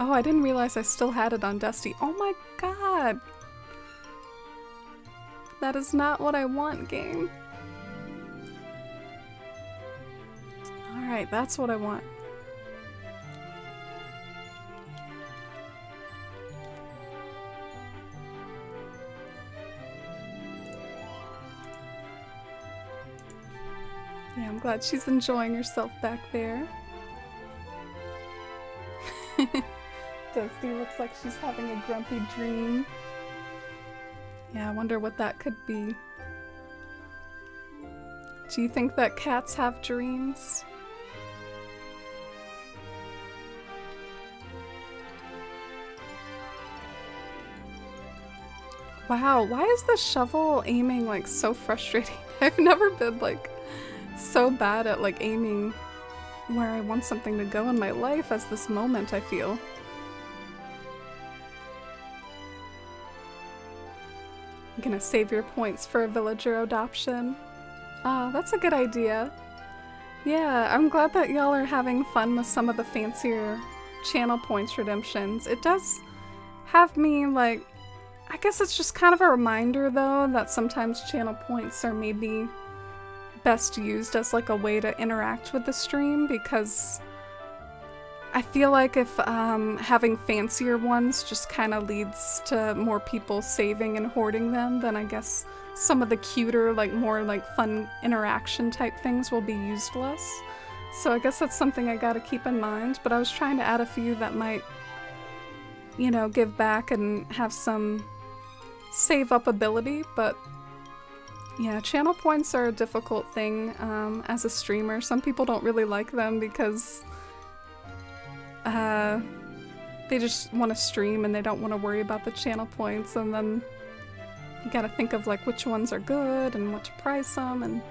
Oh, I didn't realize I still had it on Dusty. Oh my god! That is not what I want, game. Alright, that's what I want. Yeah, I'm glad she's enjoying herself back there. Dusty looks like she's having a grumpy dream. Yeah, I wonder what that could be. Do you think that cats have dreams? Wow, why is the shovel aiming like so frustrating? I've never been like so bad at like aiming where I want something to go in my life as this moment, I feel. I'm gonna save your points for a villager adoption. Oh, that's a good idea. Yeah, I'm glad that y'all are having fun with some of the fancier channel points redemptions. It does have me like, I guess it's just kind of a reminder though that sometimes channel points are maybe best used as like a way to interact with the stream, because I feel like if having fancier ones just kind of leads to more people saving and hoarding them, then I guess some of the cuter, like more like fun interaction type things will be used less. So I guess that's something I gotta keep in mind, but I was trying to add a few that might, you know, give back and have some save up ability, but yeah, channel points are a difficult thing as a streamer. Some people don't really like them because they just want to stream and they don't want to worry about the channel points, and then you gotta think of like which ones are good and what to price them. And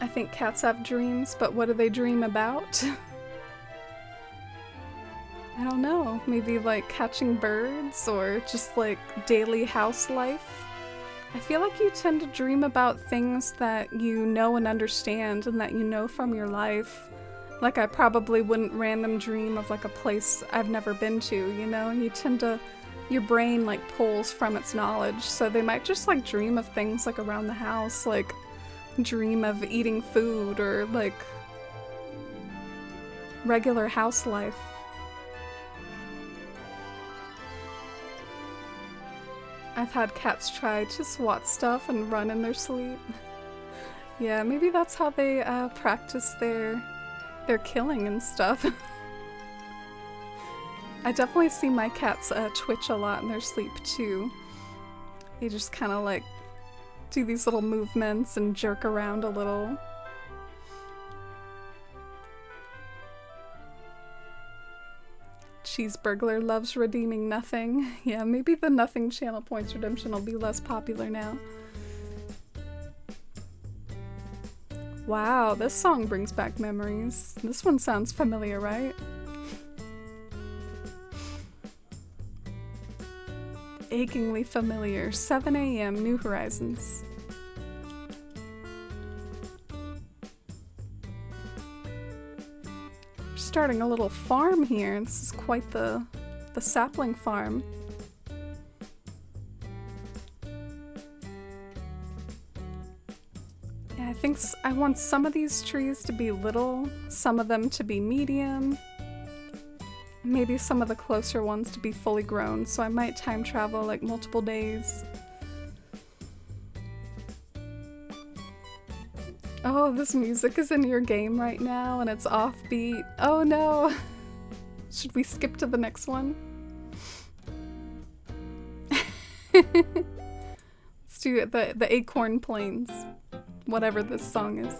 I think cats have dreams, but what do they dream about? I don't know, maybe like catching birds or just like daily house life. I feel like you tend to dream about things that you know and understand and that you know from your life. Like I probably wouldn't random dream of like a place I've never been to, you know? You tend to, your brain like pulls from its knowledge, so they might just like dream of things like around the house, like dream of eating food or like regular house life. I've had cats try to swat stuff and run in their sleep. Yeah, maybe that's how they practice their killing and stuff. I definitely see my cats twitch a lot in their sleep too. They just kind of like do these little movements and jerk around a little. Cheeseburglar loves redeeming nothing. Yeah, maybe the nothing channel points redemption will be less popular now. Wow, this song brings back memories. This one sounds familiar, right? Achingly familiar. 7 a.m. New Horizons. Starting a little farm here. This is quite the sapling farm. Yeah, I think I want some of these trees to be little, some of them to be medium, maybe some of the closer ones to be fully grown, so I might time travel like multiple days. Oh, this music is in your game right now and it's offbeat. Oh no! Should we skip to the next one? Let's do the Acorn Plains, whatever this song is.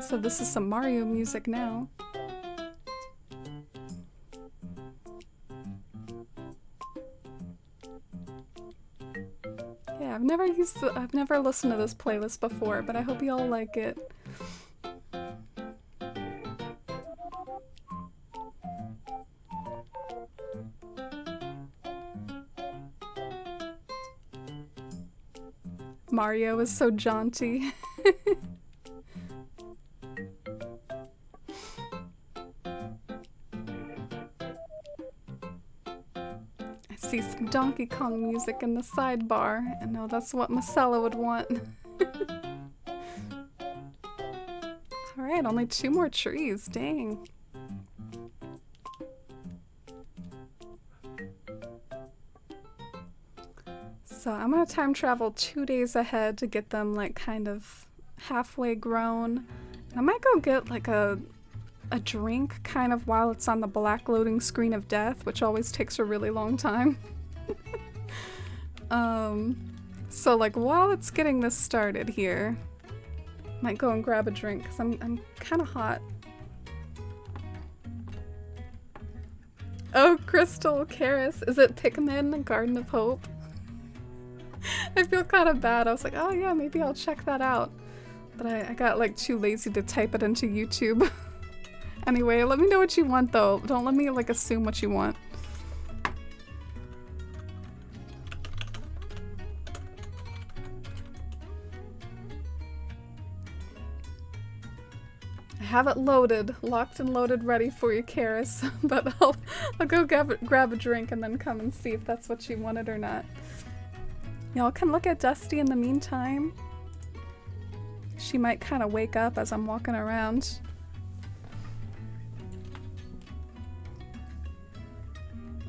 So this is some Mario music now. Yeah, I've never listened to this playlist before, but I hope you all like it. Mario is so jaunty. I see some Donkey Kong music in the sidebar. I know that's what Marcella would want. Alright, only 2 more trees. Dang. So I'm gonna time travel 2 days ahead to get them like kind of halfway grown. I might go get like a drink kind of while it's on the black loading screen of death, which always takes a really long time. So like while it's getting this started here, might go and grab a drink because I'm kind of hot. Oh, Crystal, Karis, is it Pikmin, Garden of Hope? I feel kind of bad. I was like, oh yeah, maybe I'll check that out. But I got like too lazy to type it into YouTube. Anyway, let me know what you want though. Don't let me like assume what you want. I have it loaded, locked and loaded, ready for you, Karis. But I'll go grab a drink and then come and see if that's what you wanted or not. Y'all can look at Dusty in the meantime. She might kind of wake up as I'm walking around.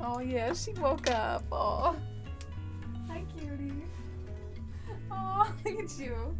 Oh yeah, she woke up. Oh, hi cutie. Oh, look at you.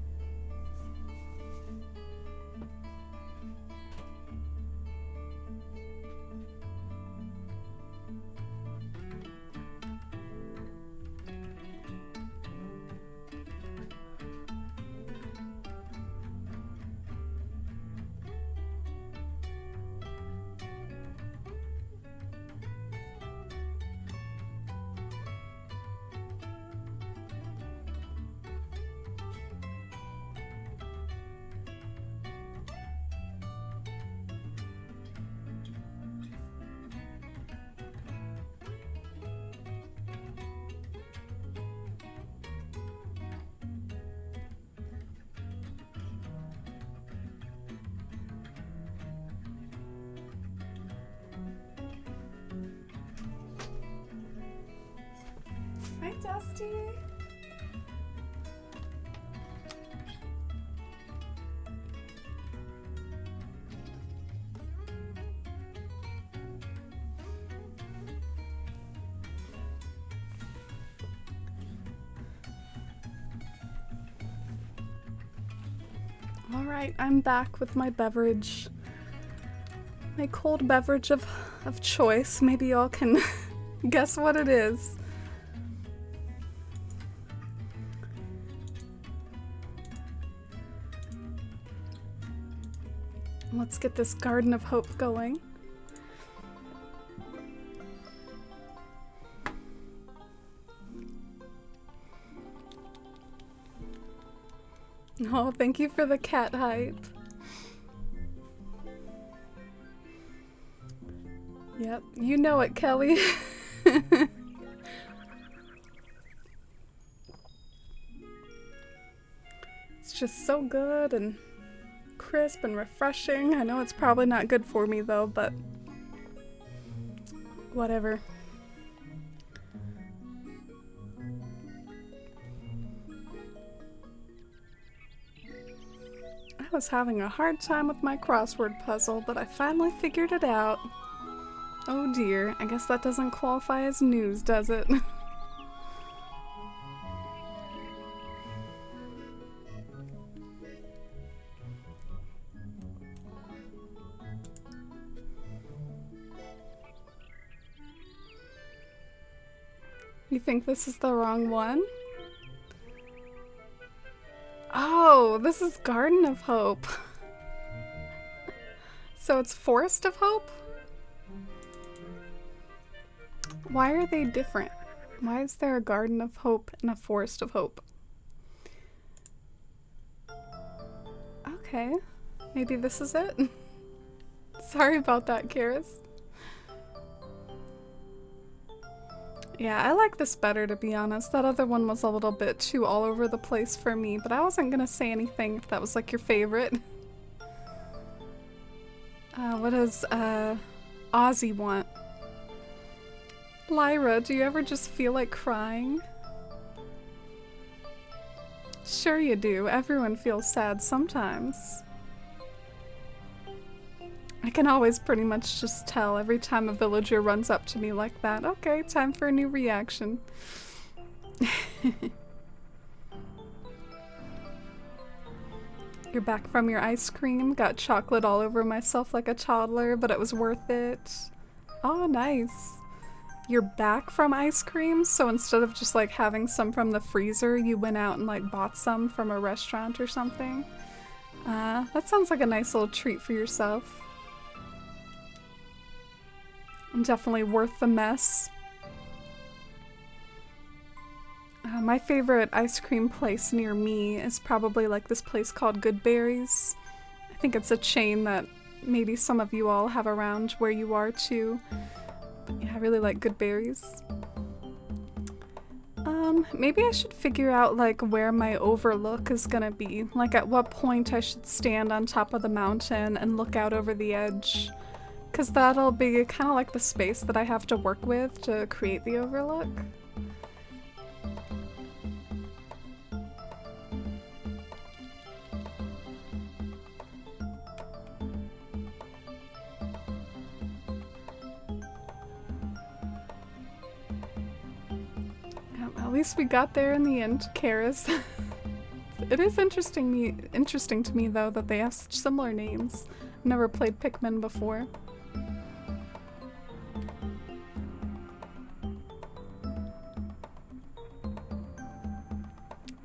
Hi, Dusty. All right, I'm back with my beverage. My cold beverage of choice. Maybe y'all can guess what it is. Let's get this Garden of Hope going. Oh, thank you for the cat hype. Yep, you know it, Kelly. It's just so good and crisp and refreshing. I know it's probably not good for me though, but whatever. I was having a hard time with my crossword puzzle, but I finally figured it out. Oh dear, I guess that doesn't qualify as news, does it? You think this is the wrong one? Oh, this is Garden of Hope. So it's Forest of Hope? Why are they different? Why is there a Garden of Hope and a Forest of Hope? Okay, maybe this is it. Sorry about that, Karis. Yeah, I like this better, to be honest. That other one was a little bit too all over the place for me, but I wasn't gonna say anything if that was like your favorite. What does Ozzy want? Lyra, do you ever just feel like crying? Sure you do. Everyone feels sad sometimes. I can always pretty much just tell every time a villager runs up to me like that. Okay, time for a new reaction. You're back from your ice cream. Got chocolate all over myself like a toddler, but it was worth it. Oh, nice. You're back from ice cream, so instead of just like having some from the freezer, you went out and like bought some from a restaurant or something. That sounds like a nice little treat for yourself. Definitely worth the mess. My favorite ice cream place near me is probably like this place called Good Berries. I think it's a chain that maybe some of you all have around where you are too. But yeah, I really like Good Berries. Maybe I should figure out like where my overlook is gonna be. Like at what point I should stand on top of the mountain and look out over the edge. Because that'll be kind of like the space that I have to work with to create the overlook. At least we got there in the end, Karis. It is interesting to me though that they have such similar names. I've never played Pikmin before.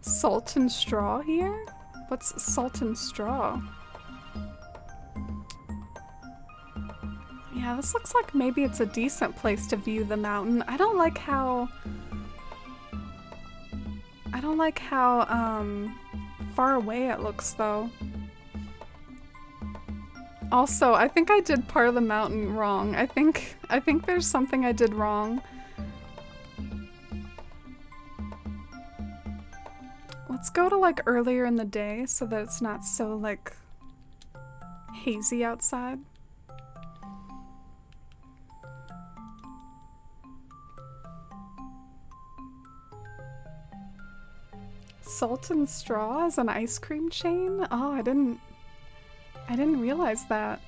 Salt and straw here? What's salt and straw? Yeah, this looks like maybe it's a decent place to view the mountain. I don't like how far away it looks though. Also, I think I did part of the mountain wrong. I think there's something I did wrong. Let's go to like earlier in the day so that it's not so like hazy outside. Salt and Straw is an ice cream chain? Oh, I didn't realize that.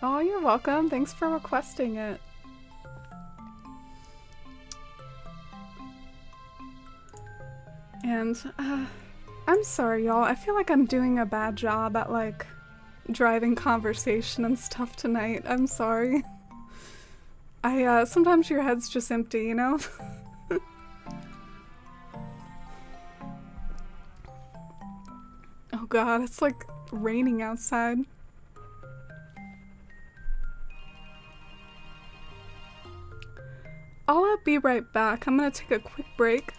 Oh, you're welcome. Thanks for requesting it. And, I'm sorry, y'all. I feel like I'm doing a bad job at, like, driving conversation and stuff tonight. I'm sorry. Sometimes your head's just empty, you know? Oh god, it's like raining outside. I'll be right back. I'm gonna take a quick break.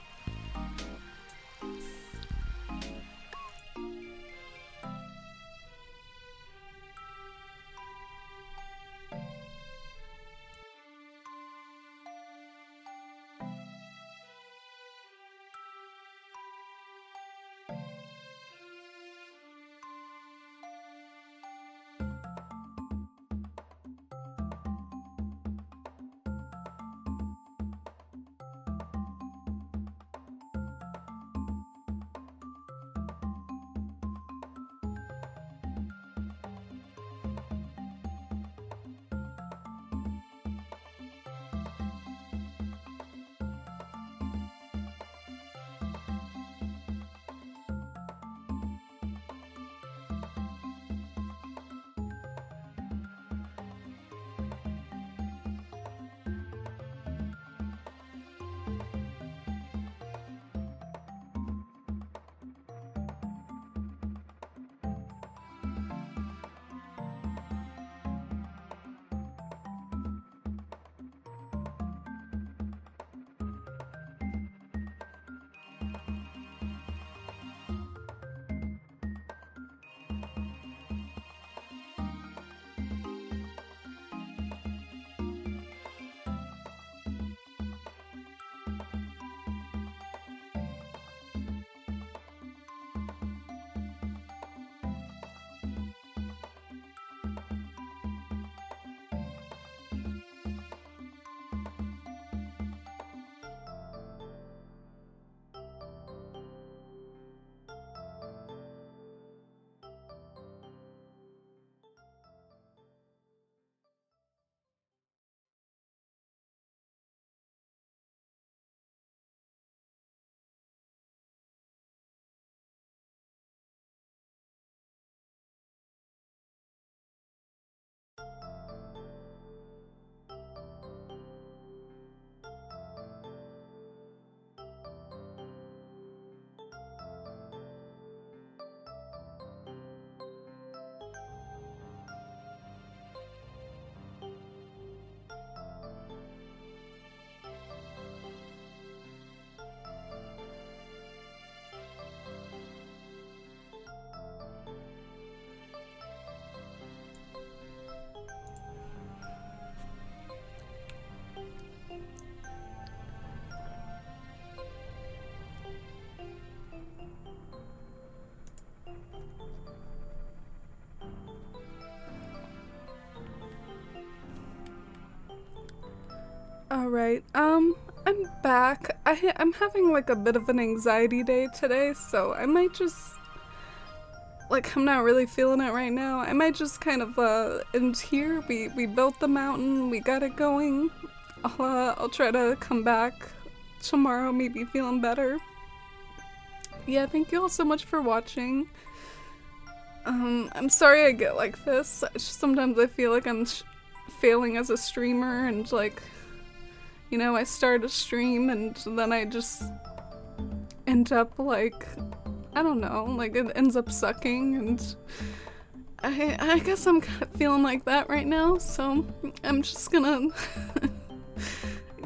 Alright, I'm back. I'm having like a bit of an anxiety day today, so I might just, like, I'm not really feeling it right now. I might just kind of, end here. We built the mountain, we got it going. I'll try to come back tomorrow, maybe feeling better. Yeah, thank you all so much for watching. I'm sorry I get like this. Sometimes I feel like I'm failing as a streamer, and like, you know, I start a stream and then I just end up like, I don't know, like it ends up sucking, and I guess I'm kind of feeling like that right now, so I'm just gonna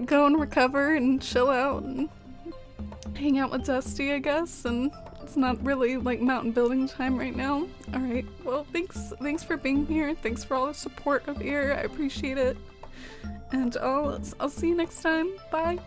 go and recover and chill out and hang out with Dusty, I guess, and it's not really like mountain building time right now. Alright, well thanks for being here, thanks for all the support of here, I appreciate it, and I'll see you next time, bye!